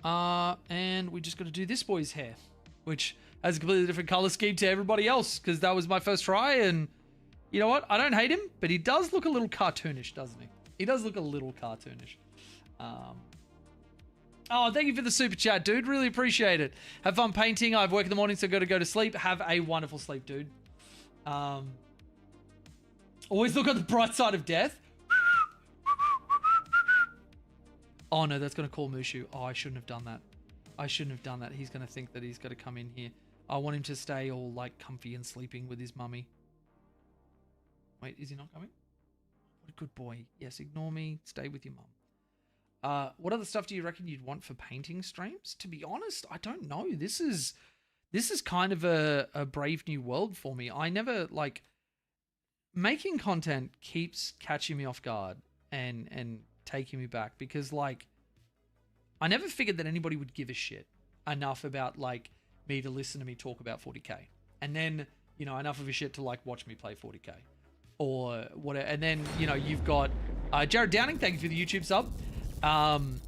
And we just got to do this boy's hair, which has a completely different color scheme to everybody else, because that was my first try. And you know what? I don't hate him, but he does look a little cartoonish, doesn't he? He does look a little cartoonish. Oh, thank you for the super chat, dude. Really appreciate it. Have fun painting. I have work in the morning, so got to go to sleep. Have a wonderful sleep, dude. Always look on the bright side of death. Oh no, that's going to call Mushu. Oh, I shouldn't have done that. I shouldn't have done that. He's going to think that he's got to come in here. I want him to stay all, like, comfy and sleeping with his mummy. Wait, is he not coming? What a good boy. Yes, ignore me. Stay with your mum. What other stuff do you reckon you'd want for painting streams? To be honest, I don't know. This is kind of a brave new world for me. I never, like, making content keeps catching me off guard and taking me back, because, like, I never figured that anybody would give a shit enough about, like, me to listen to me talk about 40k, and then, you know, enough of a shit to, like, watch me play 40k or whatever. And then, you know, you've got Jared Downing, thank you for the YouTube sub. And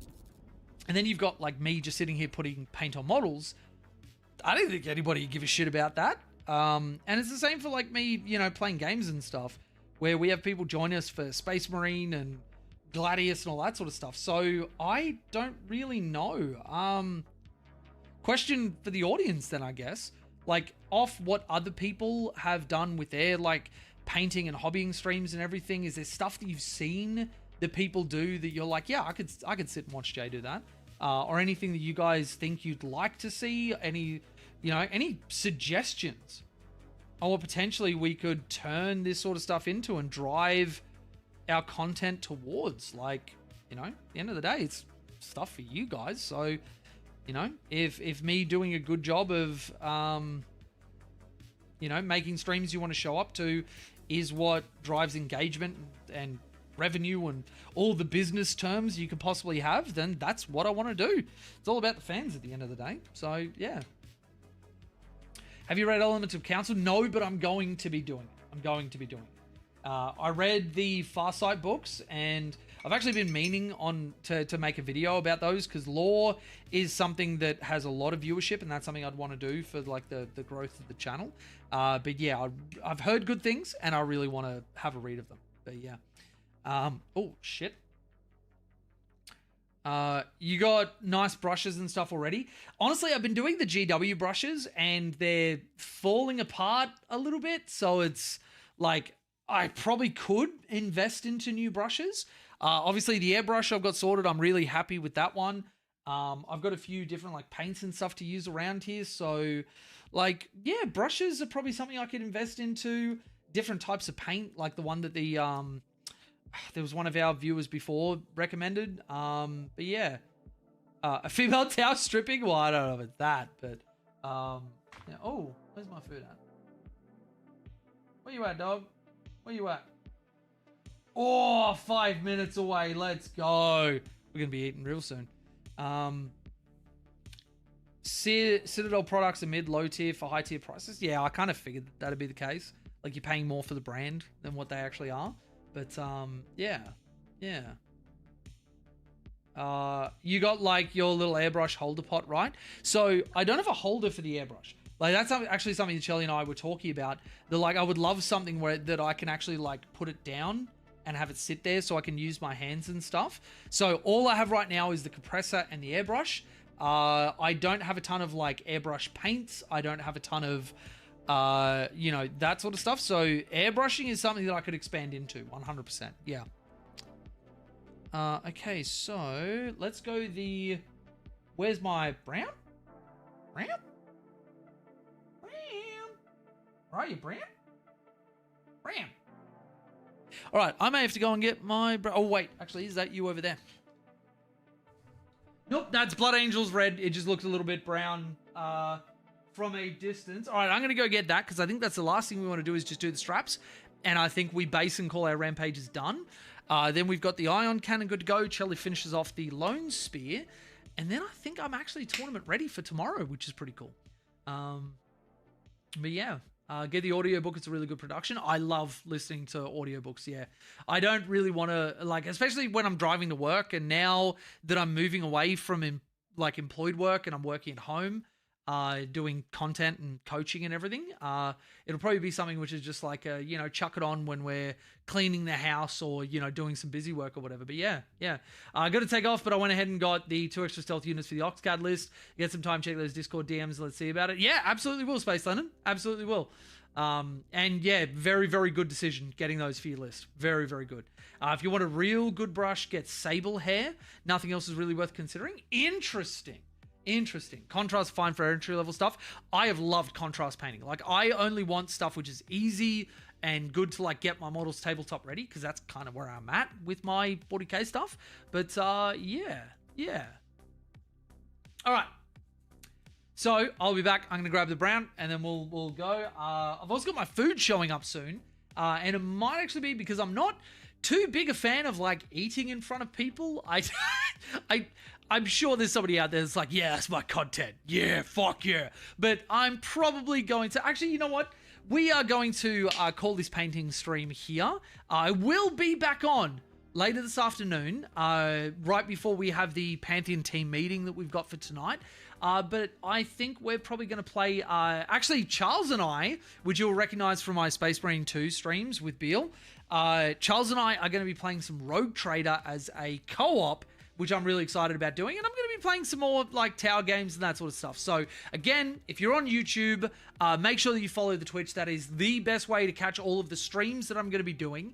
then you've got, like, me just sitting here putting paint on models. I don't think anybody would give a shit about that. And it's the same for, like, me, you know, playing games and stuff, where we have people join us for Space Marine and Gladius and all that sort of stuff. So I don't really know. question for the audience then, I guess. Like, off what other people have done with their, like, painting and hobbying streams and everything, is there stuff that you've seen that people do that you're like, yeah, I could sit and watch Jay do that? Or anything that you guys think you'd like to see? Any suggestions on what potentially we could turn this sort of stuff into and drive our content towards? Like, at the end of the day, it's stuff for you guys. So, if me doing a good job of, making streams you want to show up to is what drives engagement and revenue and all the business terms you could possibly have, then that's what I want to do. It's all about the fans at the end of the day. So, yeah. Have you read Elements of Council? No, but I'm going to be doing it. I read the Farsight books, and I've actually been meaning to make a video about those, because lore is something that has a lot of viewership, and that's something I'd want to do for like the growth of the channel. But yeah, I've heard good things, and I really want to have a read of them. But yeah. Oh shit. You got nice brushes and stuff already. Honestly, I've been doing the GW brushes and they're falling apart a little bit. So it's like, I probably could invest into new brushes. Obviously the airbrush I've got sorted. I'm really happy with that one. I've got a few different like paints and stuff to use around here. So like, yeah, brushes are probably something I could invest into. Different types of paint, like the one that there was one of our viewers before recommended. But yeah, a female towel stripping. Well, I don't know if it's that, but yeah. Oh, where's my food at? Where you at, dog? Where you at? Oh, 5 minutes away. Let's go. We're gonna be eating real soon. Citadel products are mid-low tier for high tier prices. Yeah, I kind of figured that'd be the case. Like, you're paying more for the brand than what they actually are. But yeah. You got like your little airbrush holder pot, right? So I don't have a holder for the airbrush. Like, that's actually something that Shelly and I were talking about. That like, I would love something that I can actually like put it down and have it sit there so I can use my hands and stuff. So all I have right now is the compressor and the airbrush. I don't have a ton of like airbrush paints. I don't have a ton of that sort of stuff. So airbrushing is something that I could expand into 100%. Yeah. Okay, so let's go where's my brown? Brown? Where are you, Brown? Brown. All right, I may have to go and get my... Oh, wait. Actually, is that you over there? Nope, that's Blood Angel's red. It just looks a little bit brown from a distance. All right, I'm going to go get that because I think that's the last thing we want to do is just do the straps. And I think we base and call our rampages done. Then we've got the ion cannon good to go. Chelly finishes off the lone spear. And then I think I'm actually tournament ready for tomorrow, which is pretty cool. But yeah, get the audiobook. It's a really good production. I love listening to audiobooks, yeah. I don't really want to, like, especially when I'm driving to work, and now that I'm moving away from employed work and I'm working at home, doing content and coaching and everything, it'll probably be something which is just like, chuck it on when we're cleaning the house or, doing some busy work or whatever. But yeah. I got to take off, but I went ahead and got the 2 extra stealth units for the Oxcad list. Get some time, check those Discord DMs. Let's see about it. Yeah, absolutely will, Space Lennon. Absolutely will. And yeah, very, very good decision getting those for your list. Very, very good. If you want a real good brush, get sable hair. Nothing else is really worth considering. Interesting. Contrast fine for entry level stuff. I have loved contrast painting. Like, I only want stuff which is easy and good to like get my models tabletop ready, because that's kind of where I'm at with my 40k stuff. But yeah. All right. So I'll be back. I'm gonna grab the brown and then we'll go. I've also got my food showing up soon, and it might actually be because I'm not too big a fan of like eating in front of people. I'm sure there's somebody out there that's like, yeah, that's my content. Yeah, fuck yeah. But I'm probably going to... Actually, you know what? We are going to call this painting stream here. I will be back on later this afternoon, right before we have the Pantheon team meeting that we've got for tonight. But I think we're probably going to play... actually, Charles and I, which you'll recognize from my Space Marine 2 streams with Beal, Charles and I are going to be playing some Rogue Trader as a co-op, which I'm really excited about doing. And I'm going to be playing some more like tower games and that sort of stuff. So again, if you're on YouTube, make sure that you follow the Twitch. That is the best way to catch all of the streams that I'm going to be doing.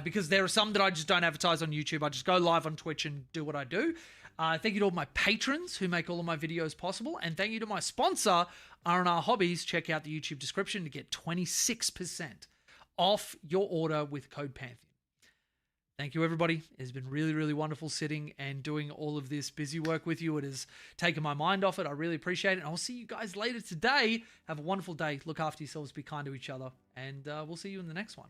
Because there are some that I just don't advertise on YouTube. I just go live on Twitch and do what I do. Thank you to all my patrons who make all of my videos possible. And thank you to my sponsor, R&R Hobbies. Check out the YouTube description to get 26% off your order with code Pantheon. Thank you, everybody. It's been really, really wonderful sitting and doing all of this busy work with you. It has taken my mind off it. I really appreciate it. And I'll see you guys later today. Have a wonderful day. Look after yourselves. Be kind to each other. And we'll see you in the next one.